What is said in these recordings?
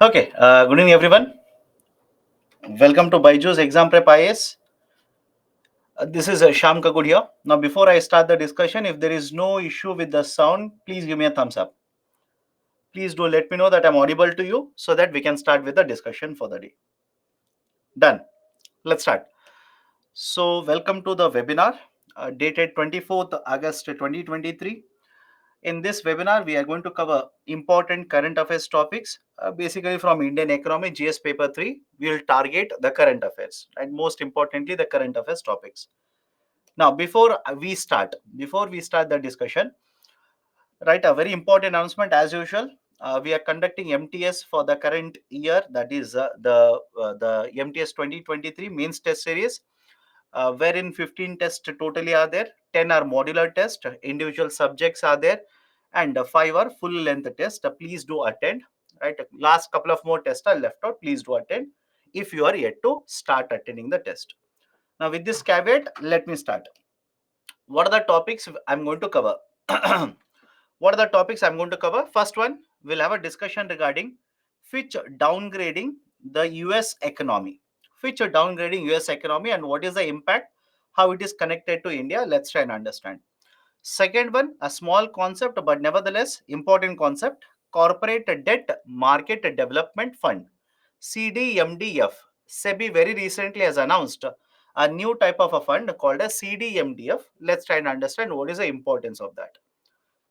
Okay, good evening everyone. Welcome to Byju's Exam Prep IAS. This is Sham Kakud here. Now, before I start the discussion, if there is no issue with the sound, please give me a thumbs up. Please do let me know that I'm audible to you so that we can start with the discussion for the day. Done. Let's start. So, welcome to the webinar dated 24th August 2023. In this webinar, we are going to cover important current affairs topics, basically from Indian economy, GS paper 3. We will target the current affairs and most importantly, the current affairs topics. Now, before we start the discussion, right, a very important announcement as usual. We are conducting MTS for the current year, that is the MTS 2023 mains test series, wherein 15 tests totally are there, 10 are modular tests, individual subjects are there, and 5 are full length tests. Please do attend. Right, last couple of more tests are left out. Please do attend if you are yet to start attending the test. Now, with this caveat, let me start. What are the topics I'm going to cover? What are the topics I'm going to cover? First one, we'll have a discussion regarding Fitch downgrading the US economy. Fitch downgrading US economy and what is the impact, how it is connected to India. Let's try and understand. Second one, a small concept, but nevertheless important concept, Corporate Debt Market Development Fund, CDMDF. SEBI very recently has announced a new type of a fund called a CDMDF. Let's try and understand what is the importance of that.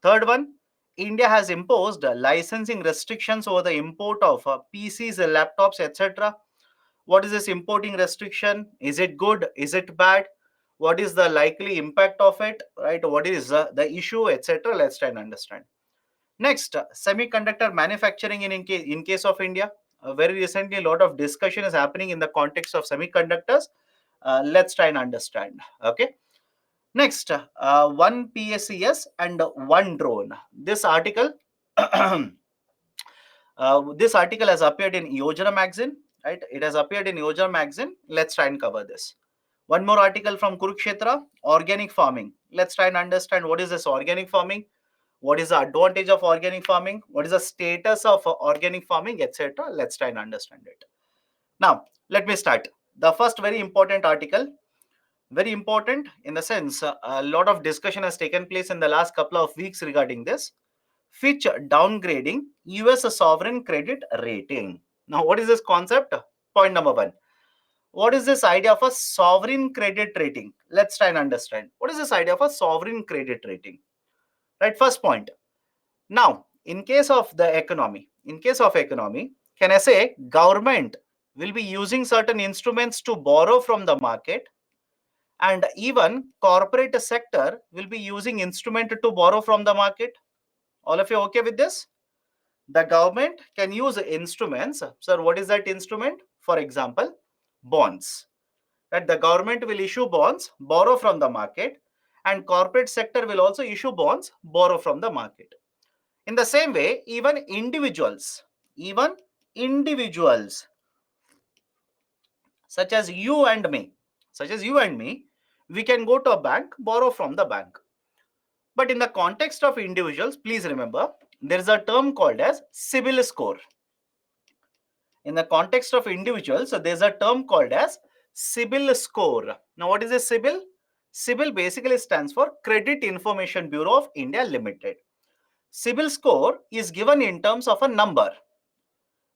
Third one, India has imposed licensing restrictions over the import of PCs, laptops, etc. What is this importing restriction? Is it good? Is it bad? What is the likely impact of it? Right? What is the issue, etc. Let's try and understand. Next, semiconductor manufacturing in case of India. Very recently, a lot of discussion is happening in the context of semiconductors. Let's try and understand. Okay. Next, one PSES and one drone. This article, this article has appeared in Yojana magazine. Right? It has appeared in Yojana magazine. Let's try and cover this. One more article from Kurukshetra, organic farming. Let's try and understand what is this organic farming, what is the advantage of organic farming, what is the status of organic farming, etc. Let's try and understand it. Now, let me start. The first very important article, very important in the sense a lot of discussion has taken place in the last couple of weeks regarding this. Fitch downgrading US sovereign credit rating. Now, what is this concept? Point number one. What is this idea of a sovereign credit rating? Let's try and understand. What is this idea of a sovereign credit rating? Right, first point. Now, in case of economy, can I say government will be using certain instruments to borrow from the market, and even corporate sector will be using instrument to borrow from the market? All of you okay with this? The government can use instruments. Sir, what is that instrument? For example, bonds. That the government will issue bonds, borrow from the market, and corporate sector will also issue bonds, borrow from the market. In the same way, even individuals such as you and me, we can go to a bank, borrow from the bank. But in the context of individuals, please remember, there is a term called as CIBIL score. In the context of individuals, so there's a term called as CIBIL score. Now, what is a CIBIL? CIBIL basically stands for Credit Information Bureau of India Limited. CIBIL score is given in terms of a number,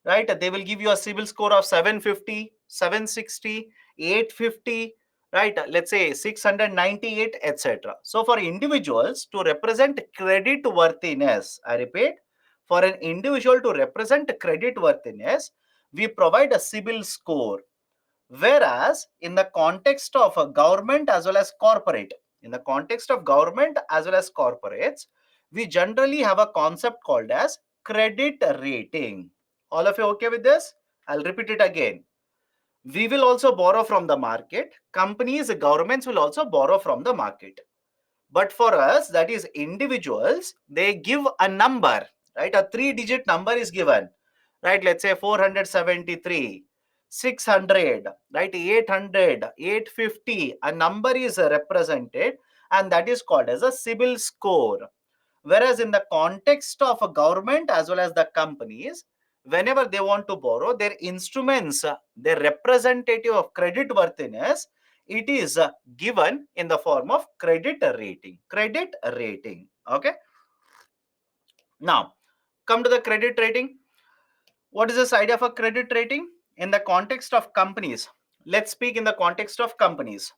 right? They will give you a CIBIL score of 750, 760, 850, right? Let's say 698, etc. So for individuals to represent credit worthiness, I repeat, for an individual to represent credit worthiness, we provide a CIBIL score. Whereas in the context of a government as well as corporate, in the context of government as well as corporates, we generally have a concept called as credit rating. All of you okay with this? I'll repeat it again. We will also borrow from the market. Companies, governments will also borrow from the market. But for us, that is individuals, they give a number, right? A 3-digit number is given, right? Let's say 473, 600, right? 800, 850. A number is represented, and that is called as a CIBIL score. Whereas in the context of a government as well as the companies, whenever they want to borrow, their instruments, their representative of credit worthiness, it is given in the form of credit rating. Credit rating. Okay. Now, come to the credit rating. What is this idea of a credit rating? In the context of companies, let's speak in the context of companies.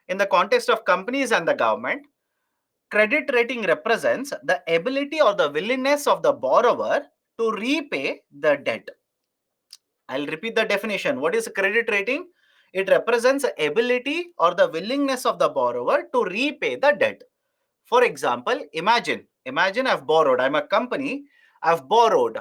In the context of companies and the government, credit rating represents the ability or the willingness of the borrower to repay the debt. I'll repeat the definition. What is credit rating? It represents the ability or the willingness of the borrower to repay the debt. For example, imagine I've borrowed, I'm a company, I've borrowed,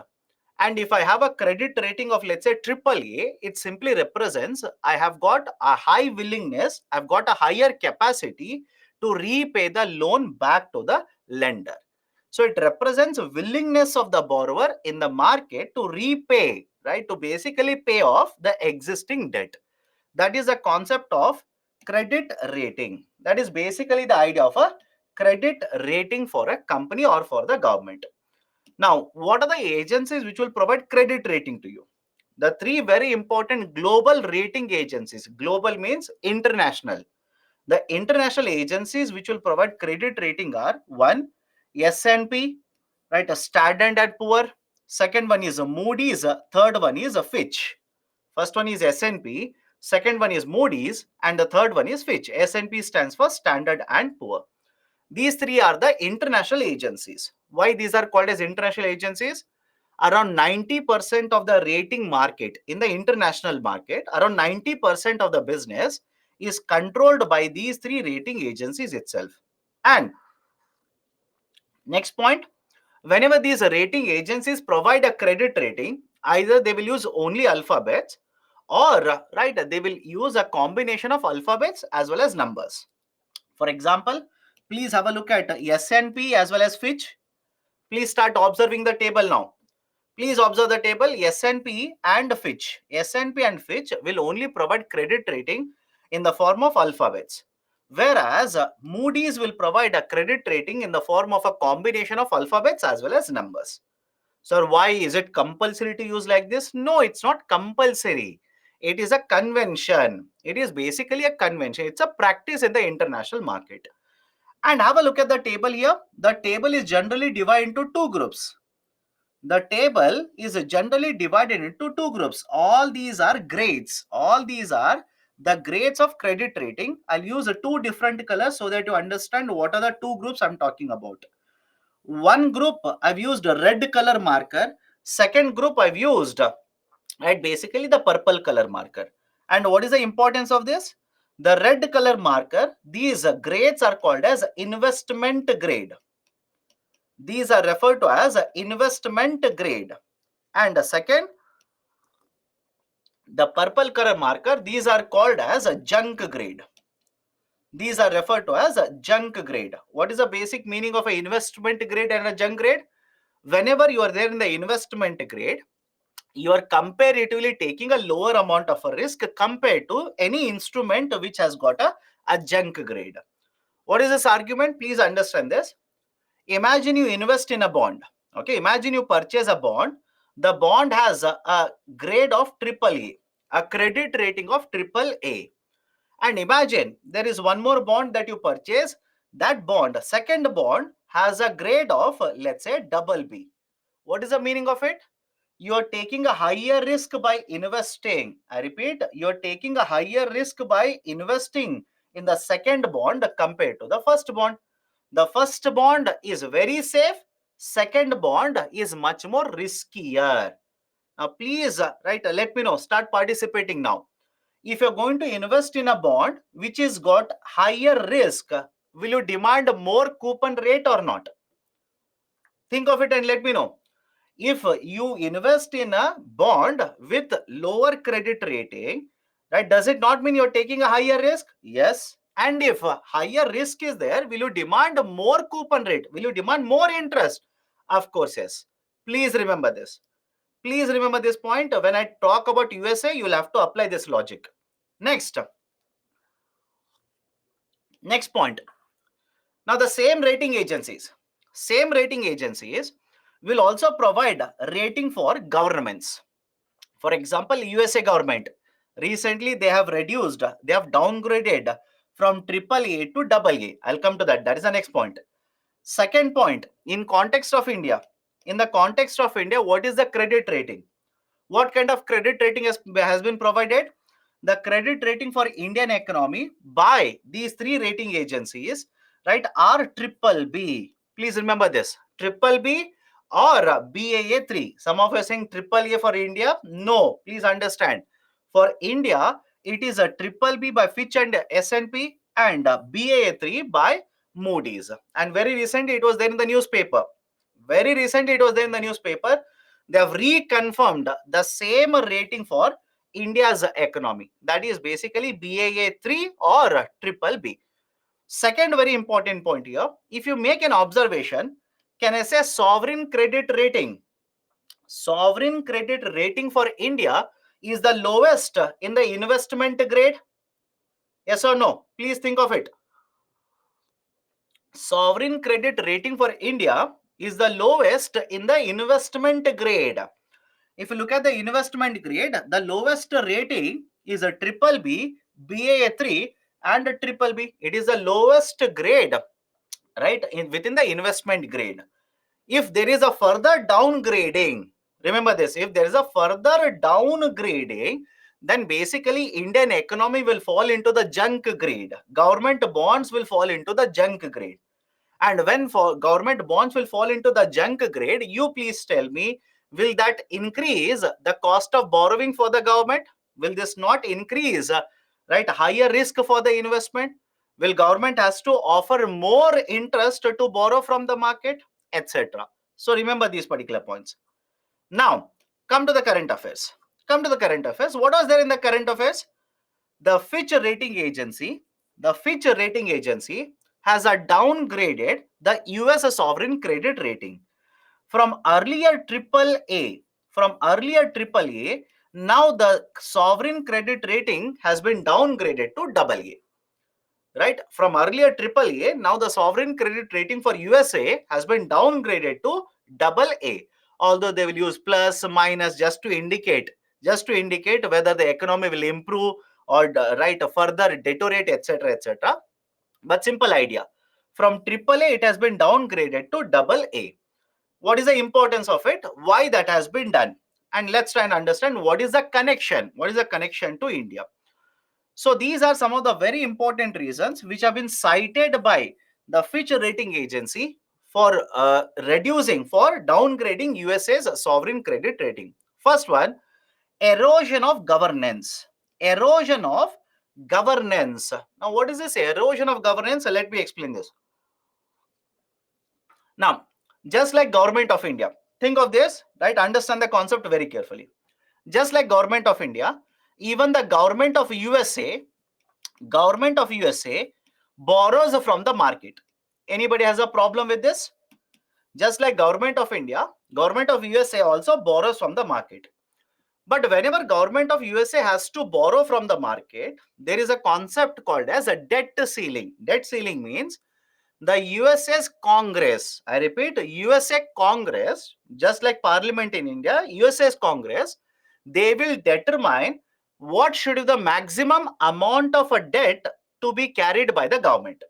and if I have a credit rating of, let's say, AAA, it simply represents I have got a high willingness, I've got a higher capacity to repay the loan back to the lender. So it represents willingness of the borrower in the market to repay, right? To basically pay off the existing debt. That is the concept of credit rating. That is basically the idea of a credit rating for a company or for the government. Now, what are the agencies which will provide credit rating to you? The three very important global rating agencies. Global means international. The international agencies which will provide credit rating are: one, S&P, right? A Standard and Poor. Second one is a Moody's. Third one is a Fitch. First one is S&P. Second one is Moody's, and the third one is Fitch. S&P stands for Standard and Poor. These three are the international agencies. Why these are called as international agencies? Around 90% of the rating market in the international market, around 90% of the business is controlled by these three rating agencies itself. And next point, whenever these rating agencies provide a credit rating, either they will use only alphabets, or right, they will use a combination of alphabets as well as numbers. For example, please have a look at S&P as well as Fitch. Please start observing the table now. Please observe the table. S&P and Fitch. S&P and Fitch will only provide credit rating in the form of alphabets, whereas Moody's will provide a credit rating in the form of a combination of alphabets as well as numbers. So why is it compulsory to use like this? No, it's not compulsory. It is a convention. It is basically a convention. It's a practice in the international market. And have a look at the table here. The table is generally divided into two groups. The table is generally divided into two groups. All these are grades. All these are the grades of credit rating. I'll use two different colors so that you understand what are the two groups I'm talking about. One group I've used a red color marker. Second group I've used, right, basically the purple color marker. And what is the importance of this? The red color marker, these grades are called as investment grade. These are referred to as investment grade. And second, the purple color marker, these are called as a junk grade. These are referred to as a junk grade. What is the basic meaning of an investment grade and a junk grade? Whenever you are there in the investment grade, you are comparatively taking a lower amount of a risk compared to any instrument which has got a junk grade. What is this argument? Please understand this. Imagine you invest in a bond. Okay, imagine you purchase a bond. The bond has a grade of AAA, a credit rating of AAA. And imagine there is one more bond that you purchase. That bond, second bond, has a grade of, let's say, BB. What is the meaning of it? You are taking a higher risk by investing. I repeat, you are taking a higher risk by investing in the second bond compared to the first bond. The first bond is very safe. Second bond is much more riskier. Now, please, right, let me know. Start participating now. If you're going to invest in a bond which is got higher risk, will you demand more coupon rate or not? Think of it and let me know. If you invest in a bond with lower credit rating, right, does it not mean you're taking a higher risk? Yes. And if a higher risk is there, will you demand more coupon rate? Will you demand more interest? Of course, yes. Please remember this. Please remember this point. When I talk about USA, you'll have to apply this logic. Next point. Now, the same rating agencies will also provide rating for governments. For example, USA government, recently they have downgraded from triple A to double A. I'll come to that. That is the next point. Second point, in context of India, what is the credit rating? What kind of credit rating has been provided? The credit rating for Indian economy by these three rating agencies, right, are triple B. Please remember this, triple B or Baa3. Some of you are saying triple A for India. No, please understand. For India, it is a triple B by Fitch and S&P and Baa3 by Moody's. And very recently, it was there in the newspaper. They have reconfirmed the same rating for India's economy. That is basically Baa3 or triple B. Second very important point here, if you make an observation, can I say sovereign credit rating? Sovereign credit rating for India is the lowest in the investment grade. Yes or no? Please think of it. Sovereign credit rating for India is the lowest in the investment grade. If you look at the investment grade, the lowest rating is a triple B, Baa3 and a triple B. It is the lowest grade, right, within the investment grade. If there is a further downgrading, remember this, if there is a further downgrading, then basically Indian economy will fall into the junk grade. Government bonds will fall into the junk grade. And when government bonds will fall into the junk grade, you please tell me, will that increase the cost of borrowing for the government? Will this not increase, right, higher risk for the investment? Will government has to offer more interest to borrow from the market, etc.? So remember these particular points. Now, come to the current affairs. What was there in the current affairs? The Fitch rating agency, has downgraded the US sovereign credit rating from earlier triple A. Now the sovereign credit rating has been downgraded to double A. Right? From earlier triple A, now the sovereign credit rating for USA has been downgraded to double A. Although they will use plus, minus just to indicate whether the economy will improve or right further deteriorate, etc. But simple idea, from AAA it has been downgraded to double A. What is the importance of it? Why that has been done? And let's try and understand what is the connection to India. So these are some of the very important reasons which have been cited by the Fitch rating agency for downgrading USA's sovereign credit rating. First one, erosion of governance. Now, what is this erosion of governance? Let me explain this. Now, just like government of India, think of this, right? Understand the concept very carefully. Just like government of India, even the government of USA borrows from the market. Anybody has a problem with this? Just like government of India, government of USA also borrows from the market. But whenever government of USA has to borrow from the market, there is a concept called as a debt ceiling. Debt ceiling means the USA's Congress, I repeat, USA Congress, just like Parliament in India, USA's Congress, they will determine what should be the maximum amount of a debt to be carried by the government.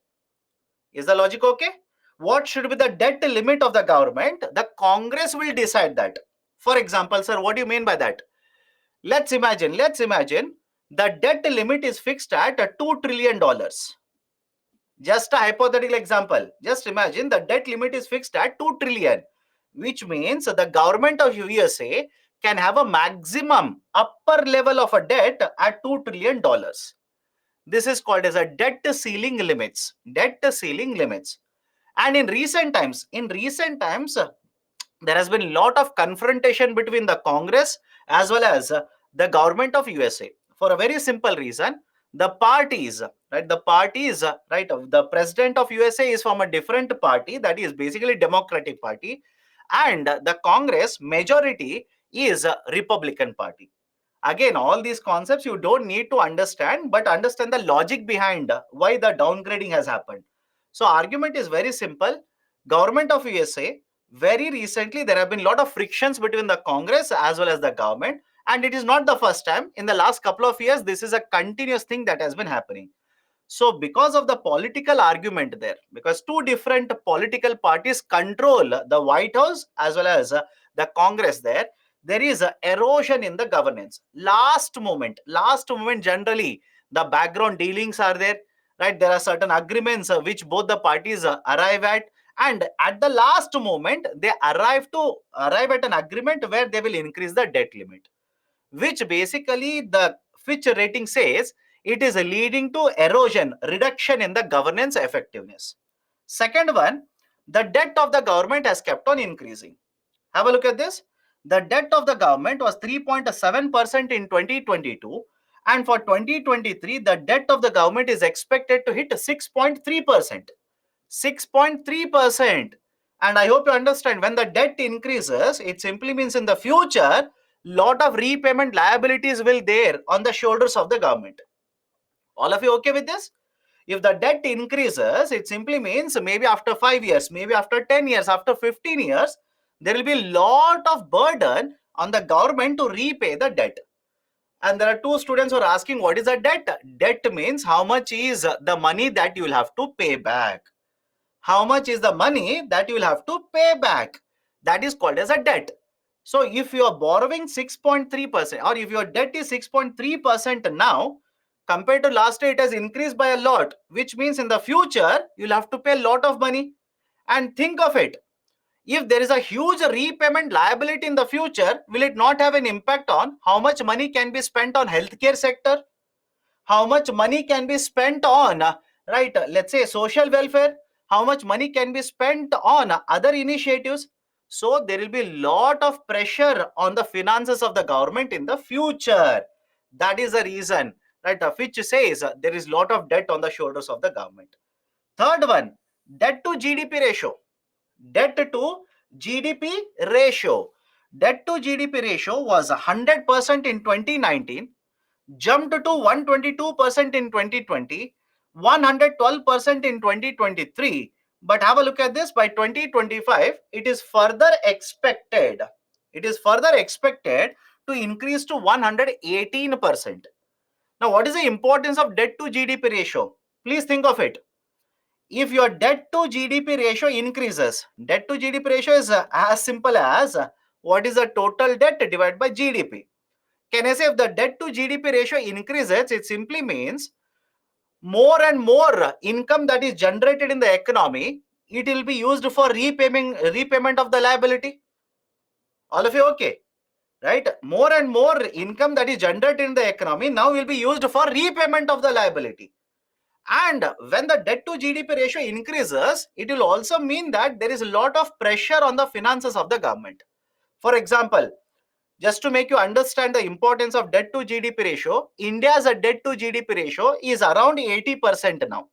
Is the logic okay? What should be the debt limit of the government? The Congress will decide that. For example, sir, what do you mean by that? Let's imagine the debt limit is fixed at $2 trillion. Just a hypothetical example. Just imagine the debt limit is fixed at 2 trillion, which means the government of USA can have a maximum upper level of a debt at $2 trillion. This is called as a debt ceiling limits. And in recent times, there has been a lot of confrontation between the Congress as well as the government of USA for a very simple reason. The parties, the president of USA is from a different party, that is basically Democratic Party, and the Congress majority is a Republican Party. Again, all these concepts you don't need to understand, but understand the logic behind why the downgrading has happened. So argument is very simple. Government of USA very recently there have been a lot of frictions between the Congress as well as the government, and it is not the first time. In the last couple of years, this is a continuous thing that has been happening. So because of the political argument there, because two different political parties control the White House as well as the Congress there is a erosion in the governance. Last moment generally the background dealings are there, right? There are certain agreements which both the parties arrive and at the last moment they arrive at an agreement where they will increase the debt limit, which basically the Fitch rating says it is leading to erosion, reduction in the governance effectiveness. Second one, the debt of the government has kept on increasing. Have a look at this. The debt of the government was 3.7% in 2022, and for 2023 the debt of the government is expected to hit 6.3%. 6.3%. And I hope you understand, when the debt increases, it simply means in the future lot of repayment liabilities will there on the shoulders of the government. All of you okay with this? If the debt increases, it simply means maybe after 5 years, maybe after 10 years, after 15 years, there will be a lot of burden on the government to repay the debt. And there are two students who are asking, what is a debt? Debt means how much is the money that you will have to pay back. How much is the money that you will have to pay back? That is called as a debt. So if you are borrowing 6.3%, or if your debt is 6.3% now, compared to last year, it has increased by a lot, which means in the future, you'll have to pay a lot of money. And think of it. If there is a huge repayment liability in the future, will it not have an impact on how much money can be spent on healthcare sector? How much money can be spent on, right, let's say social welfare? How much money can be spent on other initiatives? So there will be a lot of pressure on the finances of the government in the future. That is the reason, right, Fitch says there is a lot of debt on the shoulders of the government. Third one, debt to GDP ratio. Debt to GDP ratio. Debt to GDP ratio was 100% in 2019, jumped to 122% in 2020, 112% in 2023. But have a look at this. By 2025, it is further expected. It is further expected to increase to 118%. Now, what is the importance of debt to GDP ratio? Please think of it. If your debt to GDP ratio increases, debt to GDP ratio is as simple as what is the total debt divided by GDP. Can I say if the debt to GDP ratio increases, it simply means more and more income that is generated in the economy, it will be used for repayment of the liability. All of you okay? Right? More and more income that is generated in the economy now will be used for repayment of the liability. And when the debt to GDP ratio increases, it will also mean that there is a lot of pressure on the finances of the government. For example, just to make you understand the importance of debt to GDP ratio, India's debt to GDP ratio is around 80% now.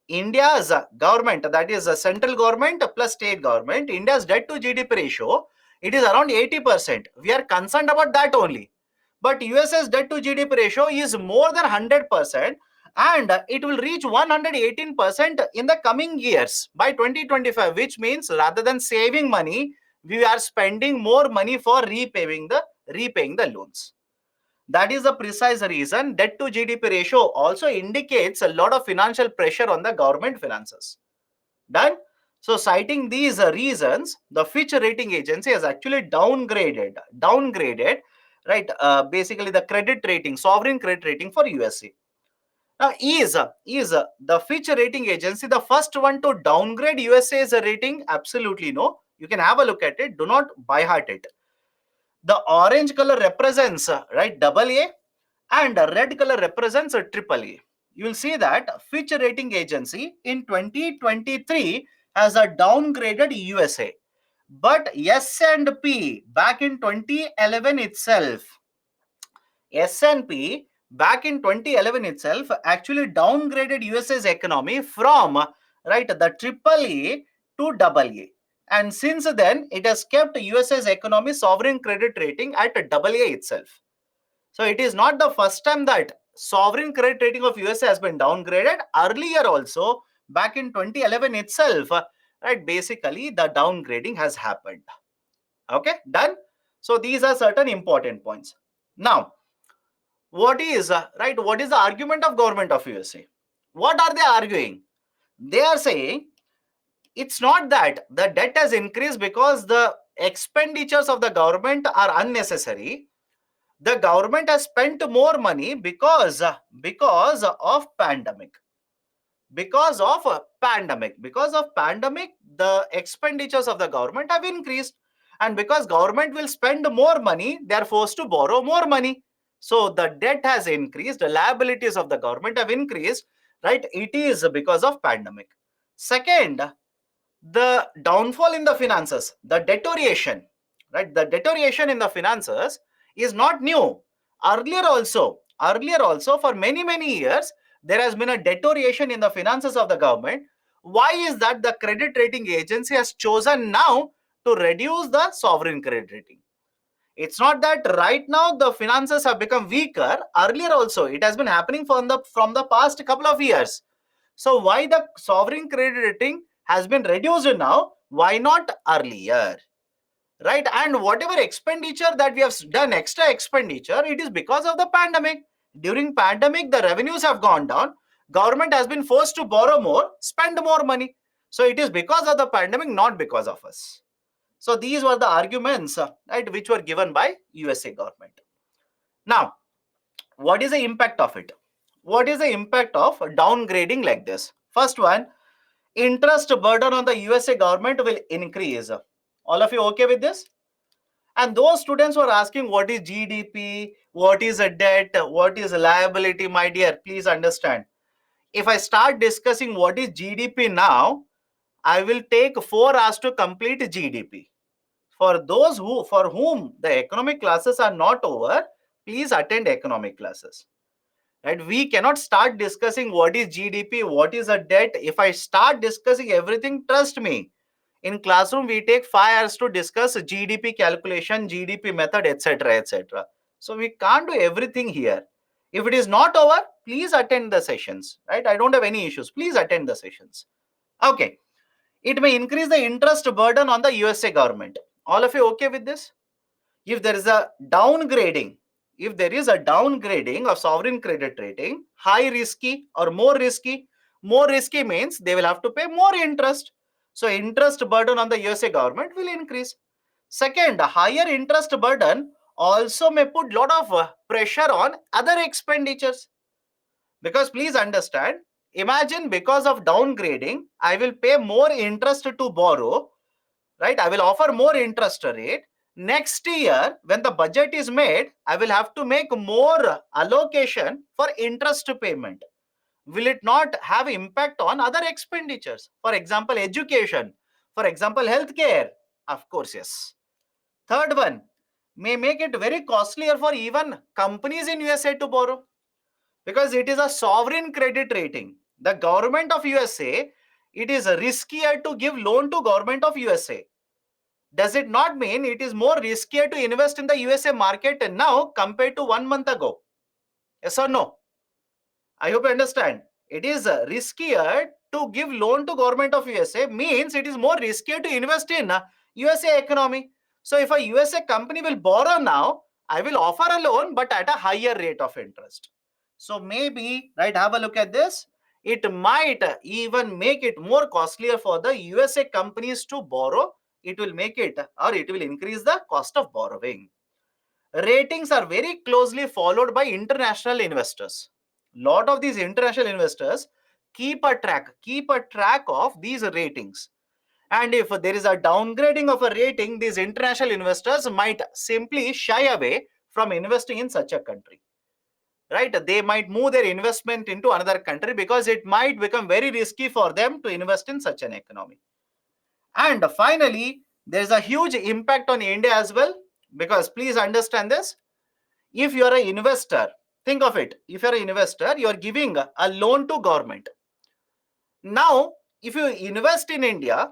India's government, that is the central government plus state government, India's debt to GDP ratio, it is around 80%. We are concerned about that only. But US's debt to GDP ratio is more than 100%, and it will reach 118% in the coming years by 2025, which means rather than saving money, we are spending more money for repaying the loans. That is the precise reason debt to GDP ratio also indicates a lot of financial pressure on the government finances. Done? So citing these reasons, the Fitch rating agency has actually downgraded, right, basically the credit rating, sovereign credit rating for USA. Now, is the Fitch rating agency the first one to downgrade USA's rating? Absolutely no. You can have a look at it. Do not by heart it. The orange color represents, right, AA, and red color represents AAA. You will see that Fitch rating agency in 2023 has a downgraded USA. But S&P back in 2011 itself, S&P back in 2011 itself actually downgraded USA's economy from, right, the AAA to AA. And since then, it has kept USA's economy sovereign credit rating at AA itself. So it is not the first time that sovereign credit rating of USA has been downgraded. Earlier also, back in 2011 itself, right? Basically, the downgrading has happened. Okay, done. So these are certain important points. Now, what is right? What is the argument of government of USA? What are they arguing? They are saying it's not that the debt has increased because the expenditures of the government are unnecessary. The government has spent more money because of pandemic. Because of pandemic, the expenditures of the government have increased, and because government will spend more money, they are forced to borrow more money. So the debt has increased, the liabilities of the government have increased, right? It is because of pandemic. Second, the downfall in the finances, the deterioration, right? The deterioration in the finances is not new. Earlier also for many years, there has been a deterioration in the finances of the government. Why is that? The credit rating agency has chosen now to reduce the sovereign credit rating. It's not that right now the finances have become weaker. Earlier also it has been happening from the past couple of years. So why the sovereign credit rating has been reduced now? Why not earlier? Right? And whatever expenditure that we have done, extra expenditure, it is because of the pandemic. During pandemic, the revenues have gone down. Government has been forced to borrow more, spend more money. So it is because of the pandemic, not because of us. So these were the arguments, right, which were given by USA government. Now, what is the impact of it? What is the impact of downgrading like this? First one, interest burden on the USA government will increase. All of you okay with this? And those students who are asking what is GDP, what is a debt, what is a liability, my dear, please understand. If I start discussing what is GDP now, I will take 4 hours to complete GDP. For those for whom the economic classes are not over, please attend economic classes. Right? We cannot start discussing what is GDP, what is a debt. If I start discussing everything, trust me, in classroom we take 5 hours to discuss GDP calculation, GDP method, etc., etc. So we can't do everything here. If it is not over, please attend the sessions. Right? I don't have any issues. Please attend the sessions. Okay. It may increase the interest burden on the USA government. All of you okay with this? If there is a downgrading, of sovereign credit rating, high risky or more risky means they will have to pay more interest. So interest burden on the USA government will increase. Second, a higher interest burden also may put lot of pressure on other expenditures. Because please understand, imagine because of downgrading, I will pay more interest to borrow, right? I will offer more interest rate. Next year, when the budget is made, I will have to make more allocation for interest payment. Will it not have impact on other expenditures? For example, education. For example, healthcare. Of course, yes. Third one, may make it very costlier for even companies in USA to borrow, because it is a sovereign credit rating. The government of USA, it is riskier to give loan to government of USA. Does it not mean it is more riskier to invest in the USA market now compared to 1 month ago? Yes or no? I hope you understand. It is riskier to give loan to government of USA, means it is more riskier to invest in USA economy. So if a USA company will borrow now, I will offer a loan but at a higher rate of interest. So maybe, right, have a look at this. It might even make it more costlier for the USA companies to borrow. It will make it, or it will increase the cost of borrowing. Ratings are very closely followed by international investors. Lot of these international investors keep a track of these ratings. And if there is a downgrading of a rating, these international investors might simply shy away from investing in such a country. Right? They might move their investment into another country because it might become very risky for them to invest in such an economy. And finally, there is a huge impact on India as well, because please understand this. If you are an investor, think of it. If you are an investor, you are giving a loan to government. Now, if you invest in India,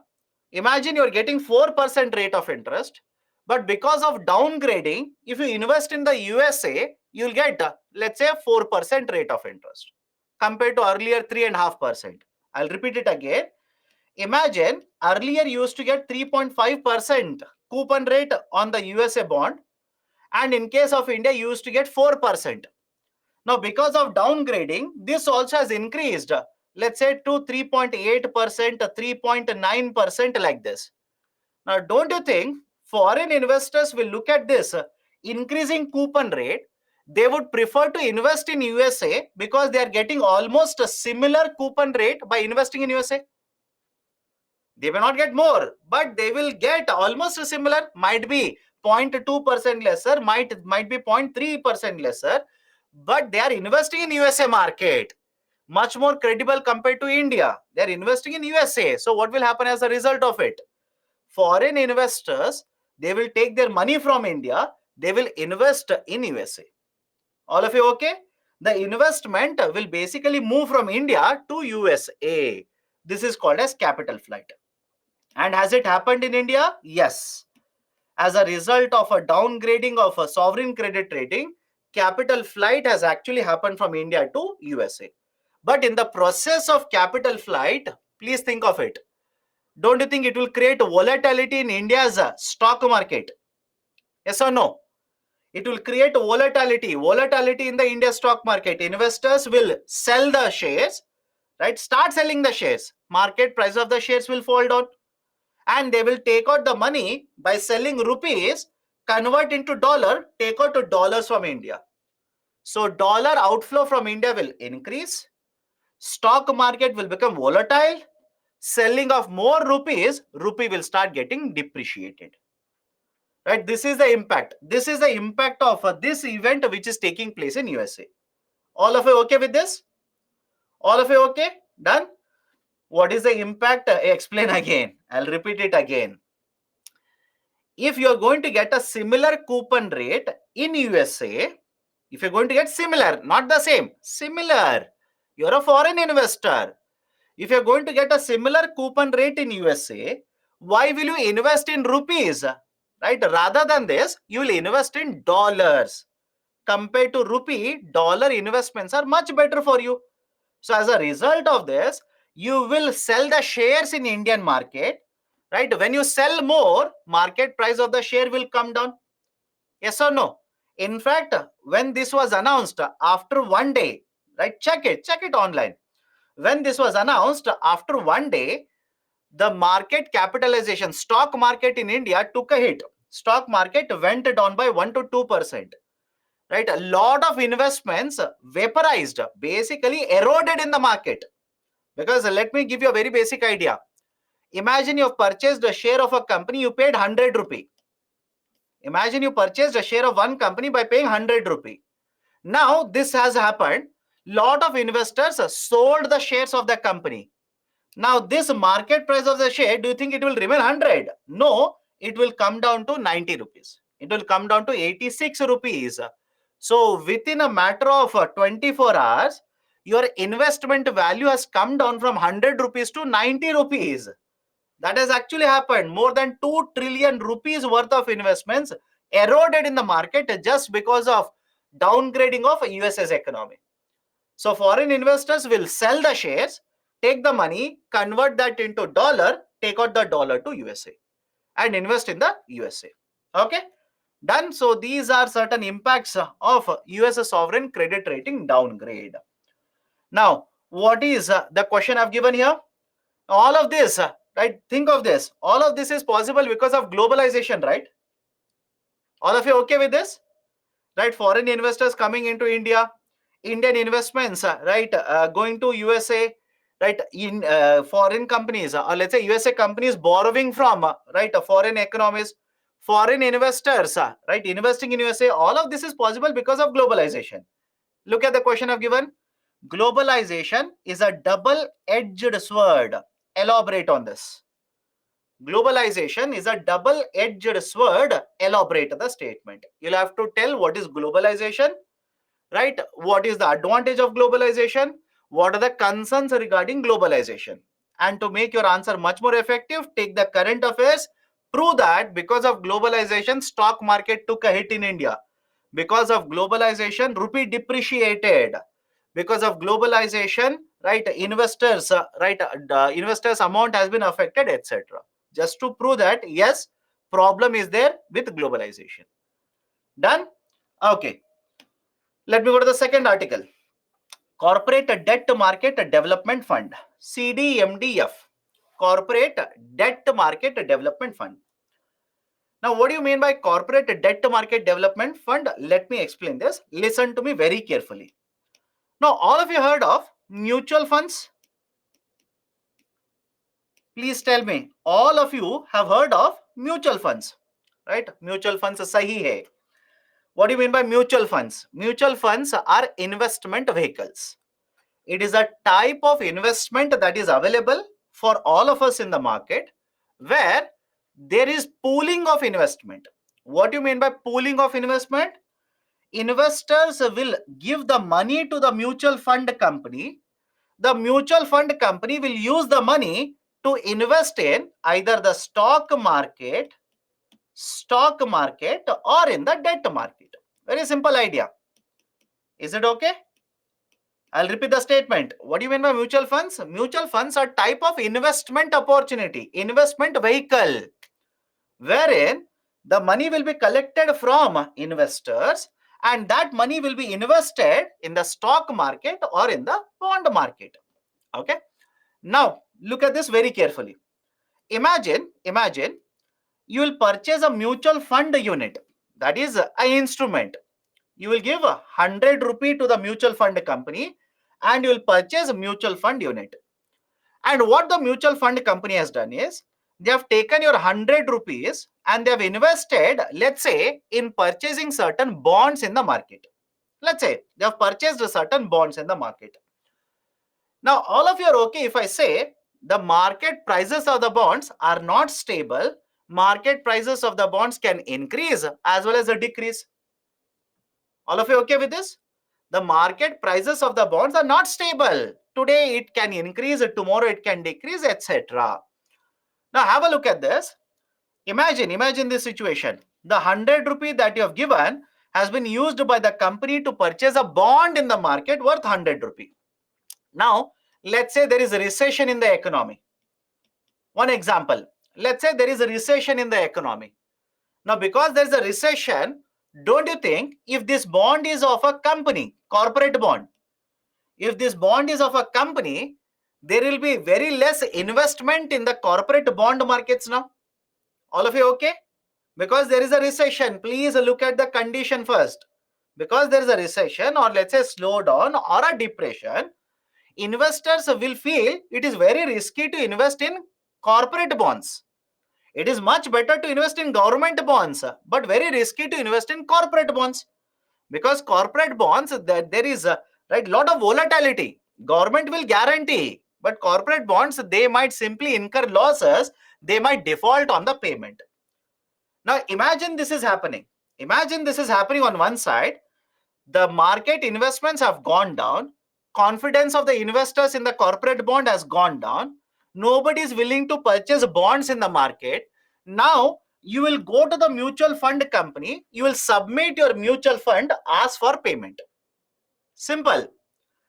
imagine you are getting 4% rate of interest. But because of downgrading, if you invest in the USA, you'll get, let's say, 4% rate of interest compared to earlier 3.5%. I'll repeat it again. Imagine earlier you used to get 3.5% coupon rate on the USA bond, and in case of India you used to get 4%. Now because of downgrading, this also has increased, let's say to 3.8%, 3.9% like this. Now don't you think foreign investors will look at this increasing coupon rate? They would prefer to invest in USA because they are getting almost a similar coupon rate by investing in USA. They may not get more, but they will get almost a similar, might be 0.2% lesser, might be 0.3% lesser, but they are investing in USA market, much more credible compared to India. They are investing in USA. So what will happen as a result of it? Foreign investors, they will take their money from India, they will invest in USA. All of you okay? The investment will basically move from India to USA. This is called as capital flight. And has it happened in India? Yes. As a result of a downgrading of a sovereign credit rating, capital flight has actually happened from India to USA. But in the process of capital flight, please think of it. Don't you think it will create volatility in India's stock market? Yes or no? It will create volatility in the India stock market. Investors will sell the shares, right? Start selling the shares. Market price of the shares will fall down, and they will take out the money by selling rupees, convert into dollar, take out to dollars from India. So dollar outflow from India will increase. Stock market will become volatile. Selling of more rupees, rupee will start getting depreciated. Right? This is the impact. This is the impact of this event which is taking place in USA. All of you okay with this? All of you okay? Done? What is the impact? Explain again. I'll repeat it again. If you're going to get a similar coupon rate in USA, if you're going to get similar, not the same, similar, you're a foreign investor. If you're going to get a similar coupon rate in USA, why will you invest in rupees? Right? Rather than this, you will invest in dollars. Compared to rupee, dollar investments are much better for you. So as a result of this, you will sell the shares in Indian market, right? When you sell more, market price of the share will come down. Yes or no? In fact, when this was announced after one day, right? Check it online. When this was announced after one day, the market capitalization, stock market in India took a hit. Stock market went down by 1 to 2%. Right? A lot of investments vaporized, basically eroded in the market. Because let me give you a very basic idea. Imagine you have purchased a share of a company, you paid 100 rupee. Imagine you purchased a share of one company by paying 100 rupee. Now this has happened. Lot of investors sold the shares of the company. Now this market price of the share, do you think it will remain 100? No, it will come down to 90 rupees. It will come down to 86 rupees. So within a matter of 24 hours, your investment value has come down from 100 rupees to 90 rupees. That has actually happened. More than 2 trillion rupees worth of investments eroded in the market just because of downgrading of US's economy. So foreign investors will sell the shares, take the money, convert that into dollar, take out the dollar to USA and invest in the USA. Okay, done. So these are certain impacts of US sovereign credit rating downgrade. Now, what is the question I've given here? All of this, right? Think of this. All of this is possible because of globalization, right? All of you okay with this? Right? Foreign investors coming into India, Indian investments, right? Going to USA, right? In foreign companies, or let's say USA companies borrowing from, right? Foreign economies, foreign investors, right? Investing in USA. All of this is possible because of globalization. Look at the question I've given. Globalization is a double-edged sword. Elaborate on this. Globalization is a double-edged sword. Elaborate the statement. You'll have to tell what is globalization, right? What is the advantage of globalization? What are the concerns regarding globalization? And to make your answer much more effective, take the current affairs. Prove that because of globalization, stock market took a hit in India. Because of globalization, rupee depreciated. Because of globalization, right? Investors, investors amount has been affected, etc. Just to prove that yes, problem is there with globalization. Done? Okay. Let me go to the second article. Corporate Debt Market Development Fund, CDMDF. Corporate Debt Market Development Fund. Now, what do you mean by Corporate Debt Market Development Fund? Let me explain this. Listen to me very carefully. Now, all of you heard of mutual funds? Please tell me, all of you have heard of mutual funds, right? Mutual funds sahi hai. What do you mean by mutual funds? Mutual funds are investment vehicles. It is a type of investment that is available for all of us in the market where there is pooling of investment. What do you mean by pooling of investment? Investors will give the money to the mutual fund company. The mutual fund company will use the money to invest in either the stock market or in the debt market. Very simple idea. Is it okay? I'll repeat the statement. What do you mean by mutual funds? Mutual funds are type of investment opportunity, investment vehicle, wherein the money will be collected from investors and that money will be invested in the stock market or in the bond market. Okay. Now, look at this very carefully. Imagine you will purchase a mutual fund unit. That is an instrument. You will give 100 rupee to the mutual fund company and you will purchase a mutual fund unit. And what the mutual fund company has done is they have taken your 100 rupees and they have invested, let's say, in purchasing certain bonds in the market. Let's say they have purchased certain bonds in the market. Now, all of you are okay if I say the market prices of the bonds are not stable. Market prices of the bonds can increase as well as decrease. All of you okay with this? The market prices of the bonds are not stable. Today it can increase, tomorrow it can decrease, etc. Now have a look at this. Imagine this situation. The 100 rupee that you have given has been used by the company to purchase a bond in the market worth 100 rupee. Now, let's say there is a recession in the economy. One example, let's say there is a recession in the economy. Now, because there is a recession, don't you think if this bond is of a company, corporate bond, if this bond is of a company, there will be very less investment in the corporate bond markets now? All of you okay? Because there is a recession, please look at the condition first. Because there is a recession or let's say slowdown or a depression, investors will feel it is very risky to invest in corporate bonds. It is much better to invest in government bonds, but very risky to invest in corporate bonds. Because corporate bonds, there is a lot of volatility. Government will guarantee, but corporate bonds, they might simply incur losses. They might default on the payment. Now imagine this is happening. Imagine this is happening on one side. The market investments have gone down. Confidence of the investors in the corporate bond has gone down. Nobody is willing to purchase bonds in the market. Now you will go to the mutual fund company. You will submit your mutual fund, ask for payment. Simple.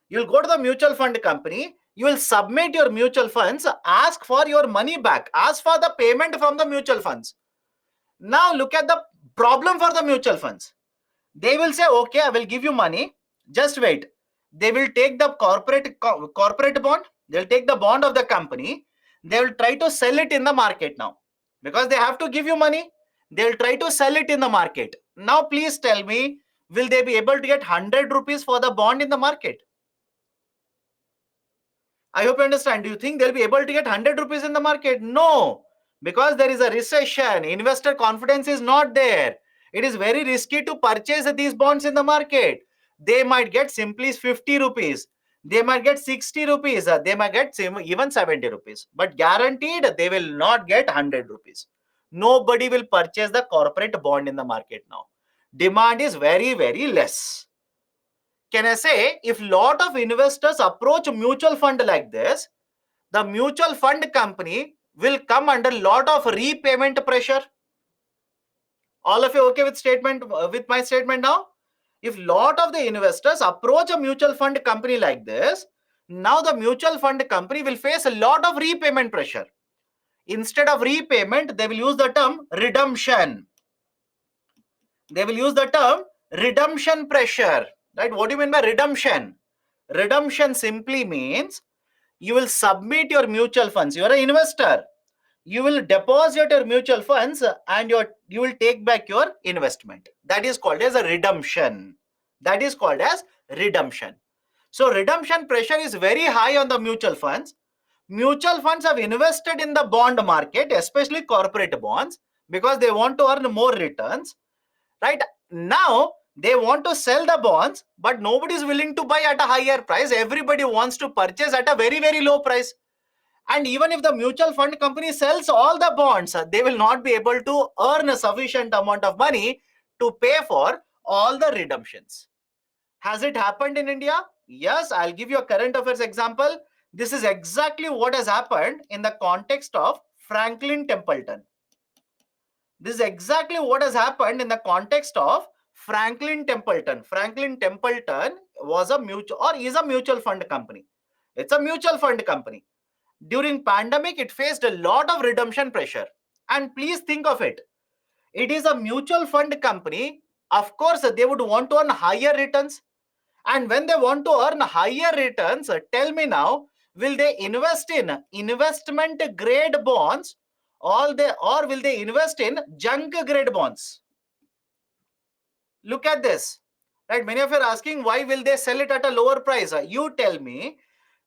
You'll go to the mutual fund company. You will submit your mutual funds, ask for your money back, ask for the payment from the mutual funds. Now look at the problem for the mutual funds. They will say, okay, I will give you money. Just wait. They will take the corporate bond. They'll take the bond of the company. They will try to sell it in the market now. Because they have to give you money. They'll try to sell it in the market. Now please tell me, will they be able to get 100 rupees for the bond in the market? I hope you understand. Do you think they'll be able to get 100 rupees in the market? No. Because there is a recession. Investor confidence is not there. It is very risky to purchase these bonds in the market. They might get simply 50 rupees. They might get 60 rupees. They might get even 70 rupees. But guaranteed, they will not get 100 rupees. Nobody will purchase the corporate bond in the market now. Demand is very, very less. Can I say, if lot of investors approach mutual fund like this, the mutual fund company will come under lot of repayment pressure? All of you okay with my statement now? If lot of the investors approach a mutual fund company like this, Now the mutual fund company will face a lot of repayment pressure. Instead of repayment, they will use the term redemption. They will use the term redemption pressure, right? What do you mean by redemption? Redemption simply means you will submit your mutual funds. You are an investor. You will deposit your mutual funds and you will take back your investment. That is called as a redemption. That is called as redemption. So redemption pressure is very high on the mutual funds. Mutual funds have invested in the bond market, especially corporate bonds, because they want to earn more returns. Right now, they want to sell the bonds, but nobody is willing to buy at a higher price. Everybody wants to purchase at a very, very low price. And even if the mutual fund company sells all the bonds, they will not be able to earn a sufficient amount of money to pay for all the redemptions. Has it happened in India? Yes, I'll give you a current affairs example. This is exactly what has happened in the context of Franklin Templeton. This is exactly what has happened in the context of Franklin Templeton. Franklin Templeton was a mutual or is a mutual fund company. It's a mutual fund company. During pandemic, it faced a lot of redemption pressure. And please think of it. It is a mutual fund company. Of course, they would want to earn higher returns. And when they want to earn higher returns, tell me now, will they invest in investment grade bonds or will they invest in junk grade bonds? Look at this. Right? Many of you are asking why will they sell it at a lower price? You tell me,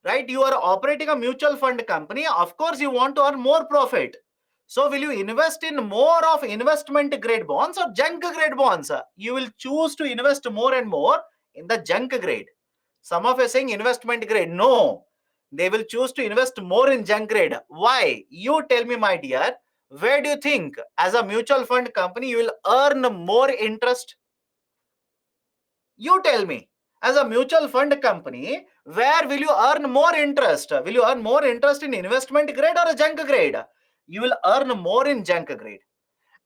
right? You are operating a mutual fund company. Of course, you want to earn more profit. So will you invest in more of investment grade bonds or junk grade bonds? You will choose to invest more and more in the junk grade. Some of you are saying investment grade. No, they will choose to invest more in junk grade. Why? You tell me, my dear. Where do you think, as a mutual fund company, you will earn more interest? You tell me, as a mutual fund company, where will you earn more interest? Will you earn more interest in investment grade or a junk grade? You will earn more in junk grade.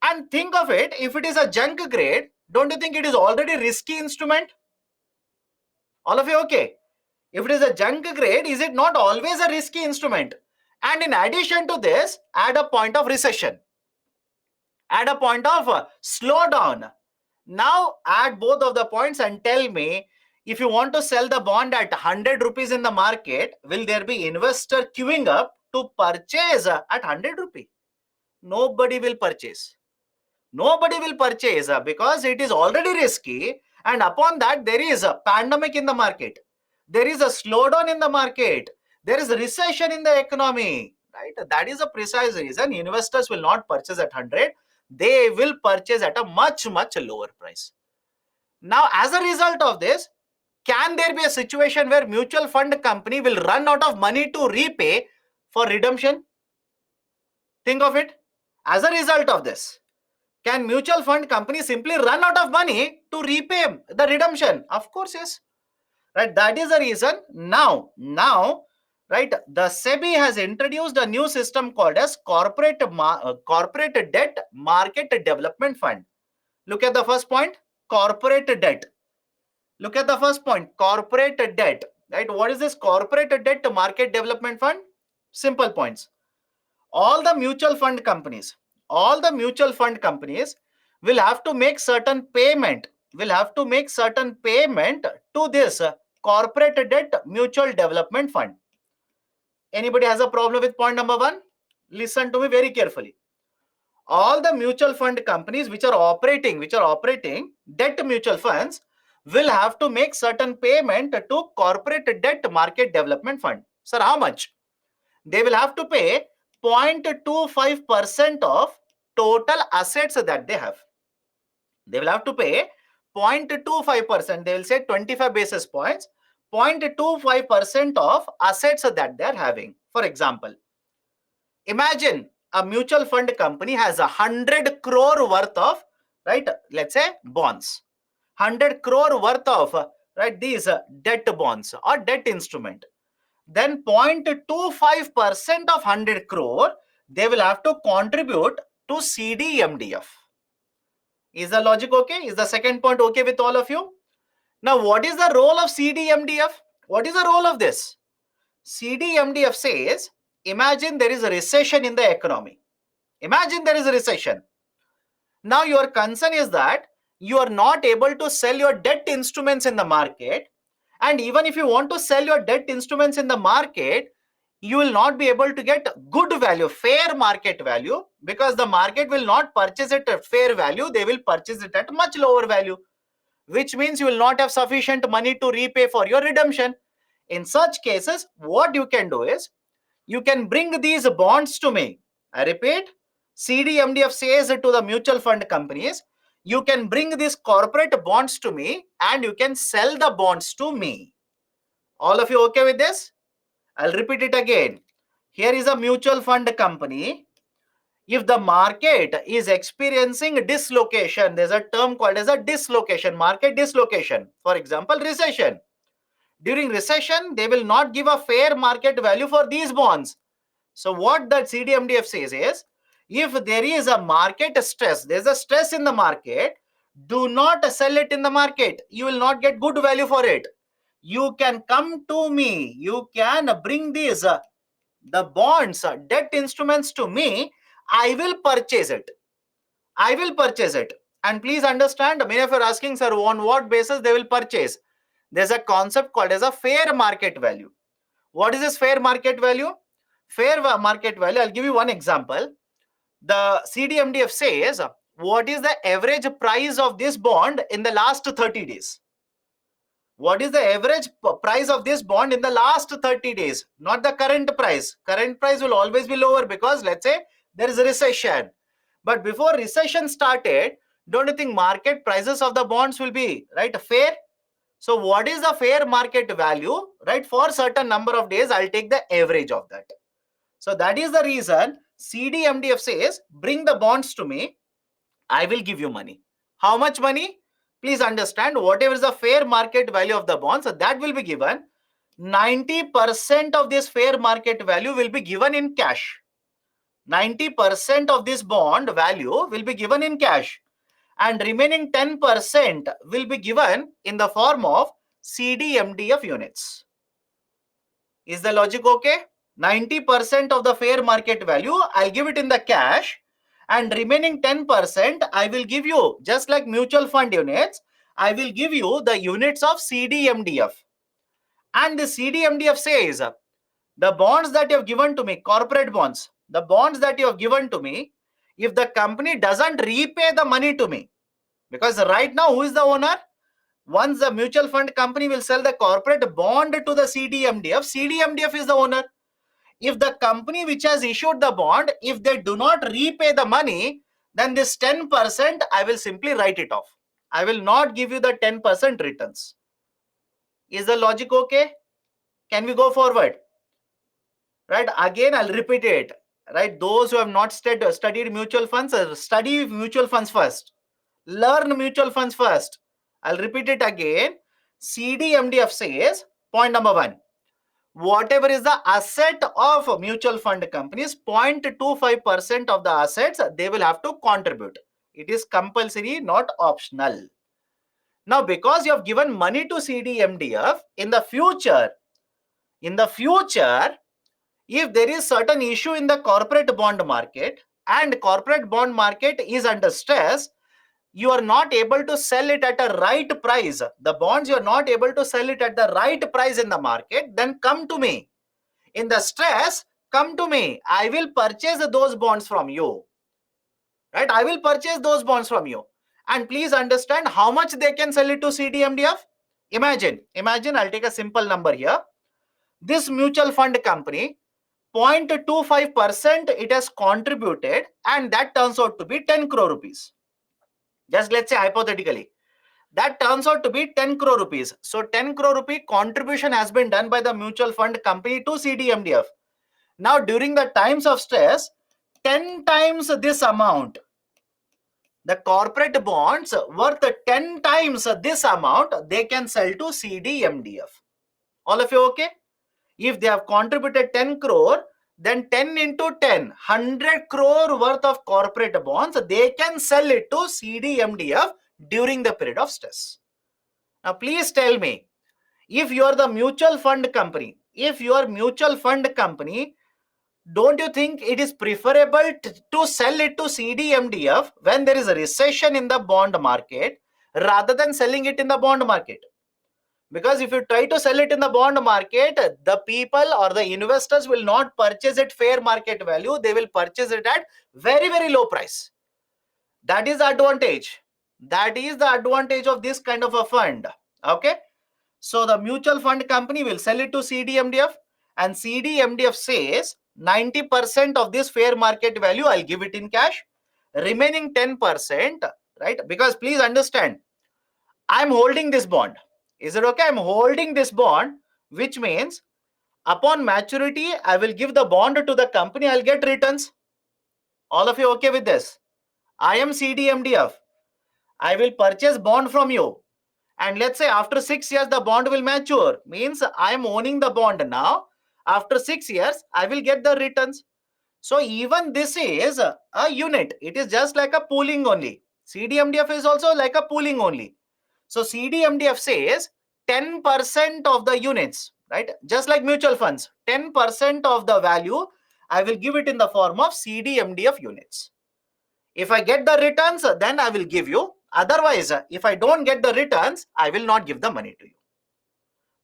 And think of it, if it is a junk grade, don't you think it is already risky instrument? All of you okay? If it is a junk grade, is it not always a risky instrument? And in addition to this, add a point of recession, add a point of slowdown. Now add both of the points and tell me, if you want to sell the bond at 100 rupees in the market, will there be investor queuing up to purchase at 100 rupee? Nobody will purchase. Nobody will purchase because it is already risky, and upon that there is a pandemic in the market. There is a slowdown in the market. There is a recession in the economy. Right? That is a precise reason investors will not purchase at 100. They will purchase at a much, much lower price. Now, as a result of this, can there be a situation where mutual fund company will run out of money to repay for redemption? Think of it. As a result of this, can mutual fund company simply run out of money to repay the redemption? Of course, yes. Right. That is the reason now, right, the SEBI has introduced a new system called as corporate debt market development fund. Look at the first point, corporate debt. Look at the first point, corporate debt. Right. What is this corporate debt market development fund? Simple points. All the mutual fund companies, all the mutual fund companies will have to make certain payment, to this corporate debt mutual development fund. Anybody has a problem with point number one? Listen to me very carefully. All the mutual fund companies which are operating debt mutual funds will have to make certain payment to corporate debt market development fund. Sir, how much? They will have to pay 0.25% of total assets that they have. They will have to pay 0.25%. They will say 25 basis points, 0.25% of assets that they are having. For example, imagine a mutual fund company has 100 crore worth of, right, let's say bonds. 100 crore worth of, right, these debt bonds or debt instrument. Then 0.25% of 100 crore, they will have to contribute to CDMDF. Is the logic okay? Is the second point okay with all of you? Now, what is the role of CDMDF? What is the role of this? CDMDF says, imagine there is a recession in the economy. Imagine there is a recession. Now your concern is that you are not able to sell your debt instruments in the market. And even if you want to sell your debt instruments in the market, you will not be able to get good value, fair market value, because the market will not purchase it at fair value. They will purchase it at much lower value, which means you will not have sufficient money to repay for your redemption. In such cases, what you can do is, you can bring these bonds to me. I repeat, CDMDF says to the mutual fund companies, you can bring these corporate bonds to me and you can sell the bonds to me. All of you okay with this? I'll repeat it again. Here is a mutual fund company. If the market is experiencing dislocation, there's a term called as a dislocation, market dislocation. For example, recession. During recession, they will not give a fair market value for these bonds. So what that CDMDF says is, if there is a market stress, there's a stress in the market, do not sell it in the market. You will not get good value for it. You can come to me. You can bring these the bonds, debt instruments to me. I will purchase it. I will purchase it. And please understand, many of you are asking, sir, on what basis they will purchase? There's a concept called as a fair market value. What is this fair market value? Fair market value, I'll give you one example. The CDMDF says, what is the average price of this bond in the last 30 days? What is the average price of this bond in the last 30 days? Not the current price. Current price will always be lower because, let's say, there is a recession. But before recession started, don't you think market prices of the bonds will be, right, fair? So what is the fair market value, right? For certain number of days, I'll take the average of that. So that is the reason CDMDF says, bring the bonds to me. I will give you money. How much money? Please understand, whatever is the fair market value of the bonds, that will be given. 90% of this fair market value will be given in cash. 90% of this bond value will be given in cash. And remaining 10% will be given in the form of CDMDF units. Is the logic okay? 90% of the fair market value, I'll give it in the cash, and remaining 10% I will give you, just like mutual fund units, I will give you the units of CDMDF. And the CDMDF says, the bonds that you have given to me, corporate bonds, the bonds that you have given to me, if the company doesn't repay the money to me, because right now who is the owner? Once the mutual fund company will sell the corporate bond to the CDMDF, CDMDF is the owner. If the company which has issued the bond, if they do not repay the money, then this 10% I will simply write it off. I will not give you the 10% returns. Is the logic okay? Can we go forward? Right, again I'll repeat it. Right, those who have not studied mutual funds, study mutual funds first. Learn mutual funds first. I'll repeat it again. CDMDF says, point number one, whatever is the asset of mutual fund companies, 0.25% of the assets they will have to contribute. It is compulsory, not optional. Now, because you have given money to CDMDF, in the future, if there is certain issue in the corporate bond market and corporate bond market is under stress, you are not able to sell it at a right price. The bonds, you are not able to sell it at the right price in the market, then come to me. In the stress, come to me. I will purchase those bonds from you. Right? I will purchase those bonds from you. And please understand how much they can sell it to CDMDF. Imagine, I'll take a simple number here. This mutual fund company, 0.25% it has contributed, and that turns out to be 10 crore rupees. Just let's say hypothetically, that turns out to be 10 crore rupees. So 10 crore rupee contribution has been done by the mutual fund company to CDMDF. Now during the times of stress, 10 times this amount, the corporate bonds worth 10 times this amount, they can sell to CDMDF. All of you okay? If they have contributed 10 crore, then 10 into 10, 100 crore worth of corporate bonds, they can sell it to CDMDF during the period of stress. Now, please tell me, if you are the mutual fund company, if your mutual fund company, don't you think it is preferable to sell it to CDMDF when there is a recession in the bond market rather than selling it in the bond market? Because if you try to sell it in the bond market, the people or the investors will not purchase at fair market value. They will purchase it at very, very low price. That is the advantage. That is the advantage of this kind of a fund. Okay. So the mutual fund company will sell it to CDMDF, and CDMDF says 90% of this fair market value, I'll give it in cash. Remaining 10%, right? Because please understand, I'm holding this bond. Is it okay? I'm holding this bond, which means upon maturity, I will give the bond to the company, I'll get returns. All of you okay with this? I am CDMDF. I will purchase bond from you. And let's say after 6 years, the bond will mature. Means I am owning the bond now. After 6 years, I will get the returns. So even this is a unit. It is just like a pooling only. CDMDF is also like a pooling only. So CDMDF says 10% of the units, right? Just like mutual funds, 10% of the value, I will give it in the form of CDMDF units. If I get the returns, then I will give you. Otherwise, if I don't get the returns, I will not give the money to you.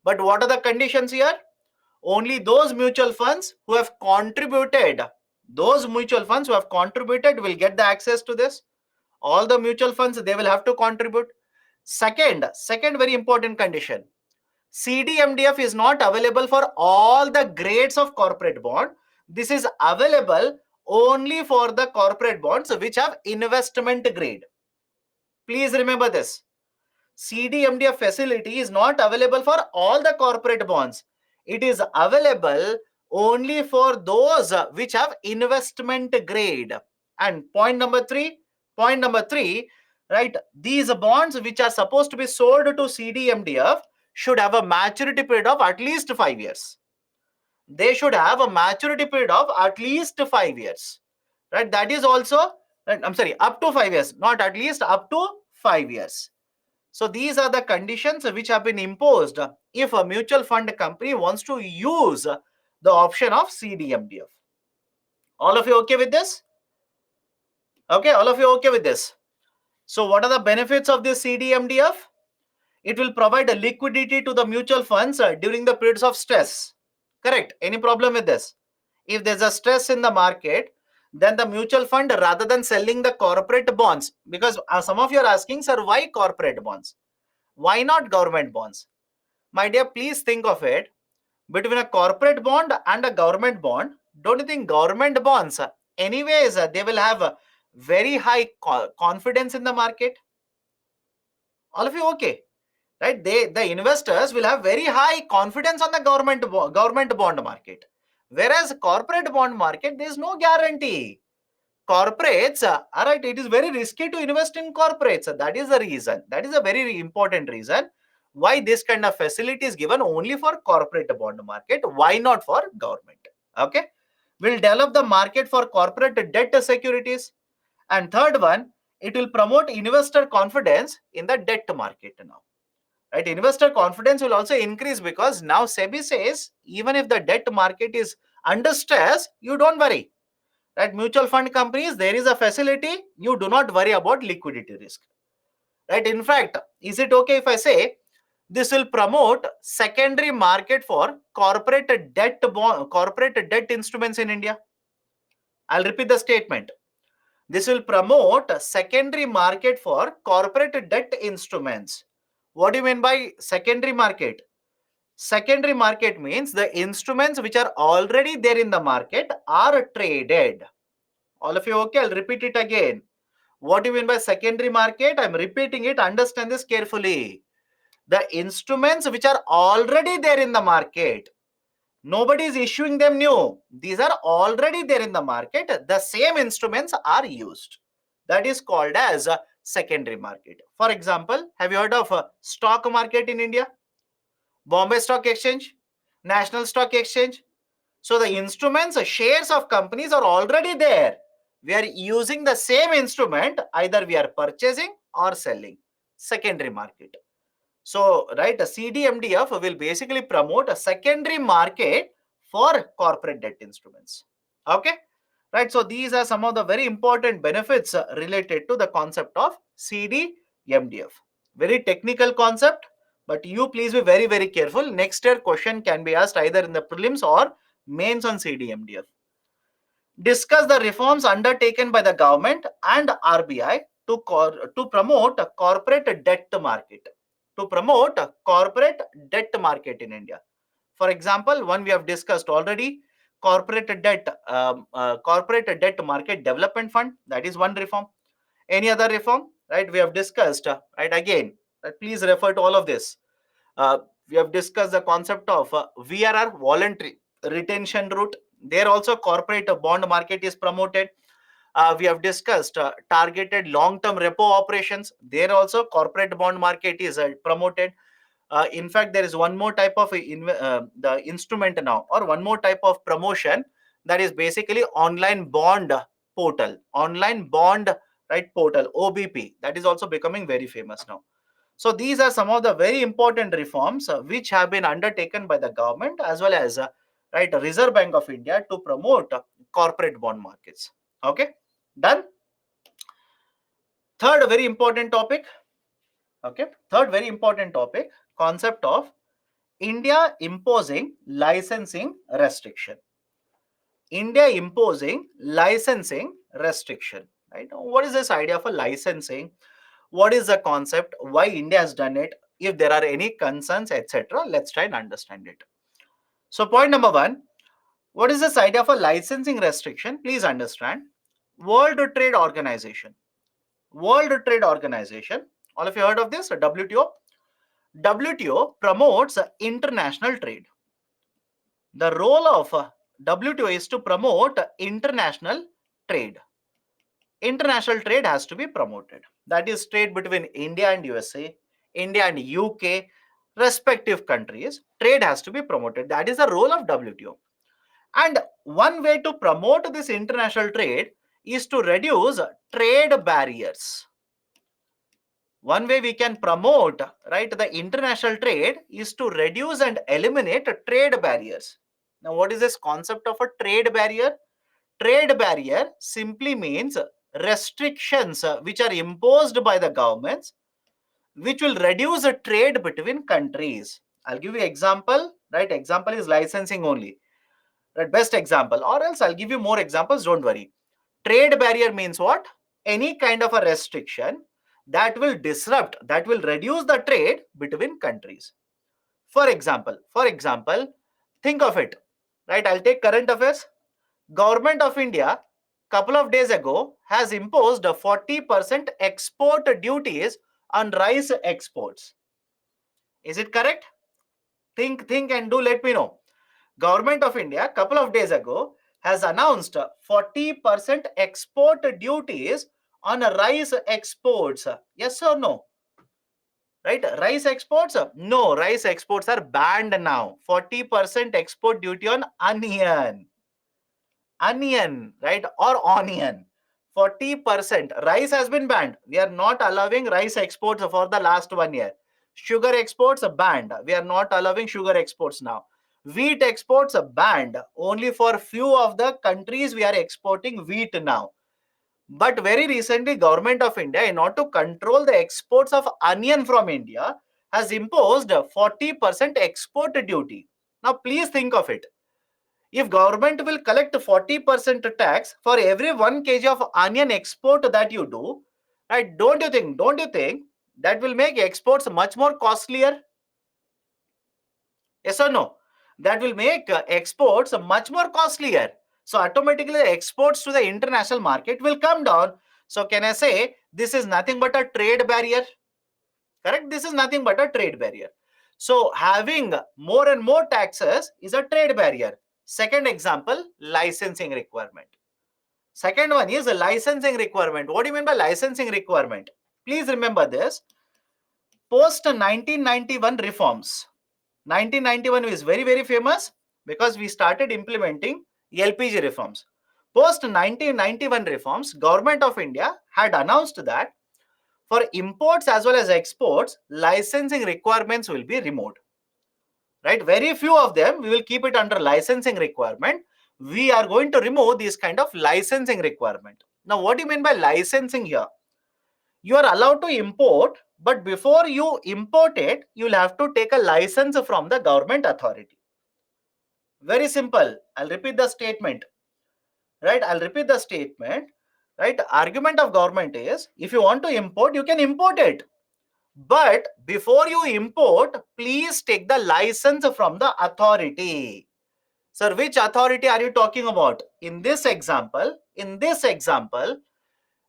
But what are the conditions here? Only those mutual funds who have contributed, will get the access to this. All the mutual funds, they will have to contribute. Second very important condition, CDMDF is not available for all the grades of corporate bond. This is available only for the corporate bonds which have investment grade. Please remember this. CDMDF facility is not available for all the corporate bonds. It is available only for those which have investment grade. And point number three, right? These bonds which are supposed to be sold to CDMDF should have a maturity period of at least 5 years. They should have a maturity period of at least 5 years, right? That is also, I'm sorry, up to 5 years, not at least, up to 5 years. So these are the conditions which have been imposed if a mutual fund company wants to use the option of CDMDF. All of you okay with this? Okay, all of you okay with this? So what are the benefits of this CDMDF? It will provide a liquidity to the mutual funds during the periods of stress. Correct? Any problem with this? If there's a stress in the market, then the mutual fund, rather than selling the corporate bonds, because some of you are asking, sir, why corporate bonds? Why not government bonds? My dear, please think of it. Between a corporate bond and a government bond, don't you think government bonds, anyways, they will have a very high confidence in the market? All of you okay? Right? The investors will have very high confidence on the government bond market. Whereas corporate bond market, there is no guarantee. Corporates, all right, it is very risky to invest in corporates. That is the reason. That is a very important reason why this kind of facility is given only for corporate bond market. Why not for government? Okay. We'll develop the market for corporate debt securities. And third one, it will promote investor confidence in the debt market now. Right? Investor confidence will also increase because now SEBI says even if the debt market is under stress, you don't worry. Right? Mutual fund companies, there is a facility, you do not worry about liquidity risk. Right? In fact, is it okay if I say this will promote secondary market for corporate debt instruments in India? I'll repeat the statement. This will promote a secondary market for corporate debt instruments. What do you mean by secondary market? Secondary market means the instruments which are already there in the market are traded. All of you okay? I'll repeat it again. What do you mean by secondary market? I'm repeating it. Understand this carefully. The instruments which are already there in the market, nobody is issuing them new. These are already there in the market. The same instruments are used. That is called as a secondary market. For example, have you heard of a stock market in India? Bombay Stock Exchange, National Stock Exchange. So the instruments, shares of companies are already there. We are using the same instrument, either we are purchasing or selling. Secondary market. So, right, a CDMDF will basically promote a secondary market for corporate debt instruments. Okay, right. So, these are some of the very important benefits related to the concept of CDMDF. Very technical concept, but you please be very, very careful. Next year question can be asked either in the prelims or mains on CDMDF. Discuss the reforms undertaken by the government and RBI to promote a corporate debt market. To promote a corporate debt market in India. For example, one we have discussed already, corporate debt market development fund. That is one reform. Any other reform? Right? We have discussed. Right? Again, please refer to all of this. Uh, we have discussed the concept of VRR, voluntary retention route. There also corporate bond market is promoted. We have discussed targeted long-term repo operations. There also corporate bond market is promoted. In fact, there is one more type of the instrument now, or one more type of promotion, that is basically online bond portal, online bond right portal, OBP. That is also becoming very famous now. So these are some of the very important reforms which have been undertaken by the government as well as right Reserve Bank of India to promote corporate bond markets. Okay, done. Third very important topic. Okay, third very important topic, concept of India imposing licensing restriction. India imposing licensing restriction. Right? What is this idea of a licensing? What is the concept? Why India has done it? If there are any concerns, etc., let's try and understand it. So, point number one: what is this idea of a licensing restriction? Please understand. World Trade Organization. World Trade Organization. All of you heard of this? WTO. WTO promotes international trade. The role of WTO is to promote international trade. International trade has to be promoted. That is trade between India and USA, India and UK, respective countries. Trade has to be promoted. That is the role of WTO. And one way to promote this international trade is to reduce trade barriers. One way we can promote right the international trade is to reduce and eliminate trade barriers. Now, what is this concept of a trade barrier? Trade barrier simply means restrictions which are imposed by the governments, which will reduce the trade between countries. I'll give you example. Right, example is licensing only. Right, best example, or else I'll give you more examples. Don't worry. Trade barrier means what? Any kind of a restriction that will disrupt, that will reduce the trade between countries. For example, think of it. Right, I'll take current affairs. Government of India couple of days ago has imposed a 40% export duties on rice exports. Is it correct? Think and do let me know. Government of India couple of days ago has announced 40% export duties on rice exports. Yes or no? Right, rice exports? No, rice exports are banned now. 40% export duty on onion, right, or onion. 40%. Rice has been banned. We are not allowing rice exports for the last 1 year. Sugar exports are banned. We are not allowing sugar exports now. Wheat exports are banned. Only for few of the countries we are exporting wheat now. But very recently, Government of India, in order to control the exports of onion from India, has imposed a 40% export duty. Now, please think of it. If government will collect 40% tax for every 1 kg of onion export that you do, right? Don't you think that will make exports much more costlier? Yes or no? That will make exports much more costlier. So automatically exports to the international market will come down. So can I say this is nothing but a trade barrier? Correct? This is nothing but a trade barrier. So having more and more taxes is a trade barrier. Second example, licensing requirement. Second one is a licensing requirement. What do you mean by licensing requirement? Please remember this. Post 1991 reforms. 1991 is very, very famous because we started implementing LPG reforms. Post 1991 reforms, Government of India had announced that For imports as well as exports, licensing requirements will be removed. Right? Very few of them, we will keep it under licensing requirement. We are going to remove this kind of licensing requirement. Now, what do you mean by licensing here? You are allowed to import, but before you import it, you'll have to take a license from the government authority. Very simple. I'll repeat the statement. Right? I'll repeat the statement. Right? Argument of government is, if you want to import, you can import it. But before you import, please take the license from the authority. Sir, which authority are you talking about? In this example,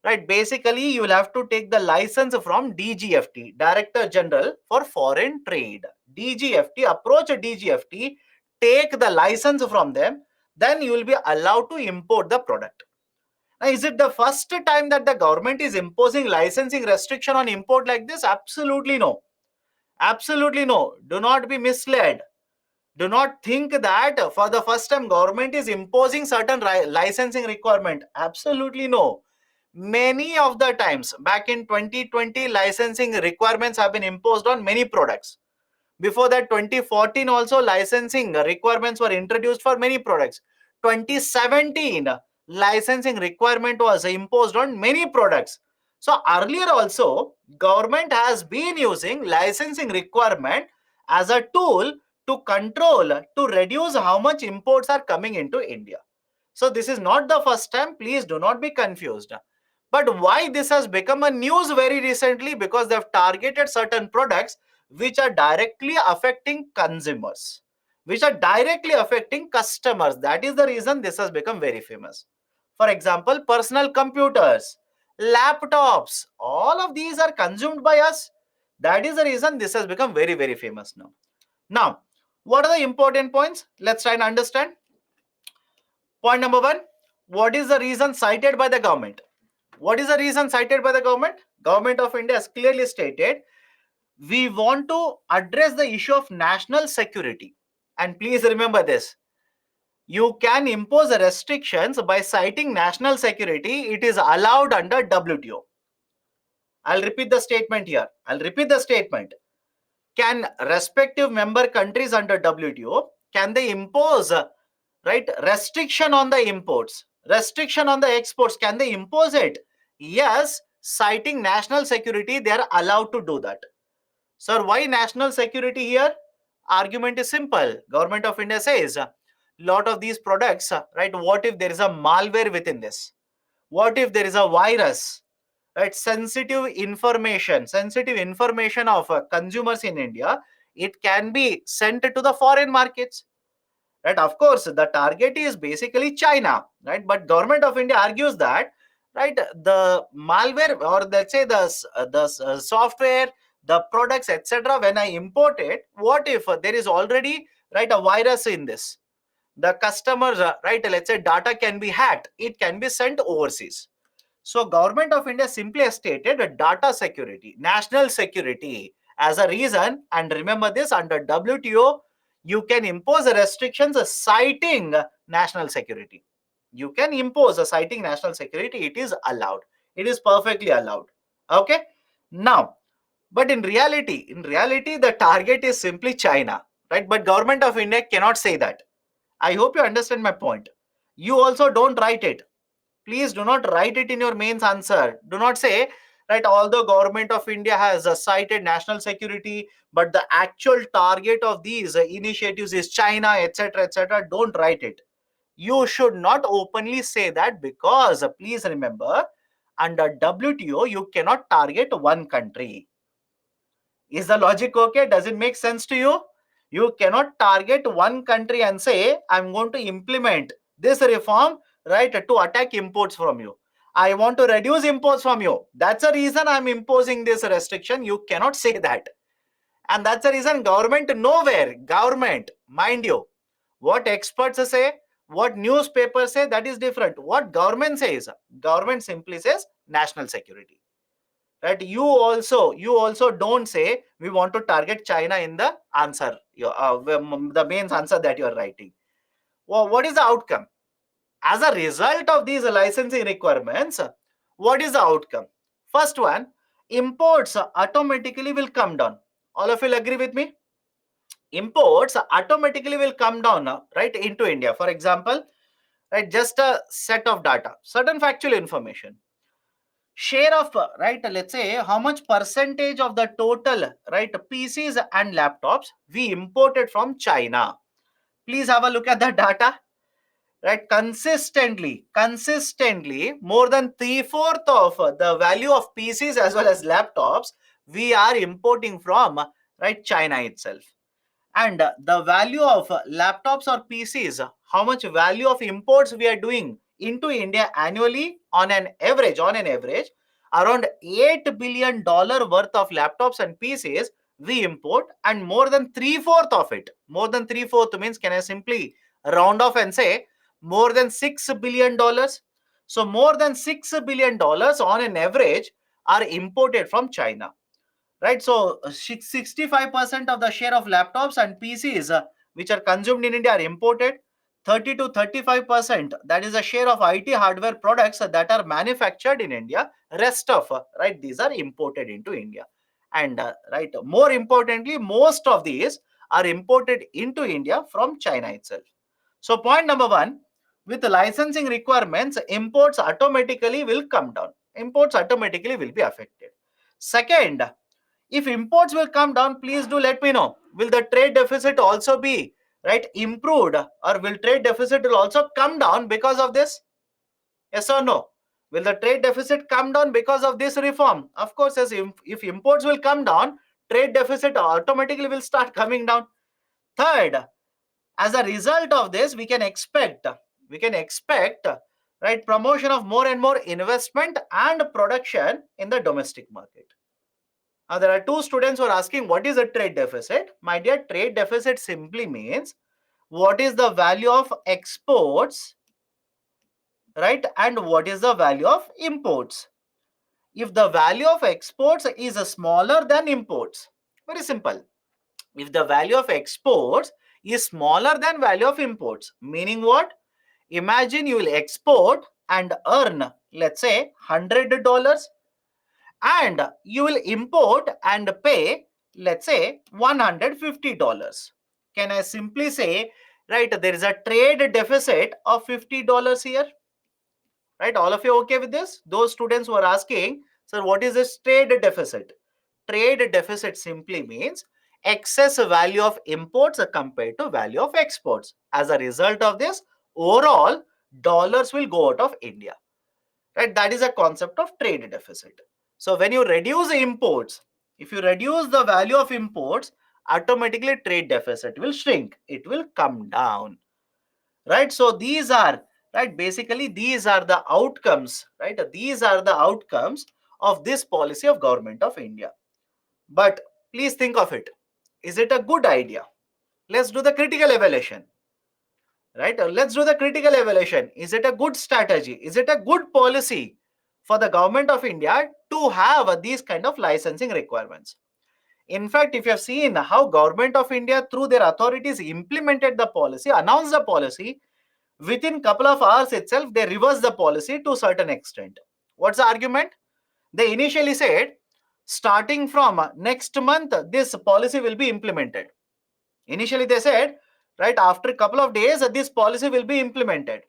right, basically you will have to take the license from DGFT, Director General for Foreign Trade. DGFT, approach DGFT, take the license from them, then you will be allowed to import the product. Now, is it the first time that the government is imposing licensing restriction on import like this? Absolutely no. Absolutely no. Do not be misled. Do not think that for the first time government is imposing certain licensing requirement. Absolutely no. Many of the times back in 2020, licensing requirements have been imposed on many products. Before that, 2014 also licensing requirements were introduced for many products. 2017 licensing requirement was imposed on many products. So earlier also government has been using licensing requirement as a tool to control, to reduce how much imports are coming into India. So this is not the first time. Please do not be confused. But why this has become a news very recently? Because they have targeted certain products which are directly affecting consumers, which are directly affecting customers. That is the reason this has become very famous. For example, personal computers, laptops, all of these are consumed by us. That is the reason this has become very, very famous now. Now, what are the important points? Let's try and understand. Point number one, what is the reason cited by the government? What is the reason cited by the government? Government of India has clearly stated, we want to address the issue of national security. And please remember this. You can impose restrictions by citing national security. It is allowed under WTO. I'll repeat the statement here. I'll repeat the statement. Can respective member countries under WTO, can they impose, right, restriction on the imports, restriction on the exports? Can they impose it? Yes, citing national security, they are allowed to do that. Sir, why national security here? Argument is simple. Government of India says, lot of these products, right, what if there is a malware within this? What if there is a virus? Right, sensitive information of consumers in India, it can be sent to the foreign markets. Right, of course the target is basically China, right? But government of India argues that, right, the malware, or let's say the software, the products, etc., when I import it, what if there is already, right, a virus in this? The customers, right, let's say data can be hacked, it can be sent overseas. So government of India simply stated data security, national security as a reason. And remember this, under WTO, you can impose restrictions citing national security. You can impose a citing national security. It is allowed. It is perfectly allowed. Okay. Now, but in reality, the target is simply China, right? But government of India cannot say that. I hope you understand my point. You also don't write it. Please do not write it in your mains answer. Do not say, right, although government of India has cited national security, but the actual target of these initiatives is China, etc., etc. Don't write it. You should not openly say that, because please remember, under WTO, you cannot target one country. Is the logic okay? Does it make sense to you? You cannot target one country and say, I'm going to implement this reform, right, to attack imports from you. I want to reduce imports from you. That's the reason I'm imposing this restriction. You cannot say that. And that's the reason government, mind you, what experts say, what newspapers say, that is different. What government says, government simply says national security. Right, you also don't say we want to target China in the answer, the main answer that you are writing. Well, what is the outcome as a result of these licensing requirements? What is the outcome? First one, imports automatically will come down. All of you will agree with me? Imports automatically will come down, right, into India. For example, right, just a set of data, certain factual information. Share of, right, let's say how much percentage of the total, right, PCs and laptops we imported from China. Please have a look at the data. Right, consistently more than 3/4 of the value of PCs as well as laptops we are importing from, right, China itself. And the value of laptops or PCs, how much value of imports we are doing into India annually, on an average around $8 billion worth of laptops and PCs we import, and more than 3/4 of it, more than 3/4 means, can I simply round off and say more than $6 billion? So more than $6 billion on an average are imported from China. Right, so 65% of the share of laptops and PCs which are consumed in India are imported. 30 to 35%, that is a share of IT hardware products that are manufactured in India. Rest of, right, these are imported into India. And right, more importantly, most of these are imported into India from China itself. So point number one, with the licensing requirements, imports automatically will come down. Imports automatically will be affected. Second, if imports will come down, please do let me know. Will the trade deficit also be, right, improved, or will trade deficit will also come down because of this? Yes or no? Will the trade deficit come down because of this reform? Of course, yes. If imports will come down, trade deficit automatically will start coming down. Third, as a result of this, we can expect, right, promotion of more and more investment and production in the domestic market. Now, there are two students who are asking, what is a trade deficit? My dear, trade deficit simply means what is the value of exports, right, and what is the value of imports. If the value of exports is smaller than imports, very simple. If the value of exports is smaller than value of imports, meaning what? Imagine you will export and earn, let's say, $100, and you will import and pay, let's say, $150. Can I simply say, right, there is a trade deficit of $50 here? Right, all of you okay with this? Those students who are asking, sir, what is this trade deficit? Trade deficit simply means excess value of imports compared to value of exports. As a result of this, overall dollars will go out of India. Right, that is a concept of trade deficit. So when you reduce imports, if you reduce the value of imports, automatically trade deficit will shrink, it will come down. Right, so these are, right, basically these are the outcomes, right, these are the outcomes of this policy of Government of India. But please think of it, is it a good idea? Let's do the critical evaluation. Right, let's do the critical evaluation. Is it a good strategy? Is it a good policy for the Government of India to have these kind of licensing requirements? In fact, if you have seen how Government of India through their authorities implemented the policy, announced the policy, within couple of hours itself they reversed the policy to a certain extent. What's the argument? They initially said starting from next month this policy will be implemented. Initially they said, right, after a couple of days this policy will be implemented.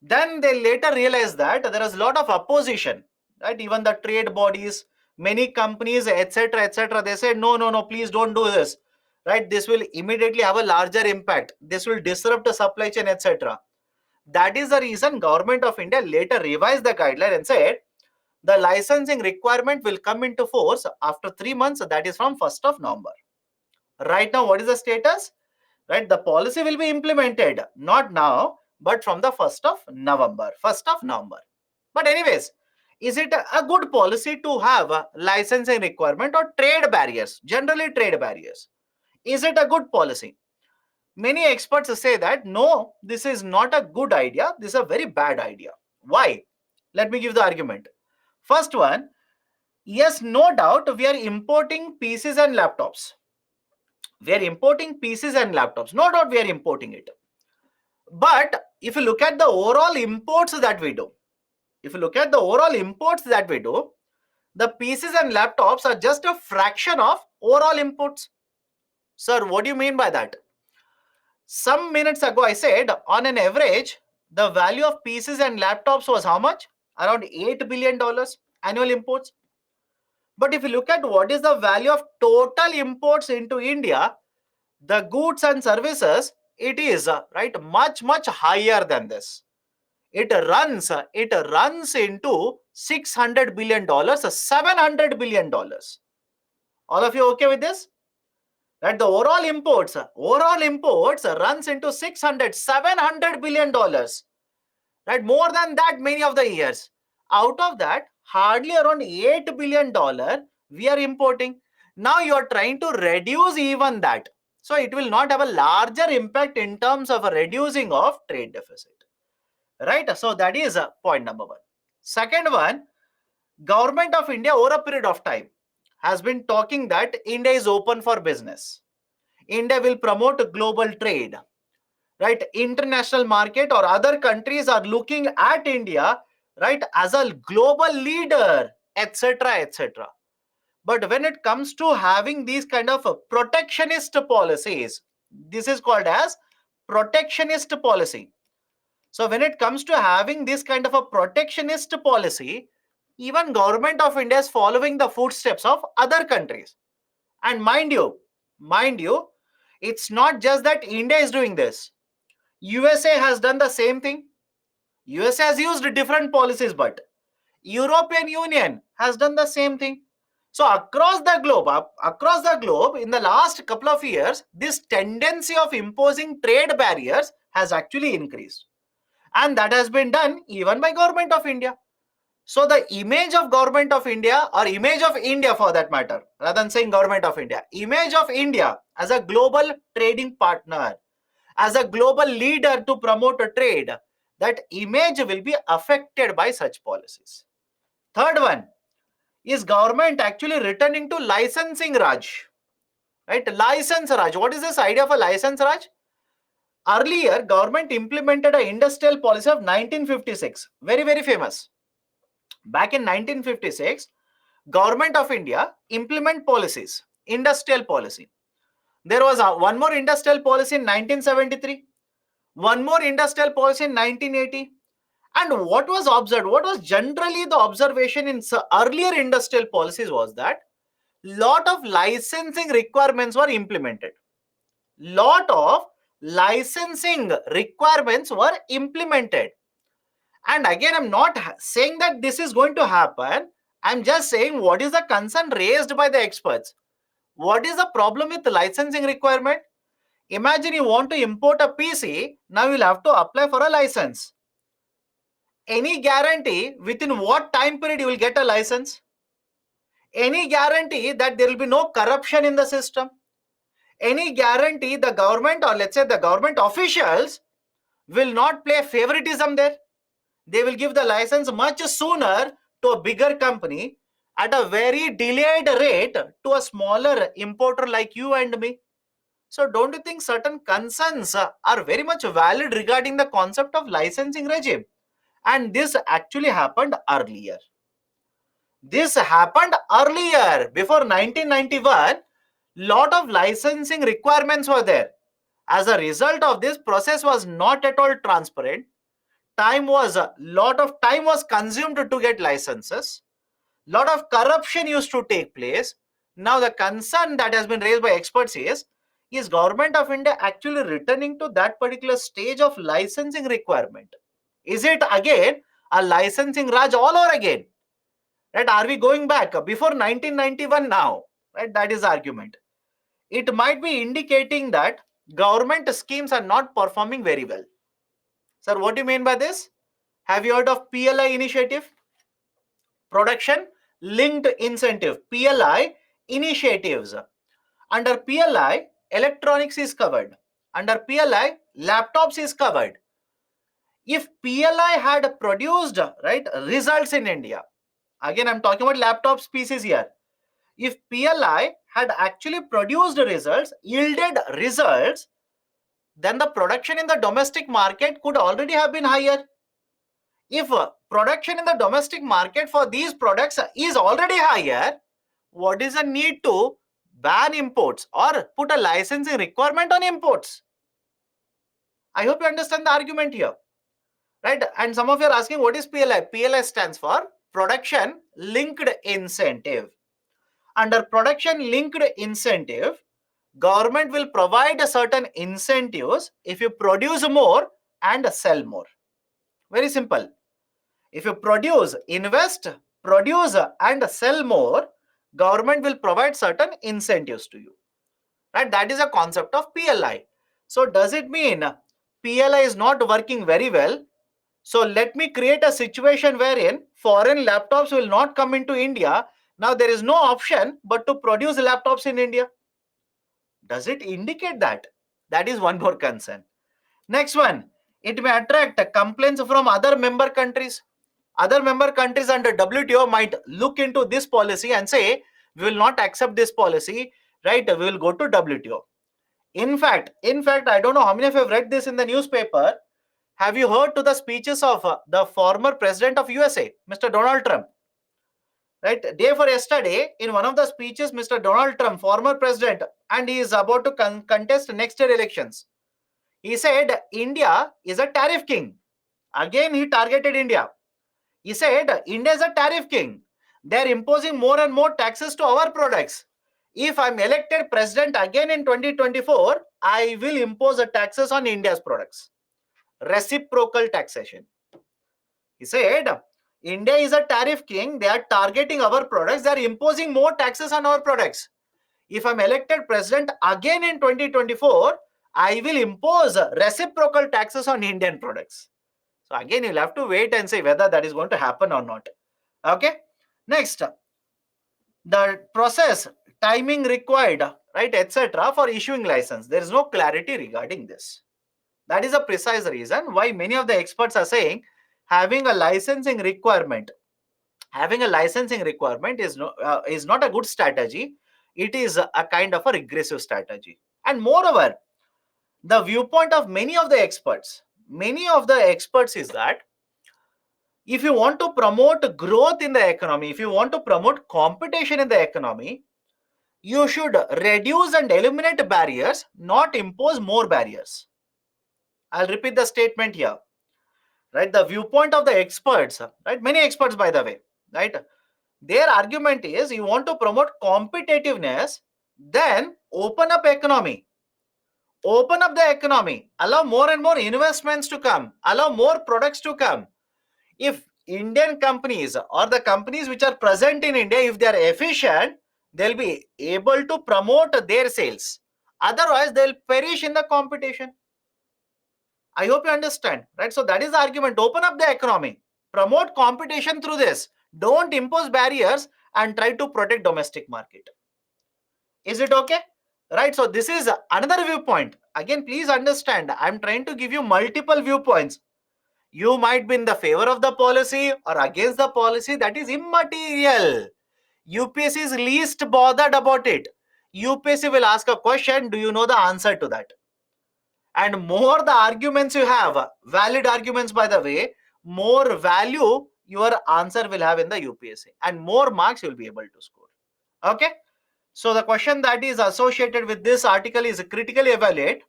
Then they later realized that there is a lot of opposition, right? Even the trade bodies, many companies, etc., they said, no, please don't do this, right? This will immediately have a larger impact. This will disrupt the supply chain, etc. That is the reason Government of India later revised the guideline and said the licensing requirement will come into force after 3 months, that is from 1st of November. Right now, what is the status? Right, the policy will be implemented, not now, but from the 1st of November. But anyways, is it a good policy to have a licensing requirement or trade barriers? Generally, trade barriers. Is it a good policy? Many experts say that no, this is not a good idea. This is a very bad idea. Why? Let me give the argument. First one, yes, no doubt we are importing PCs and laptops. We are importing PCs and laptops. No doubt we are importing it. But if you look at the overall imports that we do, The PCs and laptops are just a fraction of overall imports. Sir, what do you mean by that? Some minutes ago, I said on an average, the value of PCs and laptops was how much? Around $8 billion annual imports. But if you look at what is the value of total imports into India, the goods and services, it is right much higher than this. It runs into $600 billion, $700 billion. All of you okay with this? That the overall imports runs into 600 $700 billion, right? More than that many of the years. Out of that, hardly around $8 billion we are importing. Now you are trying to reduce even that, so it will not have a larger impact in terms of a reducing of trade deficit, right? So that is point number one. Second one, government of India over a period of time has been talking that India is open for business. India will promote global trade, right? International market or other countries are looking at India, right, as a global leader, etc., etc. But when it comes to having these kind of protectionist policies, this is called as protectionist policy. So when it comes to having this kind of a protectionist policy, even government of India is following the footsteps of other countries. And mind you, it's not just that India is doing this. USA has done the same thing. USA has used different policies, but European Union has done the same thing. So across the globe, in the last couple of years, this tendency of imposing trade barriers has actually increased, and that has been done even by government of India. So the image of government of India, or image of India for that matter, rather than saying government of India, image of India as a global trading partner, as a global leader to promote a trade, that image will be affected by such policies. Third one is government actually returning to licensing Raj, right? License Raj. What is this idea of a license Raj? Earlier, government implemented an industrial policy of 1956, very famous. Back in 1956, government of India implement policies, industrial policy. There was one more industrial policy in 1973, one more industrial policy in 1980. And what was observed, what was generally the observation in earlier industrial policies was that lot of licensing requirements were implemented. Lot of licensing requirements were implemented. And again, I'm not saying that this is going to happen. I'm just saying what is the concern raised by the experts. What is the problem with the licensing requirement? Imagine you want to import a PC, now you'll have to apply for a license. Any guarantee within what time period you will get a license? Any guarantee that there will be no corruption in the system? Any guarantee the government, or let's say the government officials, will not play favoritism there? They will give the license much sooner to a bigger company at a very delayed rate to a smaller importer like you and me. So don't you think certain concerns are very much valid regarding the concept of licensing regime? And this actually happened earlier. This happened earlier. Before 1991, lot of licensing requirements were there. As a result of this, process was not at all transparent. Lot of time was consumed to get licenses. Lot of corruption used to take place. Now the concern that has been raised by experts is government of India actually returning to that particular stage of licensing requirement? Is it again a licensing Raj all over again? Right? Are we going back before 1991 now? Right? That is the argument. It might be indicating that government schemes are not performing very well. Sir, what do you mean by this? Have you heard of PLI initiative? Production linked incentive, PLI initiatives. Under PLI, electronics is covered. Under PLI, laptops is covered. If PLI had produced right results in India, again I'm talking about laptops, PCs here. If PLI had actually produced results, yielded results, then the production in the domestic market could already have been higher. If production in the domestic market for these products is already higher, what is the need to ban imports or put a licensing requirement on imports? I hope you understand the argument here, right? And some of you are asking, what is PLI? PLI stands for Production Linked Incentive. Under Production Linked Incentive, government will provide a certain incentives if you produce more and sell more. Very simple. If you produce, invest, produce and sell more, government will provide certain incentives to you. Right? That is a concept of PLI. So does it mean PLI is not working very well? So let me create a situation wherein foreign laptops will not come into India. Now there is no option but to produce laptops in India. Does it indicate that? That is one more concern. Next one, it may attract complaints from other member countries. Other member countries under WTO might look into this policy and say, we will not accept this policy, right? We will go to WTO. In fact, I don't know how many of you have read this in the newspaper. Have you heard to the speeches of the former president of USA, Mr. Donald Trump? Right, day for yesterday, in one of the speeches, Mr. Donald Trump, former president, and he is about to contest next year elections. He said India is a tariff king. Again, he targeted India. He said India is a tariff king. They are imposing more and more taxes to our products. If I'm elected president again in 2024, I will impose the taxes on India's products. Reciprocal taxation. He said India is a tariff king. They are targeting our products. They are imposing more taxes on our products. If I'm elected president again in 2024, I will impose reciprocal taxes on Indian products. So again, you'll have to wait and see whether that is going to happen or not. Okay. Next, the process, timing required, right, etc. for issuing license. There is no clarity regarding this. That is a precise reason why many of the experts are saying having a licensing requirement is not a good strategy. It is a kind of a regressive strategy. And moreover, the viewpoint of many of the experts is that if you want to promote growth in the economy, if you want to promote competition in the economy, you should reduce and eliminate barriers, not impose more barriers. I'll repeat the statement here. Right, the viewpoint of the experts, right, many experts by the way, right, their argument is you want to promote competitiveness, then open up the economy, allow more and more investments to come, allow more products to come. If Indian companies or the companies which are present in India, if they are efficient, they'll be able to promote their sales. Otherwise, they'll perish in the competition. I hope you understand, right? So that is the argument. Open up the economy, promote competition through this. Don't impose barriers and try to protect domestic market. Is it okay? Right. So this is another viewpoint. Again, please understand, I'm trying to give you multiple viewpoints. You might be in the favor of the policy or against the policy. That is immaterial. UPSC is least bothered about it. UPSC will ask a question. Do you know the answer to that? And more the arguments you have, valid arguments by the way, more value your answer will have in the UPSC and more marks you'll be able to score. Okay. So the question that is associated with this article is critically evaluate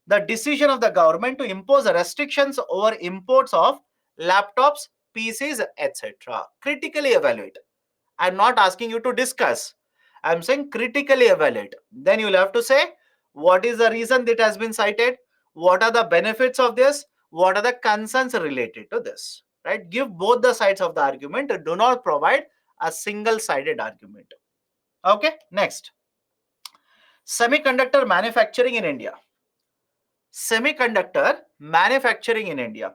the decision of the government to impose restrictions over imports of laptops, PCs, etc. Critically evaluate. I'm not asking you to discuss. I'm saying critically evaluate. Then you'll have to say what is the reason that has been cited, what are the benefits of this, what are the concerns related to this, right? Give both the sides of the argument. Do not provide a single-sided argument. Okay, next. Semiconductor manufacturing in India. Semiconductor manufacturing in India.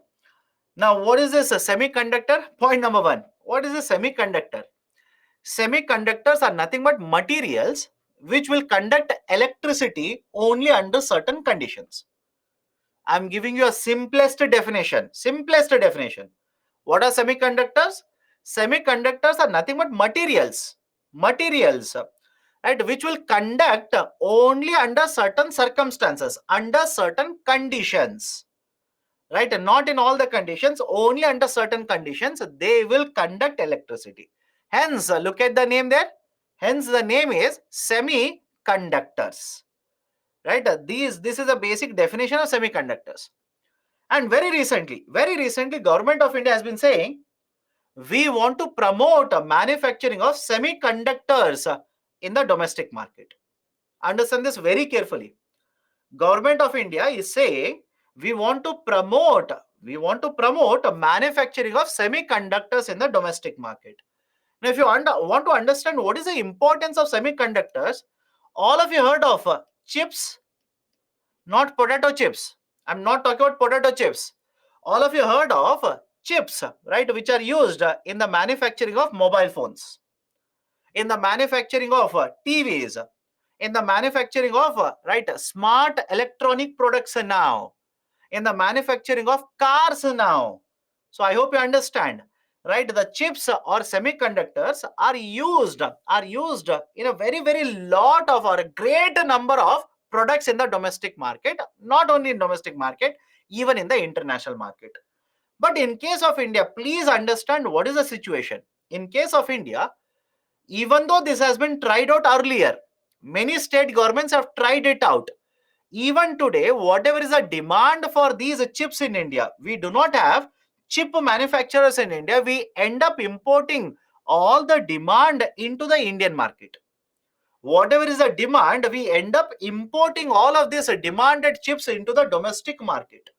Now, what is this a semiconductor? Point number one. What is a semiconductor? Semiconductors are nothing but materials which will conduct electricity only under certain conditions. I'm giving you a simplest definition. What are semiconductors? Semiconductors are nothing but materials, right, which will conduct only under certain circumstances, under certain conditions. right? And not in all the conditions, only under certain conditions, they will conduct electricity. Hence, look at the name there. Hence, the name is semiconductors, right? This is a basic definition of semiconductors. And very recently, Government of India has been saying, we want to promote a manufacturing of semiconductors in the domestic market. Understand this very carefully. Government of India is saying we want to promote a manufacturing of semiconductors in the domestic market. Now, if you want to understand what is the importance of semiconductors, all of you heard of chips, not potato chips. I'm not talking about potato chips. All of you heard of chips, right, which are used in the manufacturing of mobile phones, in the manufacturing of TVs, in the manufacturing of right, smart electronic products now, in the manufacturing of cars now. So I hope you understand, right? The chips or semiconductors are used in a very lot of, or a great number of products in the domestic market, not only in domestic market, even in the international market. But in case of India, please understand what is the situation. In case of India, even though this has been tried out earlier, many state governments have tried it out. Even today, whatever is the demand for these chips in India, we do not have chip manufacturers in India. We end up importing all the demand into the Indian market. Whatever is the demand, we end up importing all of these demanded chips into the domestic market.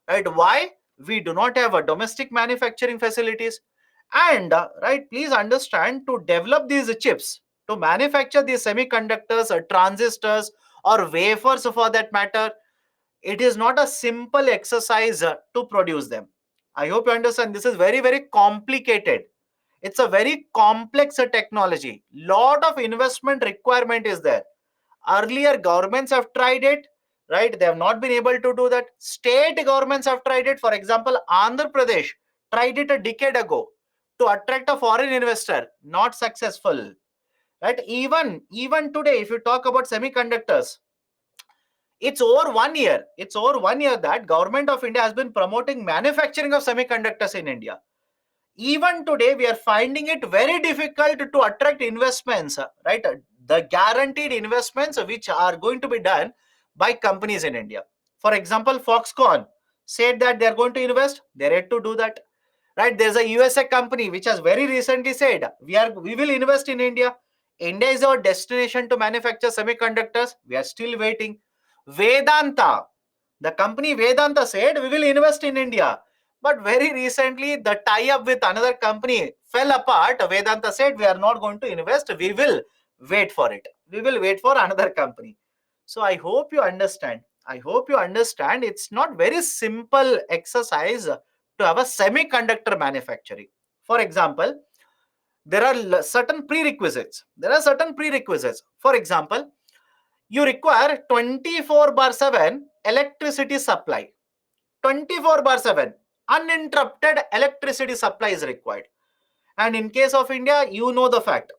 Right? Why? We do not have a domestic manufacturing facilities. And right, please understand, to develop these chips, to manufacture these semiconductors or transistors or wafers for that matter, it is not a simple exercise to produce them. I hope you understand, this is very complicated. It's a very complex technology. Lot of investment requirement is there. Earlier governments have tried it, right? They have not been able to do that. State governments have tried it. For example, Andhra Pradesh tried it a decade ago to attract a foreign investor, not successful, right? Even today, if you talk about semiconductors, it's over 1 year that Government of India has been promoting manufacturing of semiconductors in India. Even today, we are finding it very difficult to attract investments, right? The guaranteed investments which are going to be done by companies in India. For example, Foxconn said that they are going to invest. They're yet to do that, right? There's a USA company which has very recently said we will invest in India. India is our destination to manufacture semiconductors. We are still waiting. Vedanta, the company Vedanta said we will invest in India. But very recently, the tie-up with another company fell apart. Vedanta said, we are not going to invest. We will wait for it. We will wait for another company. So I hope you understand. It's not very simple exercise to have a semiconductor manufacturing. For example, there are certain prerequisites. For example, you require 24 bar 7 electricity supply. 24 bar 7 uninterrupted electricity supply is required. And in case of India, you know the fact,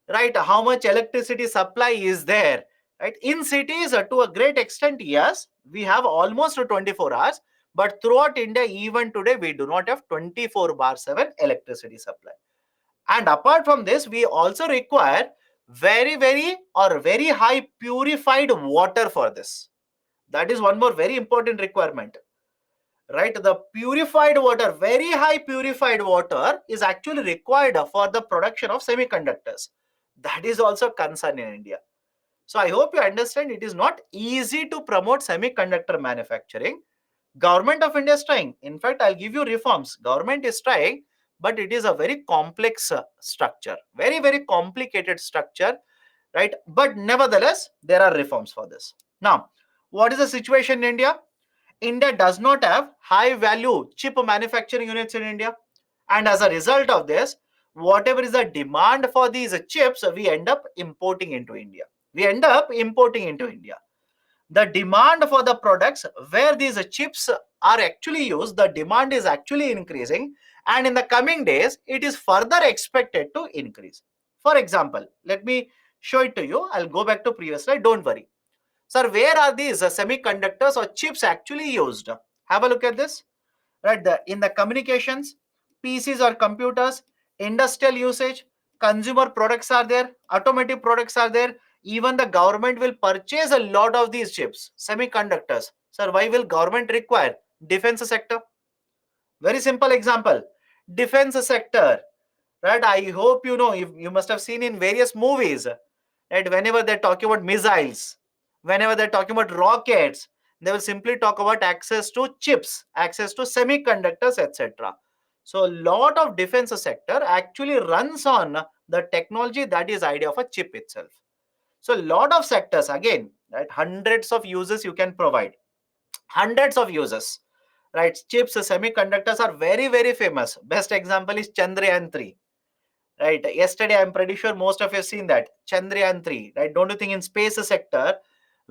right? How much electricity supply is there, right? In cities, to a great extent, yes, we have almost 24 hours. But throughout India, even today, we do not have 24 bar 7 electricity supply. And apart from this, we also require very high purified water for this. That is one more very important requirement, right? The purified water, very high purified water is actually required for the production of semiconductors. That is also a concern in India. So I hope you understand, it is not easy to promote semiconductor manufacturing. Government of India is trying. In fact, I'll give you reforms. Government is trying, but it is a very complex structure, very complicated structure, right? But nevertheless, there are reforms for this. Now, what is the situation in India? India does not have high value chip manufacturing units in India. And as a result of this, whatever is the demand for these chips, we end up importing into India. The demand for the products where these chips are actually used, the demand is actually increasing. And in the coming days, it is further expected to increase. For example, let me show it to you. I'll go back to previous slide. Don't worry. Sir, where are these semiconductors or chips actually used? Have a look at this. Right, in the communications, PCs or computers, industrial usage, consumer products are there, automotive products are there. Even the government will purchase a lot of these chips, semiconductors. Sir, why will government require? Defense sector. Very simple example. Defense sector. Right, I hope you know, you must have seen in various movies, right, whenever they're talking about missiles, whenever they're talking about rockets, they will simply talk about access to chips, access to semiconductors, etc. So a lot of defense sector actually runs on the technology that is idea of a chip itself. So a lot of sectors, again, right, hundreds of uses you can provide, hundreds of uses, right? Chips, semiconductors are very, very famous. Best example is Chandrayaan 3. Right, yesterday I'm pretty sure most of you have seen that Chandrayaan 3, right? Don't you think in space sector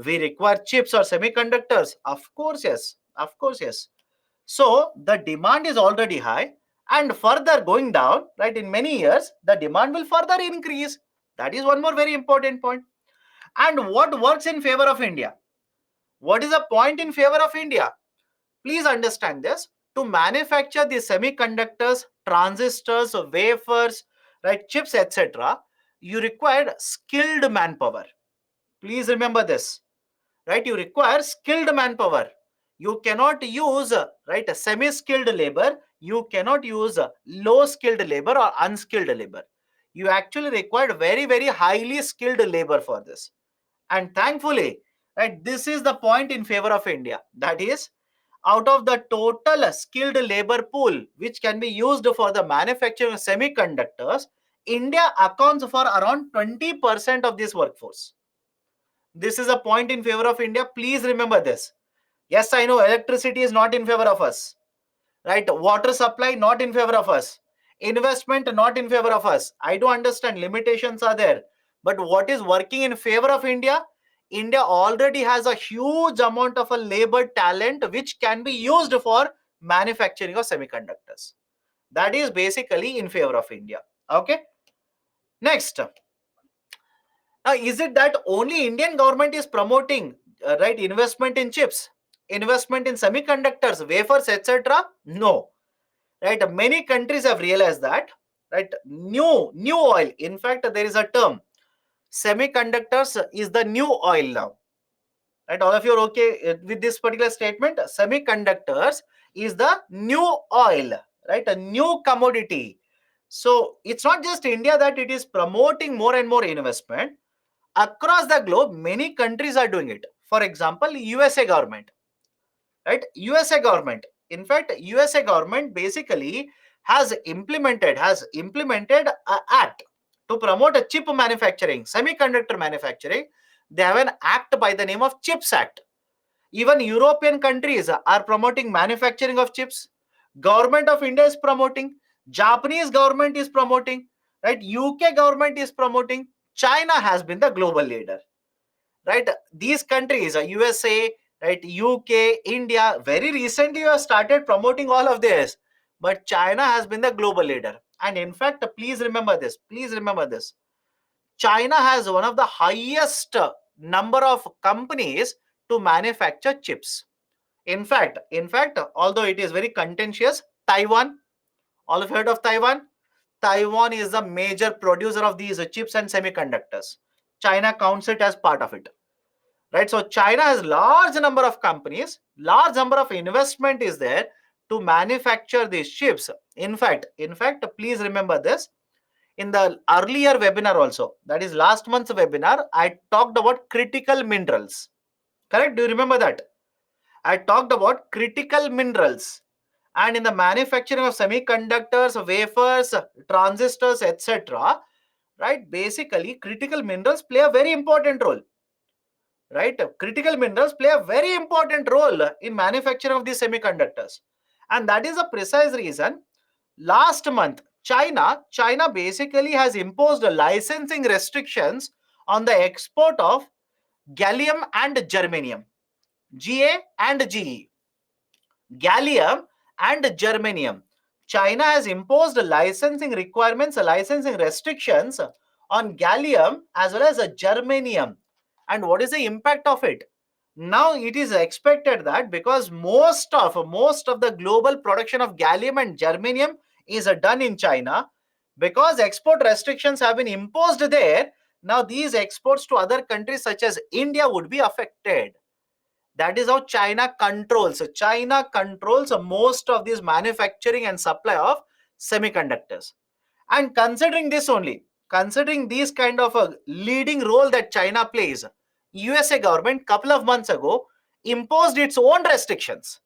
we require chips or semiconductors? Of course yes, of course yes. So the demand is already high and further going down, right? In many years the demand will further increase. That is one more very important point. And what works in favor of India? What is the point in favor of India? Please understand this. To manufacture the semiconductors, transistors, wafers, right, chips, etc., you require skilled manpower. Please remember this, right? You require skilled manpower. You cannot use, right, a semi-skilled labor. You cannot use low-skilled labor or unskilled labor. You actually require very, very highly skilled labor for this. And thankfully, right, this is the point in favor of India. That is, out of the total skilled labor pool which can be used for the manufacturing of semiconductors, India accounts for around 20% of this workforce. This is a point in favor of India. Please remember this. Yes, I know electricity is not in favor of us, right? Water supply not in favor of us, investment not in favor of us. I do understand limitations are there, but what is working in favor of India? India already has a huge amount of a labor talent which can be used for manufacturing of semiconductors. That is basically in favor of India. Okay, next. Now, is it that only Indian government is promoting right, investment in chips, investment in semiconductors, wafers, etc.? No, right? Many countries have realized that, right? New oil. In fact, there is a term, semiconductors is the new oil now, right? All of you are okay with this particular statement? Semiconductors is the new oil, right? A new commodity. So it's not just India that it is promoting more and more investment. Across the globe, many countries are doing it. For example, USA government, right? USA government, in fact, USA government basically has implemented a act to promote a chip manufacturing, semiconductor manufacturing. They have an act by the name of Chips Act. Even European countries are promoting manufacturing of chips. Government of India is promoting, Japanese government is promoting, right? UK government is promoting. China has been the global leader, right? These countries, USA, right, UK, India, very recently have started promoting all of this, but China has been the global leader. And in fact, please remember this. Please remember this. China has one of the highest number of companies to manufacture chips. In fact, although it is very contentious, Taiwan, all have heard of Taiwan? Taiwan is the major producer of these chips and semiconductors. China counts it as part of it, right? So China has large number of companies, large number of investment is there to manufacture these chips. In fact, please remember this. In the earlier webinar also, that is last month's webinar, I talked about critical minerals. Correct? Do you remember that? I talked about critical minerals. And in the manufacturing of semiconductors, wafers, transistors, etc., right? Basically, critical minerals play a very important role, right? Critical minerals play a very important role in manufacturing of these semiconductors. And that is a precise reason last month China basically has imposed licensing restrictions on the export of gallium and germanium, Ga and Ge. Gallium and germanium. China has imposed licensing requirements, licensing restrictions on gallium as well as germanium. And what is the impact of it? Now it is expected that because most of the global production of gallium and germanium is done in China, because export restrictions have been imposed there, now these exports to other countries such as India would be affected. That is how China controls. China controls most of this manufacturing and supply of semiconductors. And considering this only, considering this kind of a leading role that China plays, USA government couple of months ago imposed its own restrictions.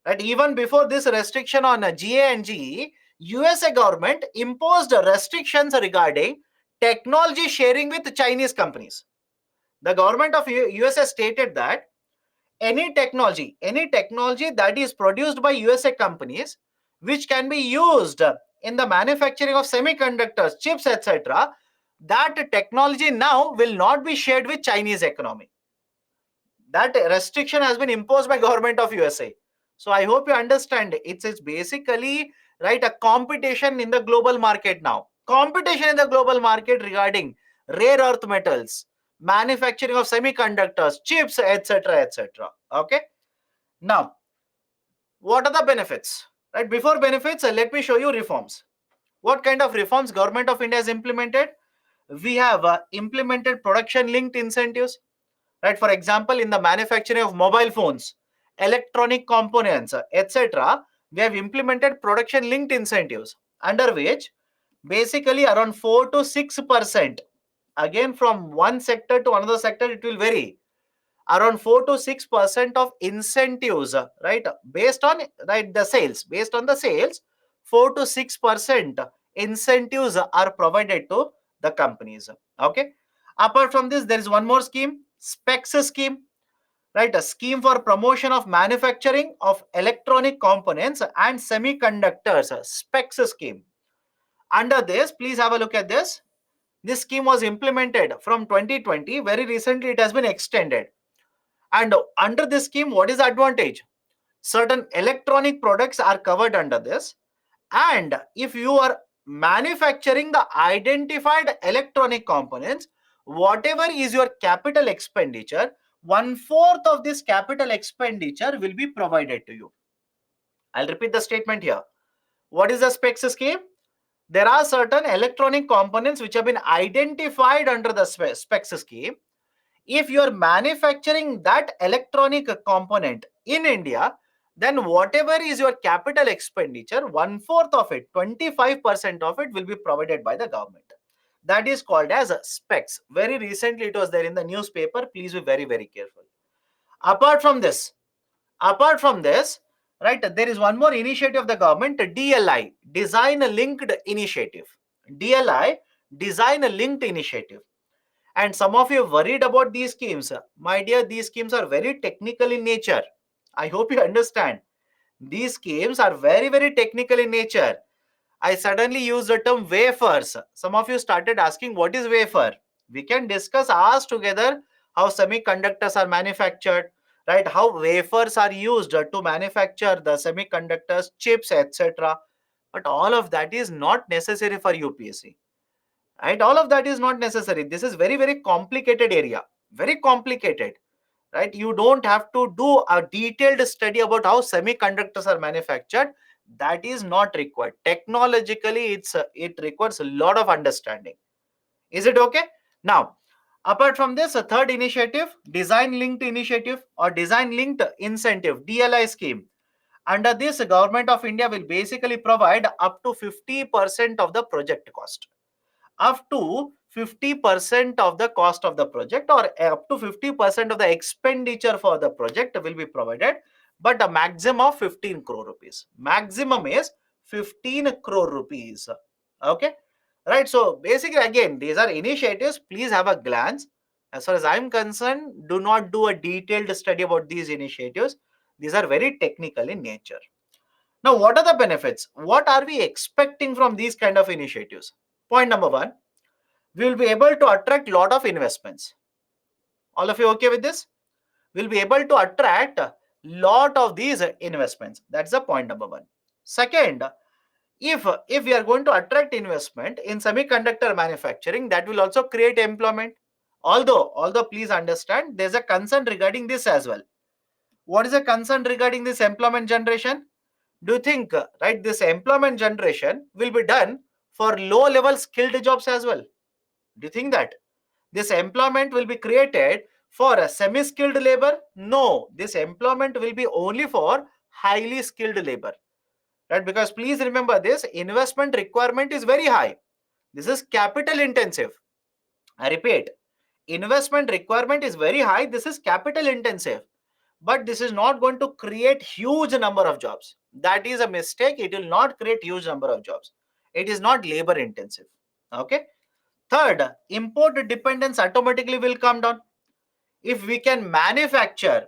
Right? Even before this restriction on GA and GE, USA government imposed restrictions regarding technology sharing with Chinese companies. The government of USA stated that any technology that is produced by USA companies, which can be used in the manufacturing of semiconductors, chips, etc., that technology now will not be shared with Chinese economy. That restriction has been imposed by government of USA. So I hope you understand. It's basically right, a competition in the global market now. Competition in the global market regarding rare earth metals, manufacturing of semiconductors, chips, etc., etc. Okay. Now, what are the benefits? Right, before benefits, let me show you reforms. What kind of reforms government of India has implemented? We have implemented production linked incentives. Right, for example, in the manufacturing of mobile phones, electronic components, etc., we have implemented production linked incentives, under which basically around 4 to 6%, again from one sector to another sector it will vary, around 4 to 6% of incentives, right, based on, right, the sales, based on the sales, 4 to 6% incentives are provided to the companies. Okay. Apart from this, there is one more scheme, specs scheme, right, a scheme for promotion of manufacturing of electronic components and semiconductors, specs scheme. Under this, please have a look at this. This scheme was implemented from 2020. Very recently it has been extended. And under this scheme, what is the advantage? Certain electronic products are covered under this. And if you are manufacturing the identified electronic components, whatever is your capital expenditure, 1/4 of this capital expenditure will be provided to you. I'll repeat the statement here. What is the specs scheme? There are certain electronic components which have been identified under the specs scheme. If you are manufacturing that electronic component in India, then whatever is your capital expenditure, 1/4 of it, 25% of it will be provided by the government. That is called as specs. Very recently it was there in the newspaper. Please be very, very careful. Apart from this, right, there is one more initiative of the government, DLI, Design Linked Initiative. DLI, Design Linked Initiative. And some of you worried about these schemes. My dear, these schemes are very technical in nature. I hope you understand. These schemes are very, very technical in nature. I suddenly used the term wafers. Some of you started asking, what is wafer? We can discuss ours together, how semiconductors are manufactured, right? How wafers are used to manufacture the semiconductors, chips, etc. But all of that is not necessary for UPSC. Right? All of that is not necessary. This is very, very complicated area. Very complicated. Right? You don't have to do a detailed study about how semiconductors are manufactured. That is not required. Technologically, it requires a lot of understanding. Is it okay? Now, apart from this, a third initiative, design linked initiative or design linked incentive, DLI scheme. Under this, the government of India will basically provide up to 50% of the project cost. Up to 50% of the cost of the project, or up to 50% of the expenditure for the project will be provided, but a maximum of 15 crore rupees. Maximum is 15 crore rupees. Okay. Right. So basically, again, these are initiatives. Please have a glance. As far as I'm concerned, do not do a detailed study about these initiatives. These are very technical in nature. Now, what are the benefits? What are we expecting from these kind of initiatives? Point number one, we will be able to attract lot of investments. All of you okay with this? We'll be able to attract a lot of these investments. That's the point number one. Second, if we are going to attract investment in semiconductor manufacturing, that will also create employment. Although please understand, there's a concern regarding this as well. What is a concern regarding this employment generation? Do you think, right, this employment generation will be done for low level skilled jobs as well? Do you think that this employment will be created for a semi skilled labor? No, this employment will be only for highly skilled labor, right? Because please remember, this investment requirement is very high. This is capital intensive. I repeat, investment requirement is very high. This is capital intensive, but this is not going to create huge number of jobs. That is a mistake. It will not create huge number of jobs. It is not labor intensive. Okay. Third, import dependence automatically will come down. If we can manufacture,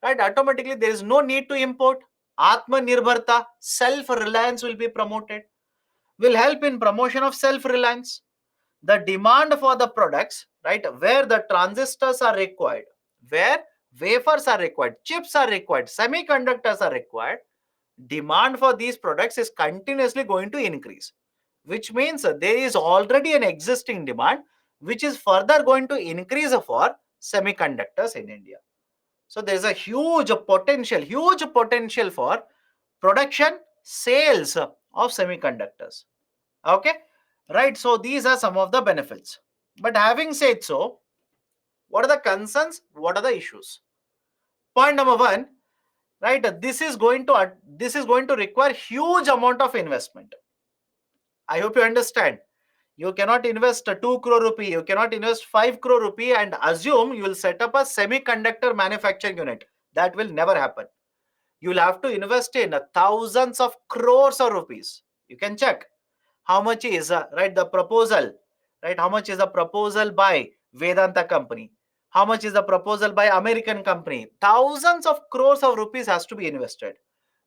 right, automatically there is no need to import. Atmanirbharta, self-reliance will be promoted, will help in promotion of self-reliance. The demand for the products, right, where the transistors are required, where wafers are required, chips are required, semiconductors are required, demand for these products is continuously going to increase, which means there is already an existing demand which is further going to increase for semiconductors in India. So there is a huge potential for production, sales of semiconductors. Okay, right? So these are some of the benefits. But having said so, what are the concerns? What are the issues? Point number one, right? This is going to require huge amount of investment. I hope you understand. You cannot invest 2 crore rupee, you cannot invest 5 crore rupee and assume you will set up a semiconductor manufacturing unit. That will never happen. You will have to invest in thousands of crores of rupees. You can check how much is right the proposal, right? How much is the proposal by Vedanta company? How much is the proposal by American company? Thousands of crores of rupees has to be invested,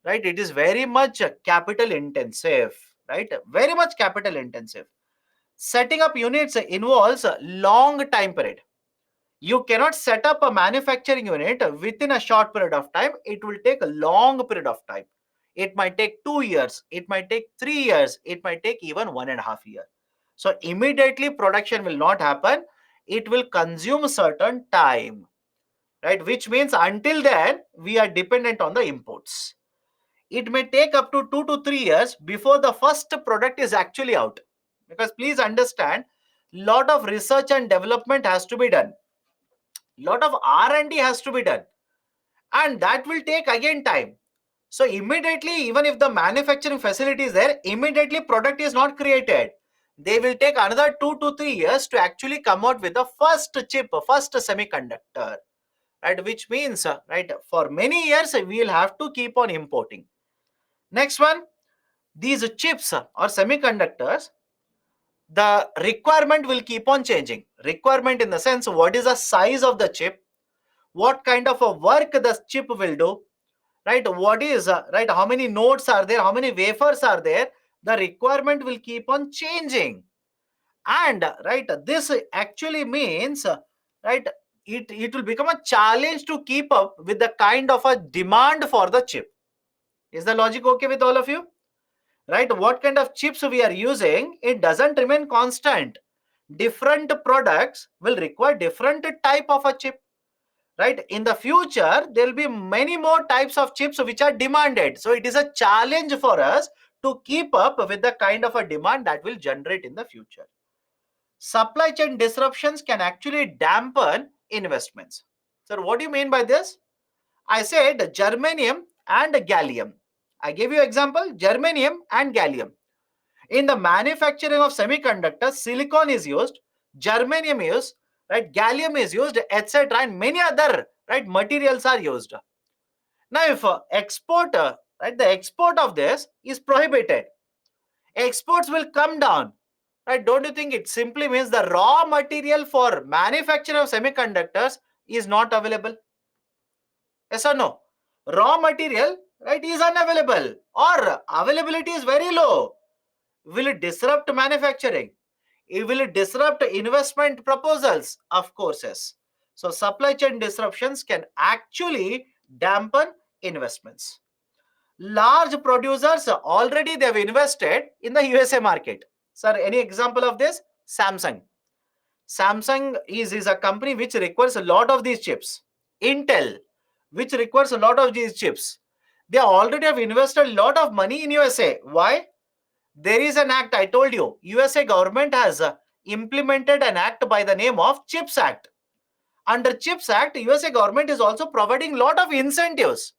right? It is very much capital intensive, right? Very much capital intensive. Setting up units involves a long time period. You cannot set up a manufacturing unit within a short period of time. It will take a long period of time. It might take 2 years, it might take 3 years, it might take even 1.5 years. So immediately production will not happen. It will consume certain time, right? Which means until then we are dependent on the imports. It may take up to 2 to 3 years before the first product is actually out. Because please understand, lot of research and development has to be done. Lot of R&D has to be done. And that will take again time. So immediately, even if the manufacturing facility is there, immediately product is not created. They will take another 2 to 3 years to actually come out with the first chip, first semiconductor, right? Which means, right, for many years, we will have to keep on importing. Next one, these chips or semiconductors, the requirement will keep on changing. Requirement in the sense, what is the size of the chip? What kind of a work the chip will do, right? What is right, how many nodes are there, how many wafers are there? The requirement will keep on changing. And right, this actually means right, it will become a challenge to keep up with the kind of a demand for the chip. Is the logic okay with all of you? Right, what kind of chips we are using, it doesn't remain constant. Different products will require different type of a chip, right? In the future, there will be many more types of chips which are demanded. So it is a challenge for us to keep up with the kind of a demand that will generate in the future. Supply chain disruptions can actually dampen investments. So what do you mean by this? I said germanium and gallium. I gave you example, germanium and gallium. In the manufacturing of semiconductors, silicon is used, germanium is used, right? Gallium is used, etc. And many other, right, materials are used. Now, if right, the export of this is prohibited, exports will come down, right? Don't you think it simply means the raw material for manufacture of semiconductors is not available? Yes or no? Raw material, right, is unavailable or availability is very low. Will it disrupt manufacturing? Will it disrupt investment proposals? Of course, yes. So supply chain disruptions can actually dampen investments. Large producers already they've invested in the USA market. Sir, any example of this? Samsung. Samsung is a company which requires a lot of these chips. Intel, which requires a lot of these chips. They already have invested a lot of money in USA. Why? There is an act, I told you. USA government has implemented an act by the name of CHIPS Act. Under CHIPS Act, USA government is also providing a lot of incentives.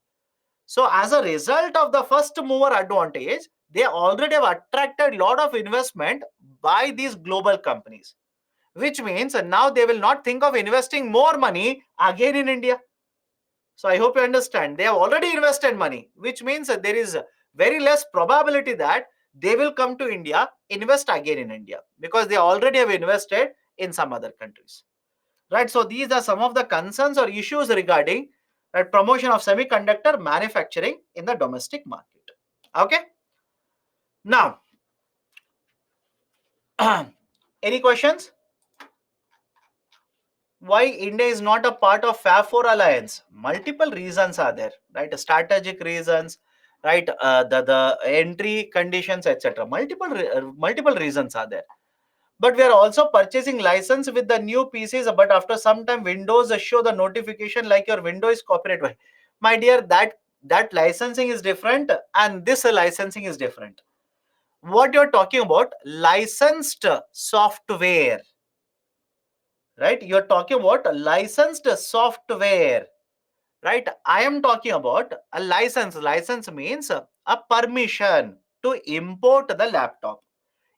So as a result of the first mover advantage, they already have attracted a lot of investment by these global companies, which means now they will not think of investing more money again in India. So I hope you understand. They have already invested money, which means that there is very less probability that they will come to India, invest again in India, because they already have invested in some other countries. Right. So these are some of the concerns or issues regarding promotion of semiconductor manufacturing in the domestic market. Okay. Now, any questions? Why India is not a part of Fab 4 alliance? Multiple reasons are there, right? Strategic reasons, right? The entry conditions, etc. Multiple reasons are there. But we are also purchasing license with the new PCs. But after some time, Windows show the notification like your window is copyright. My dear, that licensing is different, and this licensing is different. What you're talking about, licensed software, right? You're talking about licensed software, right? I am talking about a license. License means a permission to import the laptop.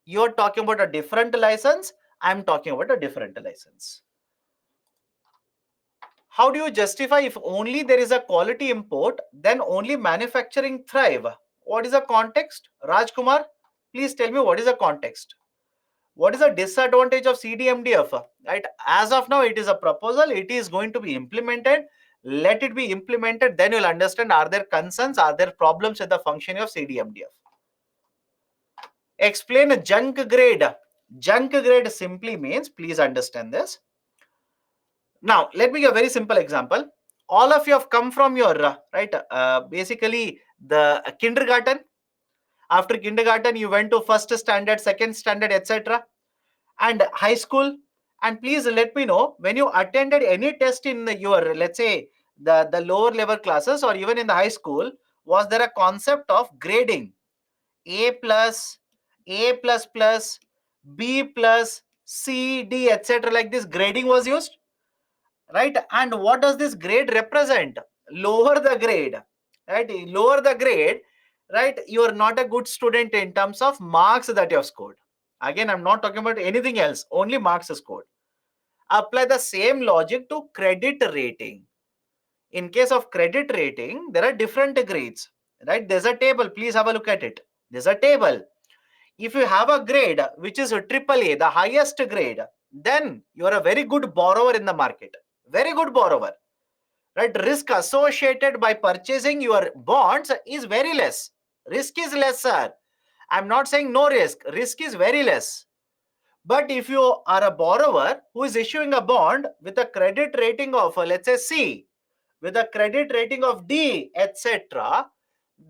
You're talking about a different license. I'm talking about a different license. How do you justify if only there is a quality import, then only manufacturing thrive? What is the context? Rajkumar, please tell me what is the context. What is the disadvantage of CDMDF? Right? As of now, it is a proposal. It is going to be implemented. Let it be implemented. Then you'll understand, are there concerns? Are there problems with the functioning of CDMDF? Explain junk grade. Junk grade simply means, please understand this. Now, let me give a very simple example. All of you have come from your, basically the kindergarten. After kindergarten, you went to first standard, second standard, etc. and high school. And please let me know when you attended any test in your, let's say, the lower level classes or even in the high school, was there a concept of grading? A plus, A plus plus, B plus, C, D, etc. like this grading was used, right? And what does this grade represent? Lower the grade, right? Lower the grade, right? You are not a good student in terms of marks that you have scored. Again, I'm not talking about anything else, only marks scored. Apply the same logic to credit rating. In case of credit rating, there are different grades, right? There's a table. Please have a look at it. There's a table. If you have a grade which is a triple A, the highest grade, then you are a very good borrower in the market. Very good borrower, right? Risk associated by purchasing your bonds is very less. Risk is lesser. I'm not saying no risk. Risk is very less. But if you are a borrower who is issuing a bond with a credit rating of, let's say, C, with a credit rating of D, etc.,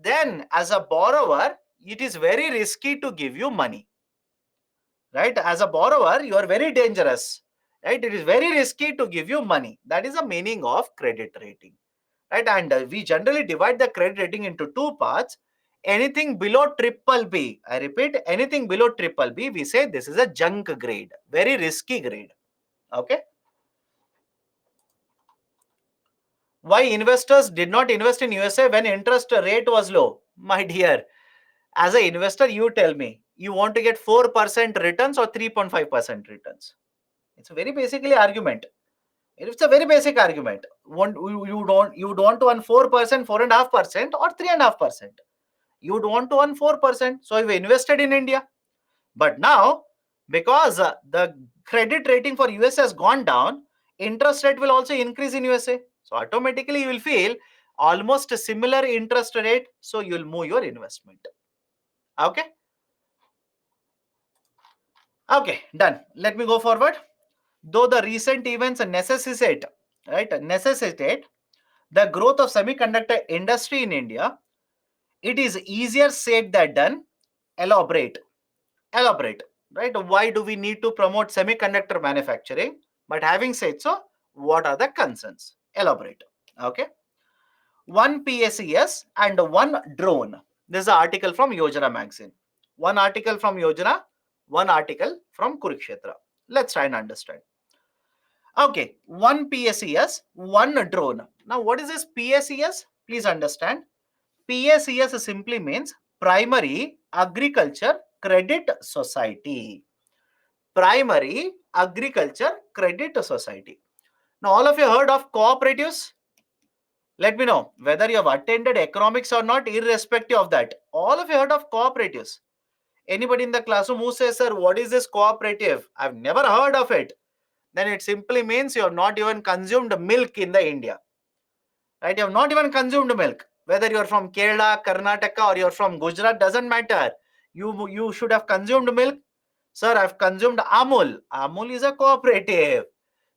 then as a borrower, it is very risky to give you money. Right? As a borrower, you are very dangerous. Right? It is very risky to give you money. That is the meaning of credit rating. Right? And we generally divide the credit rating into two parts. Anything below triple B, I repeat, anything below triple B, we say this is a junk grade, very risky grade. Okay. Why investors did not invest in USA when interest rate was low? My dear, as an investor, you tell me, you want to get 4% returns or 3.5% returns? It's a very basically argument. It's a very basic argument. You don't want 4%, 4.5%, or 3.5%. You don't want to earn 4%. So you invested in India. But now, because the credit rating for US has gone down, interest rate will also increase in USA. So automatically you will feel almost a similar interest rate. So you will move your investment. Okay. Okay, done. Let me go forward. Though the recent events necessitate the growth of semiconductor industry in India, it is easier said than done. Elaborate. right? Why do we need to promote semiconductor manufacturing? But having said so, what are the concerns? Elaborate. Okay. One PSES and one drone. This is an article from Yojana magazine. One article from Yojana, one article from Kurukshetra. Let's try and understand. Okay, one PSES, one drone. Now, what is this PSES? Please understand. PSES simply means Primary Agriculture Credit Society. Primary Agriculture Credit Society. Now, all of you heard of cooperatives? Let me know whether you have attended economics or not, irrespective of that. All of you heard of cooperatives? Anybody in the classroom who says, sir, what is this cooperative? I've never heard of it. Then it simply means you have not even consumed milk in the India. Right? You have not even consumed milk. Whether you're from Kerala, Karnataka, or you're from Gujarat, doesn't matter. You should have consumed milk. Sir, I've consumed Amul. Amul is a cooperative.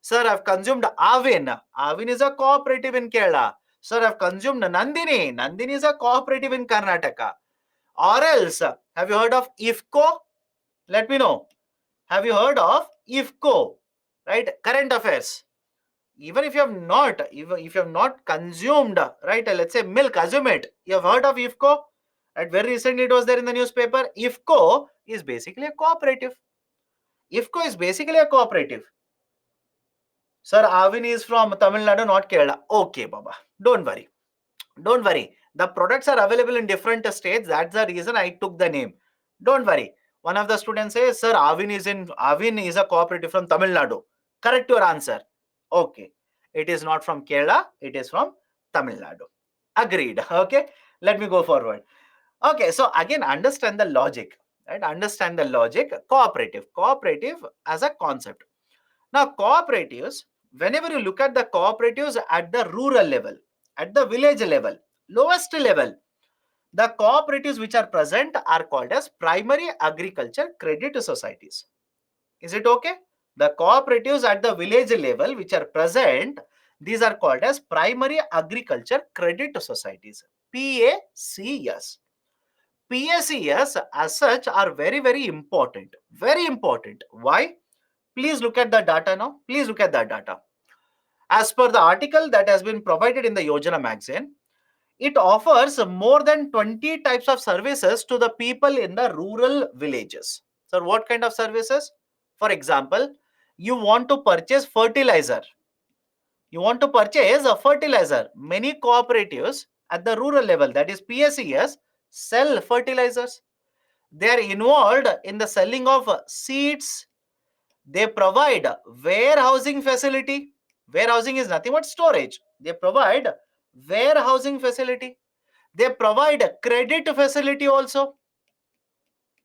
Sir, I've consumed Avin. Avin is a cooperative in Kerala. Sir, I've consumed Nandini. Nandini is a cooperative in Karnataka. Or else, have you heard of IFCO? Let me know. Have you heard of IFCO? Right? Current affairs. Even if you have not, even if you have not consumed, right? Let's say milk, assume it. You have heard of IFCO? Right? Very recently it was there in the newspaper. IFCO is basically a cooperative. IFCO is basically a cooperative. Sir, Avin is from Tamil Nadu, not Kerala. Okay, Baba. Don't worry. Don't worry. The products are available in different states. That's the reason I took the name. Don't worry. One of the students says, Sir, Avin is a cooperative from Tamil Nadu. Correct your answer. Okay. It is not from Kerala. It is from Tamil Nadu. Agreed. Okay. Let me go forward. Okay. So again, understand the logic. Right? Understand the logic. Cooperative. Cooperative as a concept. Now, cooperatives, whenever you look at the cooperatives at the rural level, at the village level, lowest level, the cooperatives which are present are called as primary agriculture credit societies. Is it okay? The cooperatives at the village level which are present, these are called as primary agriculture credit societies. PACS. PACS as such are very, very important. Very important. Why? Please look at the data now. Please look at that data. As per the article that has been provided in the Yojana magazine, it offers more than 20 types of services to the people in the rural villages. So, what kind of services? For example, you want to purchase fertilizer. You want to purchase a fertilizer. Many cooperatives at the rural level, that is PSES, sell fertilizers. They are involved in the selling of seeds. They provide warehousing facility. Warehousing is nothing but storage. They provide warehousing facility. They provide credit facility also.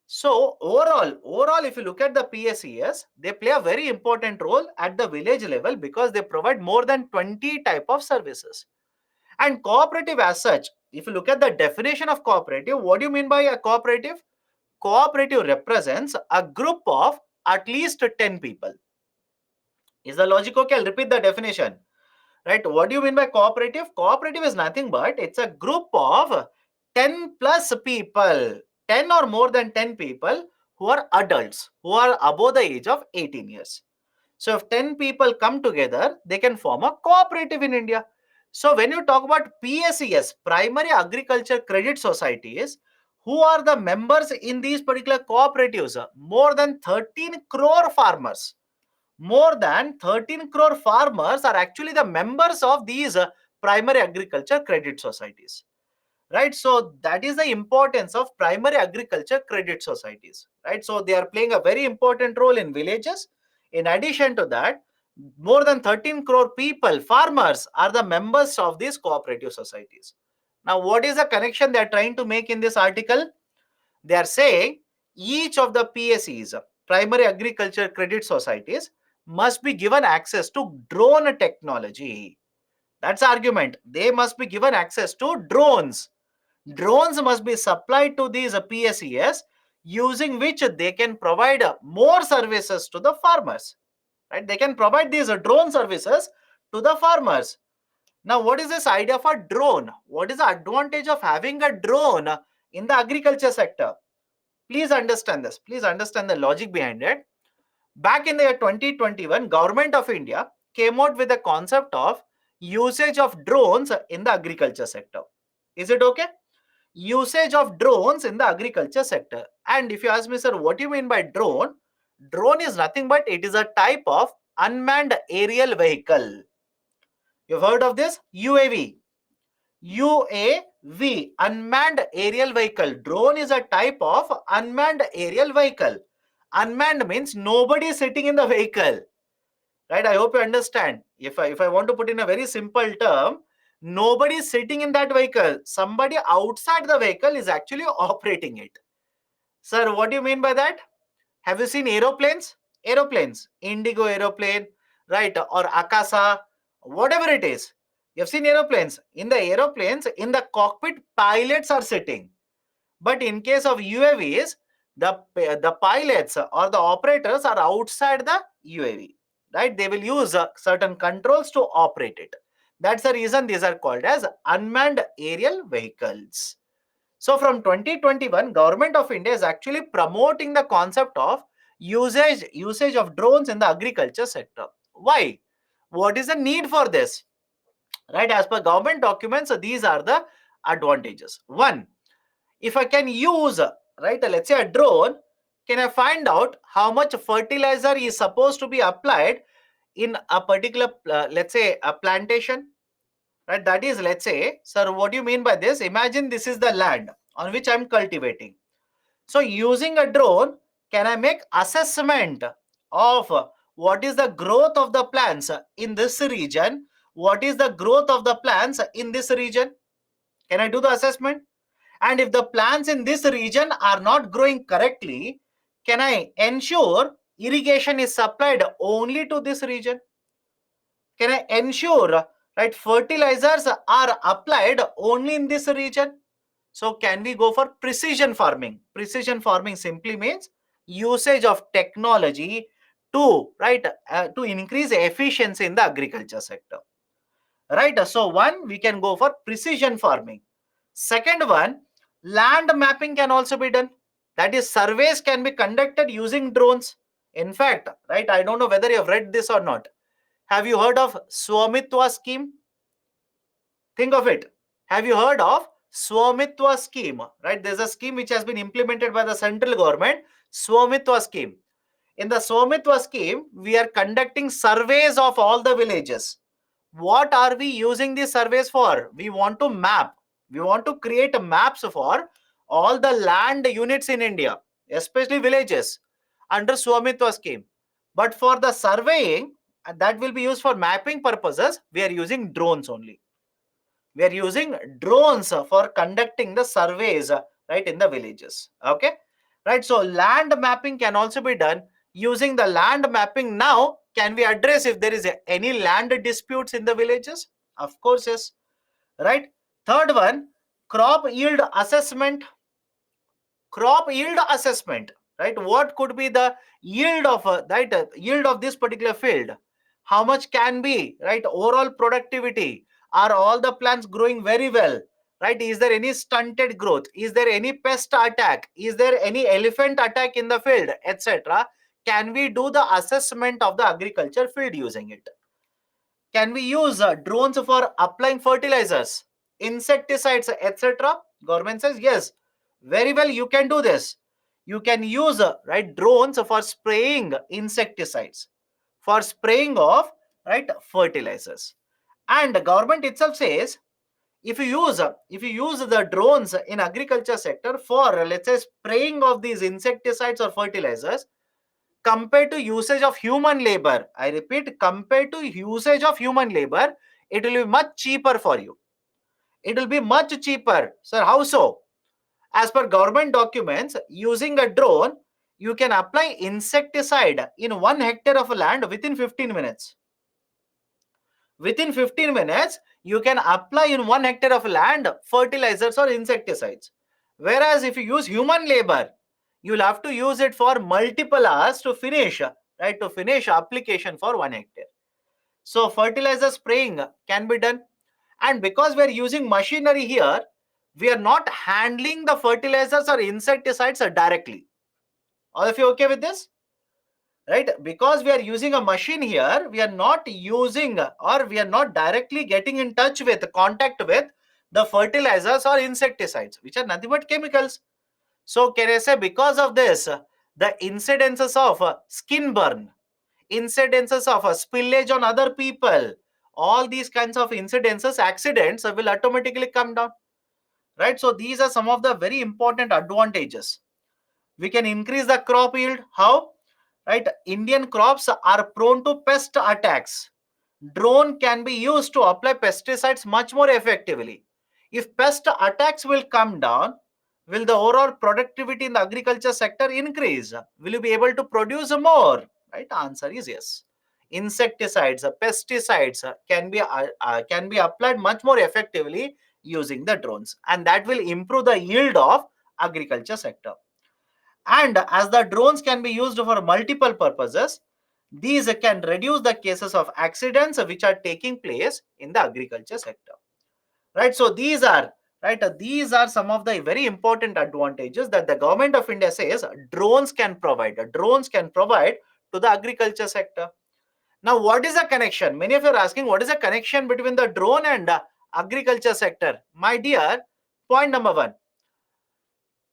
So overall, if you look at the PSES, they play a very important role at the village level because they provide more than 20 type of services. And cooperative as such, if you look at the definition of cooperative, what do you mean by a cooperative? Cooperative represents a group of at least 10 people. Is the logic okay? I'll repeat the definition. Right? What do you mean by cooperative? Cooperative is nothing but it's a group of 10 plus people, 10 or more than 10 people who are adults, who are above the age of 18 years. So if 10 people come together, they can form a cooperative in India. So when you talk about PSES, Primary Agriculture Credit Societies, who are the members in these particular cooperatives? More than 13 crore farmers. More than 13 crore farmers are actually the members of these primary agriculture credit societies, right? So that is the importance of primary agriculture credit societies, right? So they are playing a very important role in villages. In addition to that, more than 13 crore people, farmers, are the members of these cooperative societies. Now, what is the connection they are trying to make in this article? They are saying each of the PSEs, primary agriculture credit societies, must be given access to drone technology. That's the argument. They must be given access to drones. Drones must be supplied to these PSEs, using which they can provide more services to the farmers. Right? They can provide these drone services to the farmers. Now, what is this idea of a drone? What is the advantage of having a drone in the agriculture sector? Please understand this. Please understand the logic behind it. Back in the year 2021, Government of India came out with the concept of usage of drones in the agriculture sector. Is it okay? Usage of drones in the agriculture sector. And if you ask me, sir, what do you mean by drone? Drone is nothing but it is a type of unmanned aerial vehicle. You've heard of this? UAV. UAV, unmanned aerial vehicle. Drone is a type of unmanned aerial vehicle. Unmanned means nobody is sitting in the vehicle. Right? I hope you understand. If I want to put in a very simple term, nobody is sitting in that vehicle. Somebody outside the vehicle is actually operating it. Sir, what do you mean by that? Have you seen aeroplanes? Aeroplanes, Indigo aeroplane, right? Or Akasa, whatever it is. You've seen aeroplanes. In the aeroplanes, in the cockpit, pilots are sitting. But in case of UAVs, the pilots or the operators are outside the UAV, right? They will use certain controls to operate it. That's the reason these are called as unmanned aerial vehicles. So from 2021, Government of India is actually promoting the concept of usage of drones in the agriculture sector. Why? What is the need for this? Right, as per government documents, these are the advantages. One, if I can use, right, let's say a drone, can I find out how much fertilizer is supposed to be applied in a particular, let's say, a plantation? Right, that is, let's say, sir, what do you mean by this? Imagine this is the land on which I'm cultivating. So using a drone, can I make assessment of what is the growth of the plants in this region? What is the growth of the plants in this region? Can I do the assessment? And if the plants in this region are not growing correctly, can I ensure irrigation is supplied only to this region? Can I ensure, right, fertilizers are applied only in this region? So can we go for precision farming? Precision farming simply means usage of technology to, right, to increase efficiency in the agriculture sector. Right. So one, we can go for precision farming. Second one, land mapping can also be done. That is, surveys can be conducted using drones. In fact, right, I don't know whether you have read this or not. Have you heard of Swamitwa scheme? Think of it. Have you heard of Swamitwa scheme? Right, there's a scheme which has been implemented by the central government, Swamitwa scheme. In the Swamitwa scheme, we are conducting surveys of all the villages. What are we using these surveys for? We want to map. We want to create maps for all the land units in India, especially villages, under Swamitwa scheme. But for the surveying, that will be used for mapping purposes, we are using drones only. We are using drones for conducting the surveys, right, in the villages. Okay, right? So land mapping can also be done. Using the land mapping now, can we address if there is any land disputes in the villages? Of course, yes. Right. Third one, crop yield assessment. Crop yield assessment. Right. What could be the yield of yield of this particular field? How much can be, right, overall productivity? Are all the plants growing very well? Right? Is there any stunted growth? Is there any pest attack? Is there any elephant attack in the field, etc.? Can we do the assessment of the agriculture field using it? Can we use drones for applying fertilizers, insecticides, etc.? Government says yes. Very well, you can do this. You can use right, drones for spraying insecticides, for spraying of, right, fertilizers. And the government itself says if you use the drones in agriculture sector for, let's say, spraying of these insecticides or fertilizers, compared to usage of human labor, I repeat, compared to usage of human labor, it will be much cheaper for you. It will be much cheaper. Sir, how so? As per government documents, using a drone, you can apply insecticide in 1 hectare of land within 15 minutes. Within 15 minutes, you can apply in 1 hectare of land fertilizers or insecticides. Whereas if you use human labor, you'll have to use it for multiple hours to finish, right? To finish application for 1 hectare. So fertilizer spraying can be done. And because we're using machinery here, We are not handling the fertilizers or insecticides directly. All of you okay with this? Right? Because we are using a machine here, we are not using or we are not directly getting in touch with, contact with the fertilizers or insecticides, which are nothing but chemicals. So can I say because of this, the incidences of skin burn, incidences of spillage on other people, all these kinds of incidences, accidents will automatically come down. Right? So these are some of the very important advantages. We can increase the crop yield. How? Right? Indian crops are prone to pest attacks. Drone can be used to apply pesticides much more effectively. If pest attacks will come down, will the overall productivity in the agriculture sector increase? Will you be able to produce more? Right? Answer is yes. Insecticides, pesticides can be applied much more effectively using the drones, and that will improve the yield of agriculture sector. And as the drones can be used for multiple purposes, these can reduce the cases of accidents which are taking place in the agriculture sector. Right? So these are some of the very important advantages that the government of India says drones can provide. Drones can provide to the agriculture sector. Now, what is the connection? Many of you are asking, what is the connection between the drone and agriculture sector? My dear, point number one.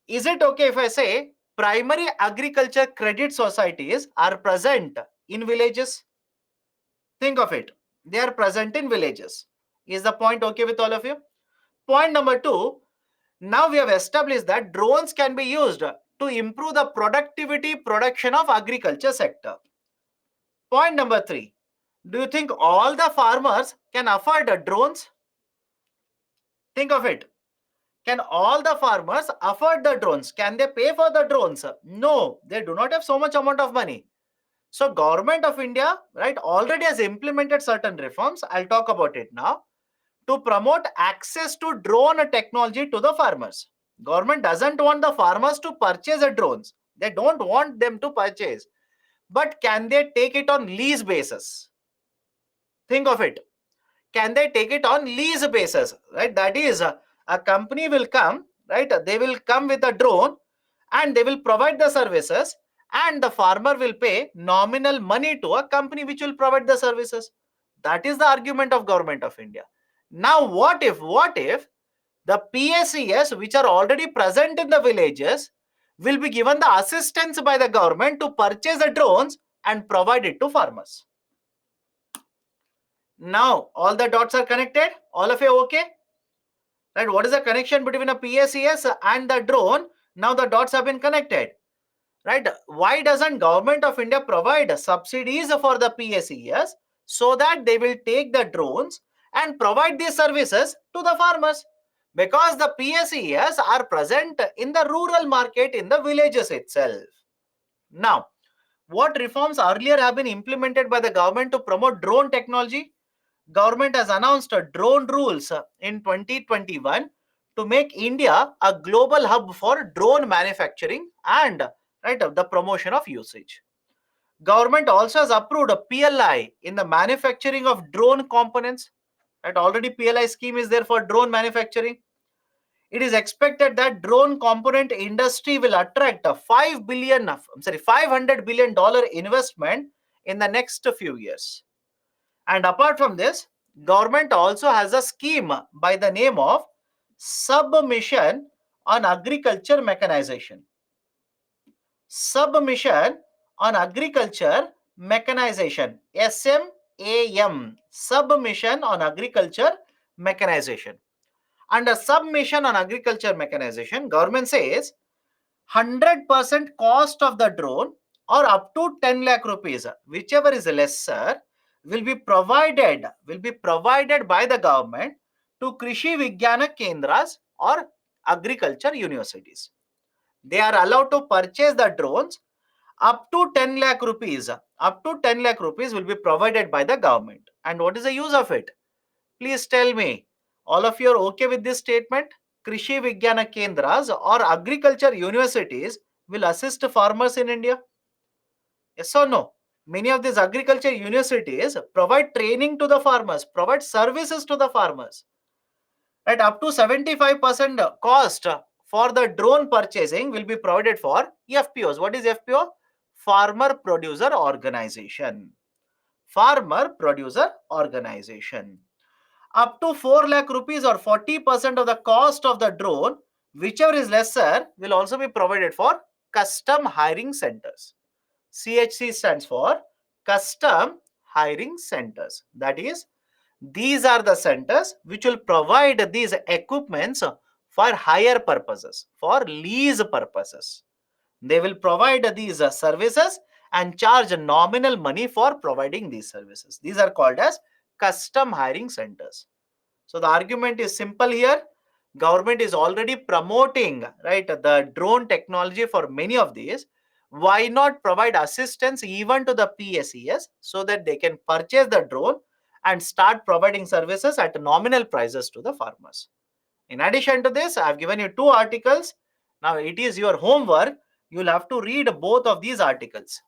Is it okay if I say primary agriculture credit societies are present in villages? Think of it. They are present in villages. Is the point okay with all of you? Point number two. Now we have established that drones can be used to improve the productivity production of agriculture sector. Point number three. Do you think all the farmers can afford drones? Think of it. Can all the farmers afford the drones? Can they pay for the drones? No, they do not have so much amount of money. So government of India, right, already has implemented certain reforms. I'll talk about it now. To promote access to drone technology to the farmers. Government doesn't want the farmers to purchase the drones. They don't want them to purchase. But can they take it on lease basis? Think of it. Can they take it on lease basis? Right? That is, a company will come, right? They will come with a drone and they will provide the services, and the farmer will pay nominal money to a company which will provide the services. That is the argument of government of India. Now, what if the PSEs which are already present in the villages will be given the assistance by the government to purchase the drones and provide it to farmers? Now, all the dots are connected. All of you okay? Right? What is the connection between a PSES and the drone? Now the dots have been connected. Right? Why doesn't government of India provide subsidies for the PSES so that they will take the drones and provide these services to the farmers? Because the PSES are present in the rural market, in the villages itself. Now, what reforms earlier have been implemented by the government to promote drone technology? Government has announced drone rules in 2021 to make India a global hub for drone manufacturing and, right, the promotion of usage. Government also has approved a PLI in the manufacturing of drone components. Right, already PLI scheme is there for drone manufacturing. It is expected that drone component industry will attract a $500 billion investment in the next few years. And apart from this, government also has a scheme by the name of Submission on Agriculture Mechanization. Submission on Agriculture Mechanization, SMAM, Submission on Agriculture Mechanization. Under Submission on Agriculture Mechanization, government says 100% cost of the drone or up to 10 lakh rupees, whichever is lesser, will be provided by the government to Krishi Vigyana Kendras or agriculture universities. They are allowed to purchase the drones up to 10 lakh rupees. Up to 10 lakh rupees will be provided by the government. And what is the use of it? Please tell me. All of you are okay with this statement? Krishi Vigyana Kendras or agriculture universities will assist farmers in India? Yes or no? Many of these agriculture universities provide training to the farmers, provide services to the farmers. Right, up to 75% cost for the drone purchasing will be provided for FPOs. What is FPO? Farmer Producer Organization. Farmer Producer Organization. Up to 4 lakh rupees or 40% of the cost of the drone, whichever is lesser, will also be provided for custom hiring centers. CHC stands for Custom Hiring Centers. That is, these are the centers which will provide these equipments for hire purposes, for lease purposes. They will provide these services and charge nominal money for providing these services. These are called as custom hiring centers. So the argument is simple here. Government is already promoting, right, the drone technology for many of these. Why not provide assistance even to the PSES so that they can purchase the drone and start providing services at nominal prices to the farmers? In addition to this, I have given you 2 articles. Now it is your homework. You'll have to read both of these articles.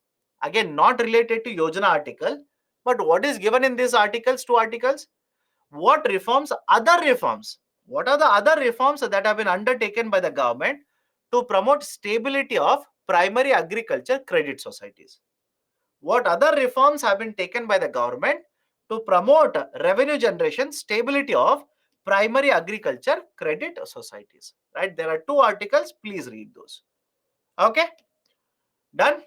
Again, not related to Yojana article, but what is given in these articles, 2 articles? What reforms, other reforms? What are the other reforms that have been undertaken by the government to promote stability of primary agriculture credit societies? What other reforms have been taken by the government to promote revenue generation, stability of primary agriculture credit societies? Right, there are 2 articles, please read those. Okay, done.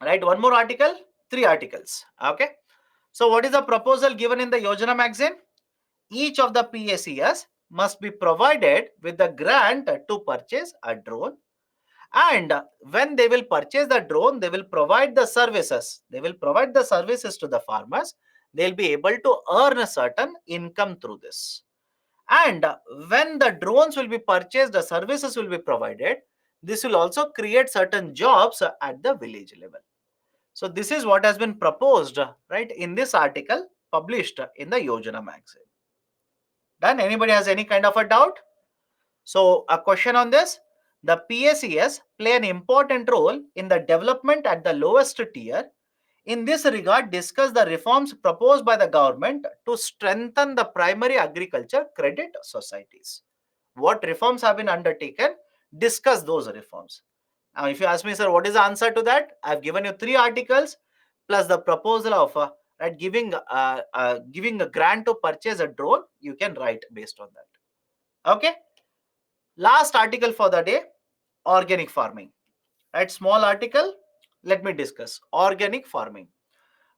Right, one more article, 3 articles. Okay, so what is the proposal given in the Yojana magazine? Each of the PSES must be provided with the grant to purchase a drone, and when they will purchase the drone, they will provide the services. They will provide the services to the farmers. They'll be able to earn a certain income through this. And when the drones will be purchased, the services will be provided. This will also create certain jobs at the village level. So this is what has been proposed, right, in this article published in the Yojana magazine. Done? Anybody has any kind of a doubt? So a question on this. The PSES play an important role in the development at the lowest tier. In this regard, discuss the reforms proposed by the government to strengthen the primary agriculture credit societies. What reforms have been undertaken? Discuss those reforms. Now, if you ask me, sir, what is the answer to that? I've given you 3 articles plus the proposal of giving a grant to purchase a drone. You can write based on that. Okay. Last article for the day, organic farming. Right, small article. Let me discuss organic farming.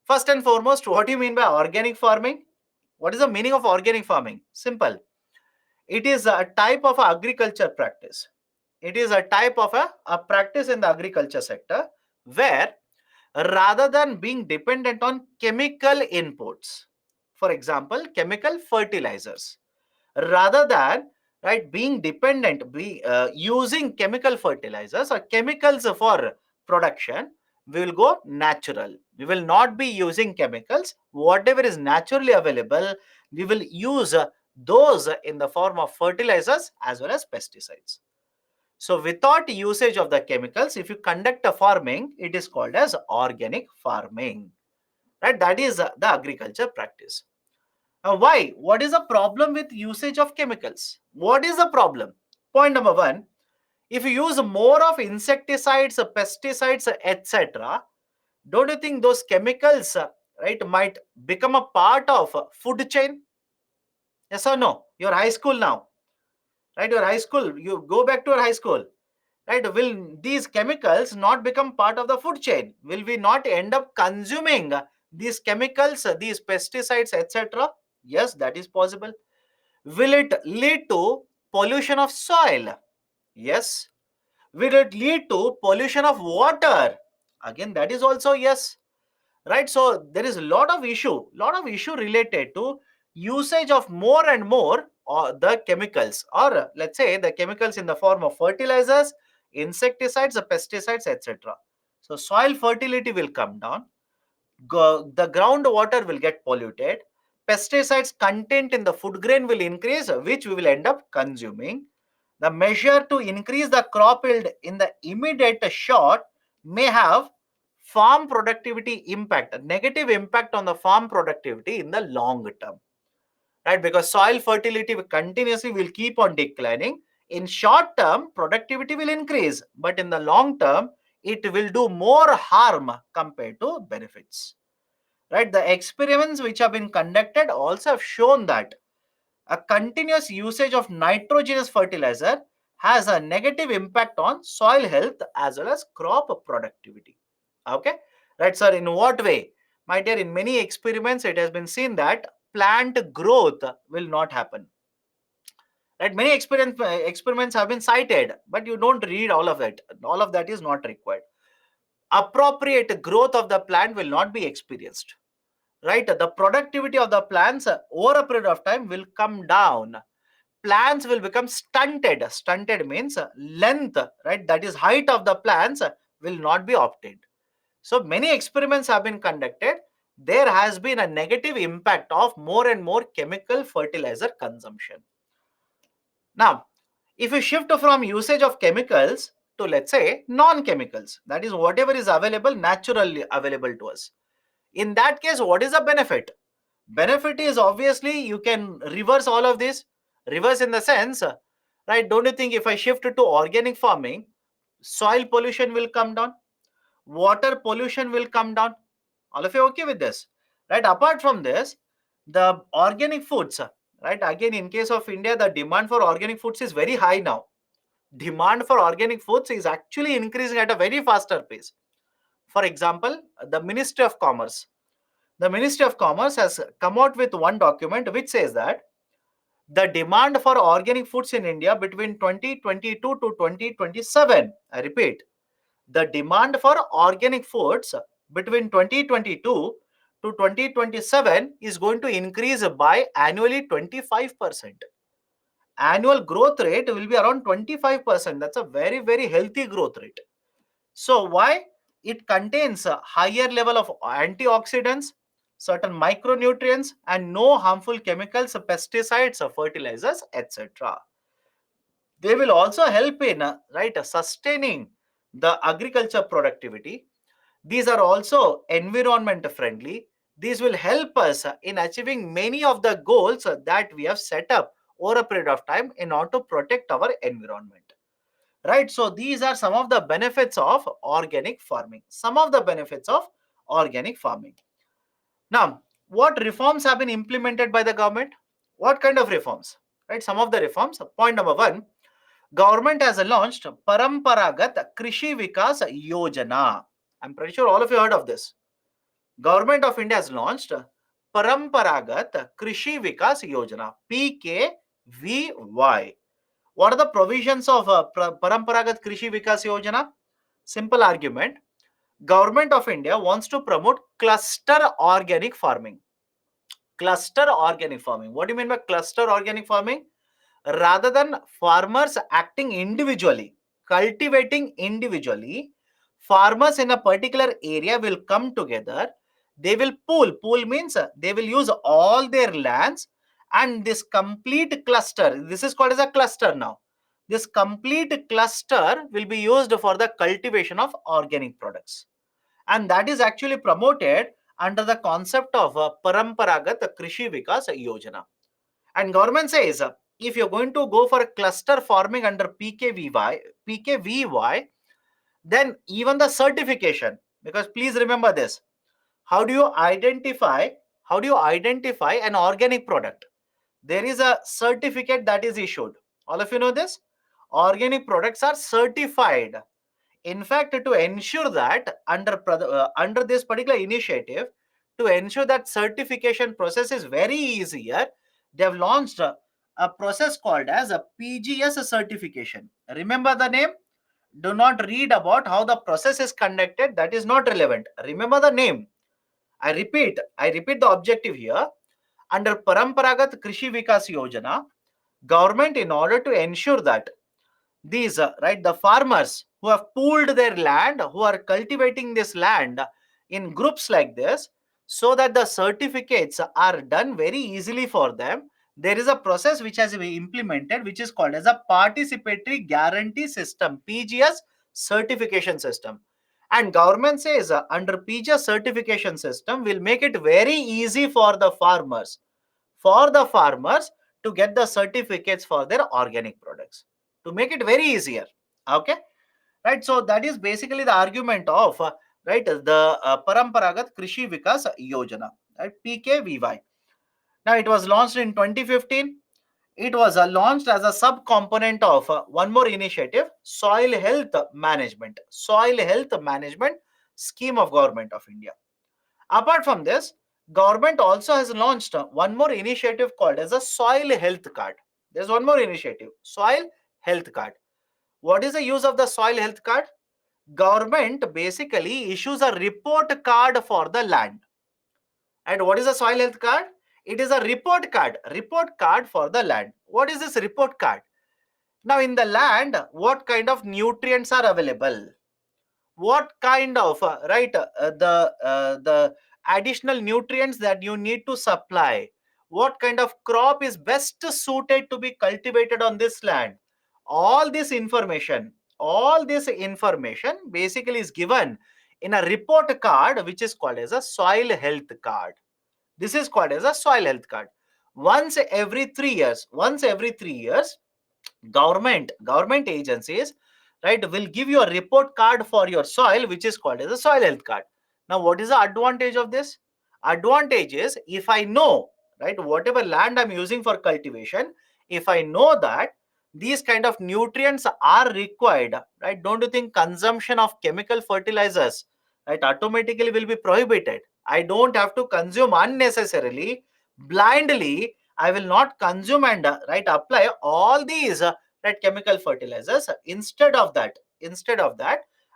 First and foremost, what do you mean by organic farming? What is the meaning of organic farming? Simple. It is a type of agriculture practice. It is a type of a practice in the agriculture sector where, rather than being dependent on chemical inputs, for example, chemical fertilizers, rather than, right, being dependent, using chemical fertilizers or chemicals for production, we will go natural. We will not be using chemicals. Whatever is naturally available, we will use those in the form of fertilizers as well as pesticides. So without usage of the chemicals, if you conduct a farming, it is called as organic farming. Right? That is the agriculture practice. Now, why? What is the problem with usage of chemicals? What is the problem? Point number 1, if you use more of insecticides, pesticides, etc., don't you think those chemicals, right, might become a part of food chain? Yes or no? Your high school now, right? Your high school, you go back to your high school, right? Will these chemicals not become part of the food chain? Will we not end up consuming these chemicals, these pesticides, etc.? Yes, that is possible. Will it lead to pollution of soil? Yes. Will it lead to pollution of water? Again, that is also yes. Right? So there is a lot of issue related to usage of more and more the chemicals, or let's say the chemicals in the form of fertilizers, insecticides, pesticides, etc. So soil fertility will come down, the groundwater will get polluted, pesticides content in the food grain will increase, which we will end up consuming. The measure to increase the crop yield in the immediate short may have farm productivity impact, a negative impact on the farm productivity in the long term. right? Because soil fertility continuously will keep on declining. In short term, productivity will increase, but in the long term, it will do more harm compared to benefits, right? The experiments which have been conducted also have shown that a continuous usage of nitrogenous fertilizer has a negative impact on soil health as well as crop productivity. Okay, right, sir? In what way? My dear, in many experiments, it has been seen that plant growth will not happen. Right? Many experiments have been cited, but you don't read all of it. All of that is not required. Appropriate growth of the plant will not be experienced. Right? The productivity of the plants over a period of time will come down. Plants will become stunted. Stunted means length, right? That is height of the plants will not be obtained. So many experiments have been conducted. There has been a negative impact of more and more chemical fertilizer consumption. Now, if you shift from usage of chemicals to, let's say, non-chemicals, that is whatever is available, naturally available to us. In that case, what is the benefit? Benefit is obviously you can reverse all of this. Reverse in the sense, right? Don't you think if I shift to organic farming, soil pollution will come down, water pollution will come down? All of you okay with this, right? Apart from this, the organic foods, right? Again, in case of India, the demand for organic foods is very high now. Demand for organic foods is actually increasing at a very faster pace. For example, the Ministry of Commerce. The Ministry of Commerce has come out with one document which says that the demand for organic foods in India between 2022 to 2027, I repeat, the demand for organic foods between 2022 to 2027 is going to increase by annually 25%. Annual growth rate will be around 25%. That's a very, very healthy growth rate. So why? It contains a higher level of antioxidants, certain micronutrients, and no harmful chemicals, pesticides, fertilizers, etc. They will also help in sustaining the agriculture productivity. These are also environment friendly. These will help us in achieving many of the goals that we have set up over a period of time in order to protect our environment. Right? So these are some of the benefits of organic farming. Some of the benefits of organic farming. Now, what reforms have been implemented by the government? What kind of reforms? Right? Some of the reforms. Point number one, government has launched Paramparagat Krishi Vikas Yojana. I'm pretty sure all of you heard of this. Government of India has launched Paramparagat Krishi Vikas Yojana, PKVY. What are the provisions of Paramparagat Krishi Vikas Yojana? Simple argument. Government of India wants to promote cluster organic farming. Cluster organic farming. What do you mean by cluster organic farming? Rather than farmers acting individually, cultivating individually, farmers in a particular area will come together. They will pool. Pool means they will use all their lands, and this complete cluster, this is called as a cluster now. This complete cluster will be used for the cultivation of organic products. And that is actually promoted under the concept of Paramparagat Krishi Vikas Yojana. And government says if you're going to go for a cluster farming under PKVY, then even the certification, because please remember this, how do you identify an organic product? There is a certificate that is issued. All of you know this. Organic products are certified. In fact, to ensure that under this particular initiative, to ensure that certification process is very easier, they have launched a process called as a PGS certification. Remember the name? Do not read about how the process is conducted. That is not relevant. Remember the name. I repeat the objective here. Under Paramparagat Krishi Vikas Yojana, government, in order to ensure that these the farmers who have pooled their land, who are cultivating this land in groups like this, so that the certificates are done very easily for them, there is a process which has been implemented, which is called as a participatory guarantee system, PGS certification system. And government says under PGS certification system will make it very easy for the farmers for the farmers to get the certificates for their organic products, to make it very easier. Okay, right? So that is basically the argument of right, the Paramparagat Krishi Vikas Yojana, right, PKVY. Now it was launched in 2015. It was launched as a sub-component of one more initiative, Soil Health Management. Soil Health Management scheme of Government of India. Apart from this, government also has launched one more initiative called as a Soil Health Card. There's one more initiative, Soil Health Card. What is the use of the Soil Health Card? Government basically issues a report card for the land. And what is a soil health card? It is a report card for the land. What is this report card? Now, in the land, what kind of nutrients are available? What kind of the additional nutrients that you need to supply? What kind of crop is best suited to be cultivated on this land? All this information, basically is given in a report card, which is called as a soil health card. This is called as a soil health card. Once every 3 years, government agencies, right, will give you a report card for your soil, which is called as a soil health card. Now, what is the advantage of this? Advantage is, if I know, right, whatever land I'm using for cultivation, if I know that these kind of nutrients are required, right, don't you think consumption of chemical fertilizers, right, automatically will be prohibited? I don't have to consume unnecessarily, blindly. I will not consume and right, apply all these right, chemical fertilizers. Instead of that,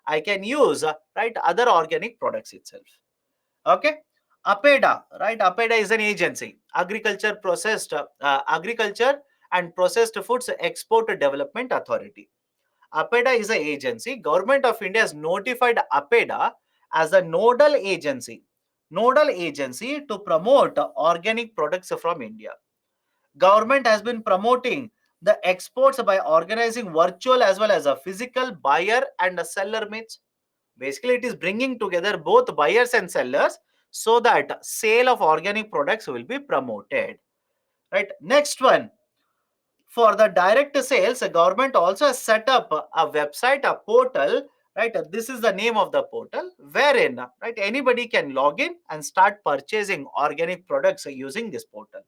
I can use right, other organic products itself. Okay. APEDA, right? APEDA is an agency, Agriculture and Processed Foods Export Development Authority. APEDA is an agency. Government of India has notified APEDA as a nodal agency to promote organic products from India. Government has been promoting the exports by organizing virtual as well as a physical buyer and a seller meets. Basically, it is bringing together both buyers and sellers so that sale of organic products will be promoted. Right. Next one, for the direct sales, the government also has set up a website, a portal. Right. This is the name of the portal wherein right, anybody can log in and start purchasing organic products using this portal.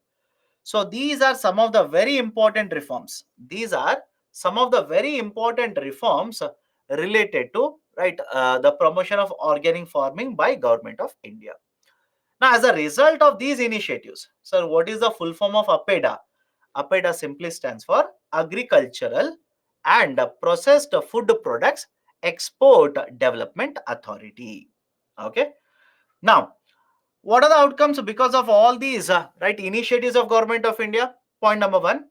So these are some of the very important reforms. These are some of the very important reforms related to right, the promotion of organic farming by Government of India. Now, as a result of these initiatives, sir, what is the full form of APEDA? APEDA simply stands for Agricultural and Processed Food Products Export Development Authority. Okay. Now, what are the outcomes because of all these right, initiatives of Government of India? Point number one,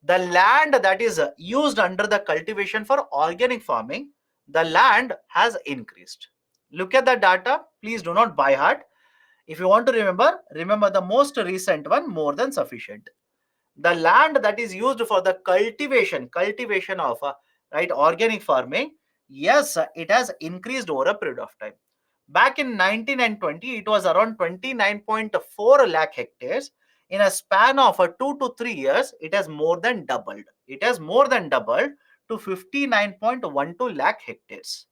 the land that is used under the cultivation for organic farming, the land has increased. Look at the data. Please do not by heart. If you want to remember the most recent one, more than sufficient. The land that is used for the cultivation of right, organic farming, yes, it has increased over a period of time. Back in 19 and 20, it was around 29.4 lakh hectares. In a span of 2 to 3 years, it has more than doubled. It has more than doubled to 59.12 lakh hectares.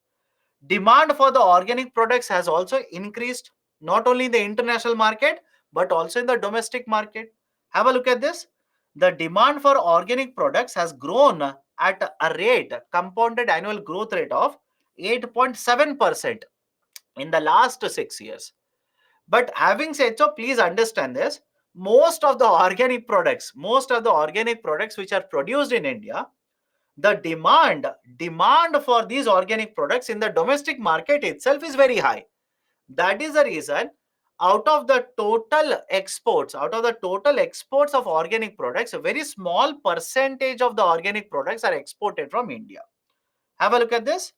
Demand for the organic products has also increased, not only in the international market, but also in the domestic market. Have a look at this. The demand for organic products has grown at a rate, compounded annual growth rate of 8.7% in the last 6 years. But having said so, please understand this. Most of the organic products which are produced in India, the demand for these organic products in the domestic market itself is very high. That is the reason, out of the total exports of organic products, a very small percentage of the organic products are exported from India. Have a look at this.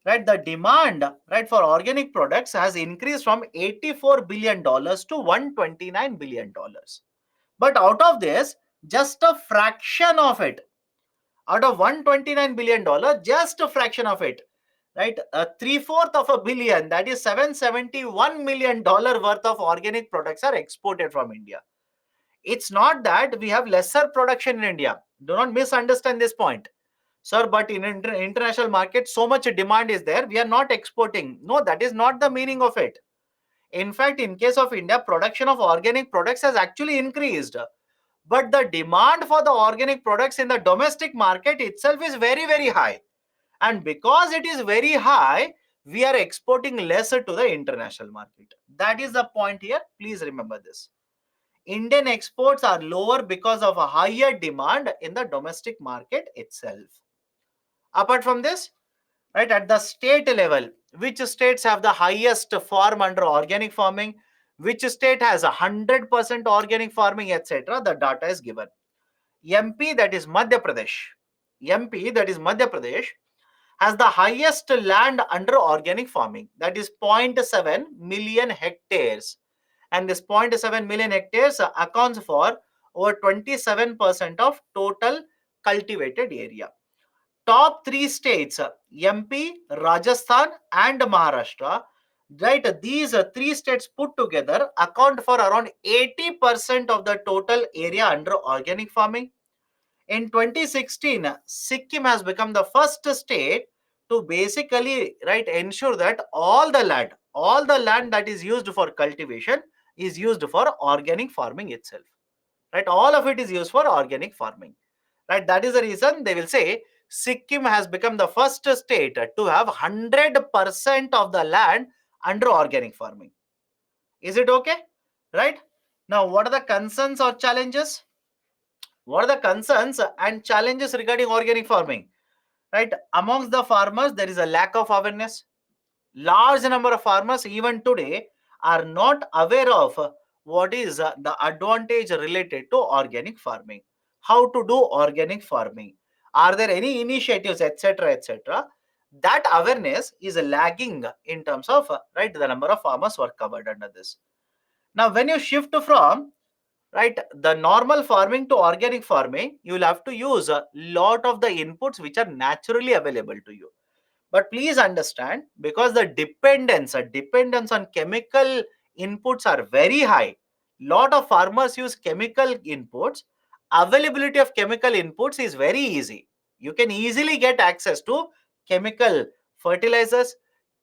Right, the demand right, for organic products has increased from $84 billion to $129 billion. But out of this, just a fraction of it, out of $129 billion, just a fraction of it, right, a three-fourth of a billion, that is $771 million worth of organic products are exported from India. It's not that we have lesser production in India. Do not misunderstand this point. Sir, but in international market, so much demand is there. We are not exporting. No, that is not the meaning of it. In fact, in case of India, production of organic products has actually increased. But the demand for the organic products in the domestic market itself is very, very high. And because it is very high, we are exporting lesser to the international market. That is the point here. Please remember this. Indian exports are lower because of a higher demand in the domestic market itself. Apart from this, right, at the state level, which states have the highest farm under organic farming, which state has 100% organic farming, etc. The data is given. MP, that is Madhya Pradesh. MP, that is Madhya Pradesh, has the highest land under organic farming, that is 0.7 million hectares. And this 0.7 million hectares accounts for over 27% of total cultivated area. Top three states, MP, Rajasthan, and Maharashtra, right? These three states put together account for around 80% of the total area under organic farming. In 2016, Sikkim has become the first state to basically, right, ensure that all the land that is used for cultivation is used for organic farming itself. Right, all of it is used for organic farming. Right, that is the reason they will say Sikkim has become the first state to have 100% of the land under organic farming. Is it okay? Right, now what are the concerns or challenges? What are the concerns and challenges regarding organic farming? Right, amongst the farmers there is a lack of awareness. Large number of farmers even today are not aware of what is the advantage related to organic farming, how to do organic farming, are there any initiatives, etc., etc. That awareness is lagging in terms of right, the number of farmers who are covered under this. Now when you shift from right, the normal farming to organic farming, you will have to use a lot of the inputs which are naturally available to you. But please understand, because the dependence on chemical inputs are very high, lot of farmers use chemical inputs. Availability of chemical inputs is very easy. You can easily get access to chemical fertilizers,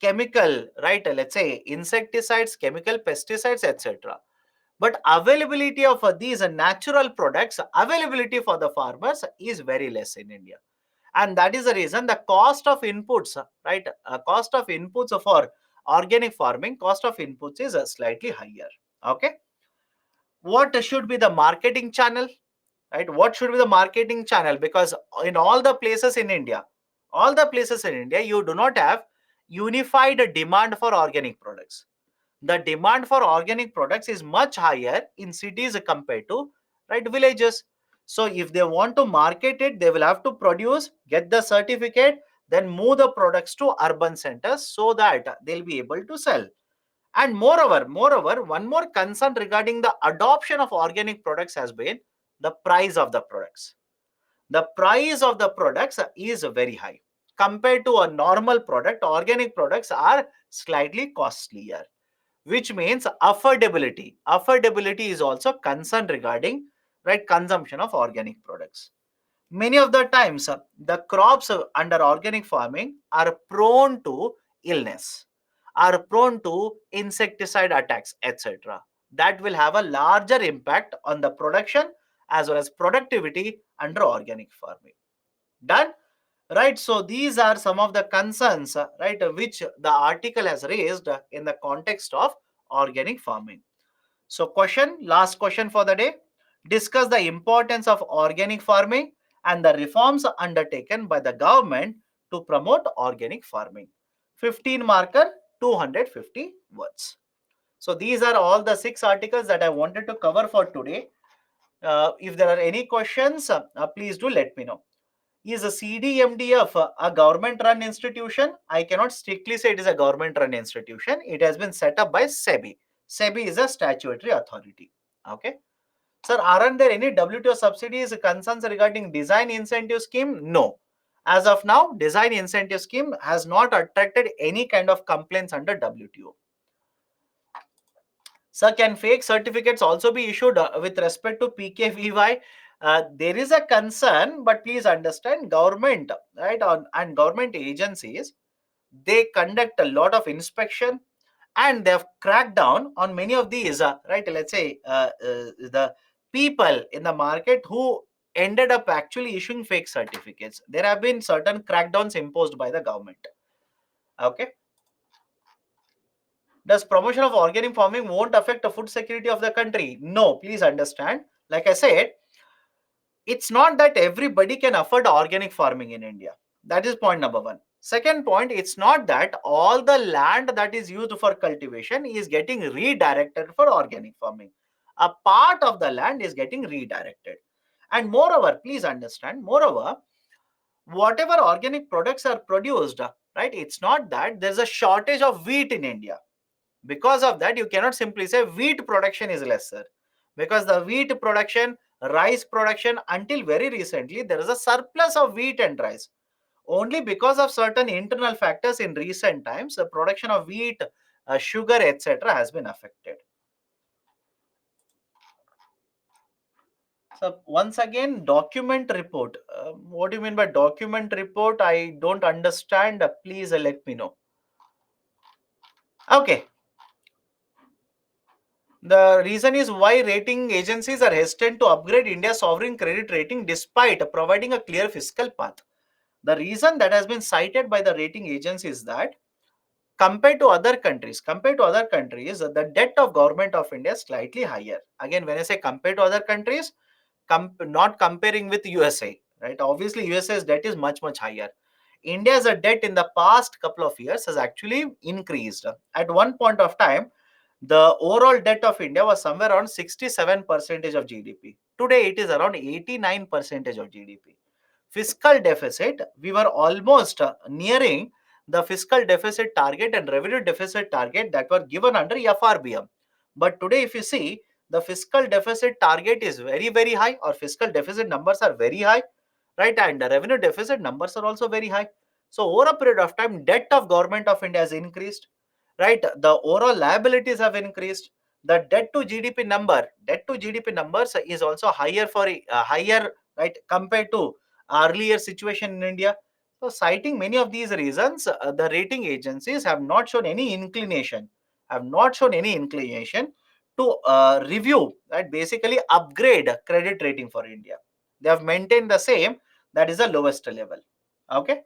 chemical, right, let's say insecticides, chemical pesticides, etc. But availability of these natural products, availability for the farmers is very less in India. And that is the reason the cost of inputs, right, cost of inputs for organic farming, cost of inputs is slightly higher. Okay, what should be the marketing channel? Right, what should be the marketing channel? Because in all the places in India, you do not have unified demand for organic products. The demand for organic products is much higher in cities compared to, right, villages. So if they want to market it, they will have to produce, get the certificate, then move the products to urban centers so that they'll be able to sell. And moreover, one more concern regarding the adoption of organic products has been the price of the products. The price of the products is very high compared to a normal product. Organic products are slightly costlier, which means affordability is also concerned regarding, right, consumption of organic products. Many of the times the crops under organic farming are prone to illness, are prone to insecticide attacks, etc. That will have a larger impact on the production as well as productivity under organic farming. Done? Right, so these are some of the concerns, right, which the article has raised in the context of organic farming. So last question for the day: discuss the importance of organic farming and the reforms undertaken by the government to promote organic farming. 15 marker, 250 words. So these are all the 6 articles that I wanted to cover for today. If there are any questions, please do let me know. Is a CDMDF a government run institution? I cannot strictly say it is a government run institution. It has been set up by SEBI. SEBI is a statutory authority. Okay. Sir, aren't there any WTO subsidies concerns regarding design incentive scheme? No. As of now, design incentive scheme has not attracted any kind of complaints under WTO. So can fake certificates also be issued with respect to PKVY? There is a concern, but please understand government, right, and government agencies, they conduct a lot of inspection and they have cracked down on many of these, right, let's say the people in the market who ended up actually issuing fake certificates. There have been certain crackdowns imposed by the government. Okay. Does promotion of organic farming won't affect the food security of the country? No, please understand. Like I said, it's not that everybody can afford organic farming in India. That is point number one. Second point, it's not that all the land that is used for cultivation is getting redirected for organic farming. A part of the land is getting redirected. And moreover, please understand, moreover, whatever organic products are produced, right, it's not that there's a shortage of wheat in India. Because of that, you cannot simply say wheat production is lesser, because the wheat production, rice production, until very recently there is a surplus of wheat and rice. Only because of certain internal factors in recent times, the production of wheat, sugar, etc. has been affected. So once again, document report. What do you mean by document report? I don't understand. Please let me know. Okay. The reason is why rating agencies are hesitant to upgrade India's sovereign credit rating despite providing a clear fiscal path. The reason that has been cited by the rating agencies is that compared to other countries, the debt of government of India is slightly higher. Again, when I say compared to other countries, not comparing with USA, right? Obviously, USA's debt is much higher. India's debt in the past couple of years has actually increased. At one point of time, the overall debt of India was somewhere around 67% of GDP. Today, it is around 89% of GDP. Fiscal deficit, we were almost nearing the fiscal deficit target and revenue deficit target that were given under FRBM. But today, if you see, the fiscal deficit target is very high, or fiscal deficit numbers are very high, right? And the revenue deficit numbers are also very high. So over a period of time, debt of government of India has increased, right? The overall liabilities have increased. The debt to GDP numbers is also higher for higher, right, compared to earlier situation in India. So citing many of these reasons, the rating agencies have not shown any inclination to review, right, basically upgrade credit rating for India. They have maintained the same, that is the lowest level. Okay,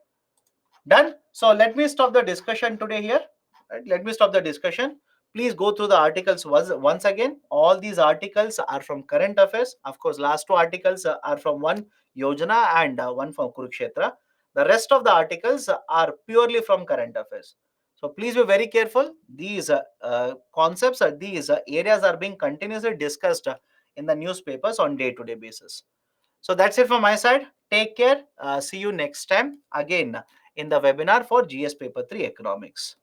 done. So let me stop the discussion today here. Right? Let me stop the discussion. Please go through the articles once again. All these articles are from current affairs. Of course, last two articles are from one Yojana and one from Kurukshetra. The rest of the articles are purely from current affairs. So please be very careful. These concepts, these areas are being continuously discussed in the newspapers on day-to-day basis. So that's it from my side. Take care. See you next time again in the webinar for GS Paper 3 Economics.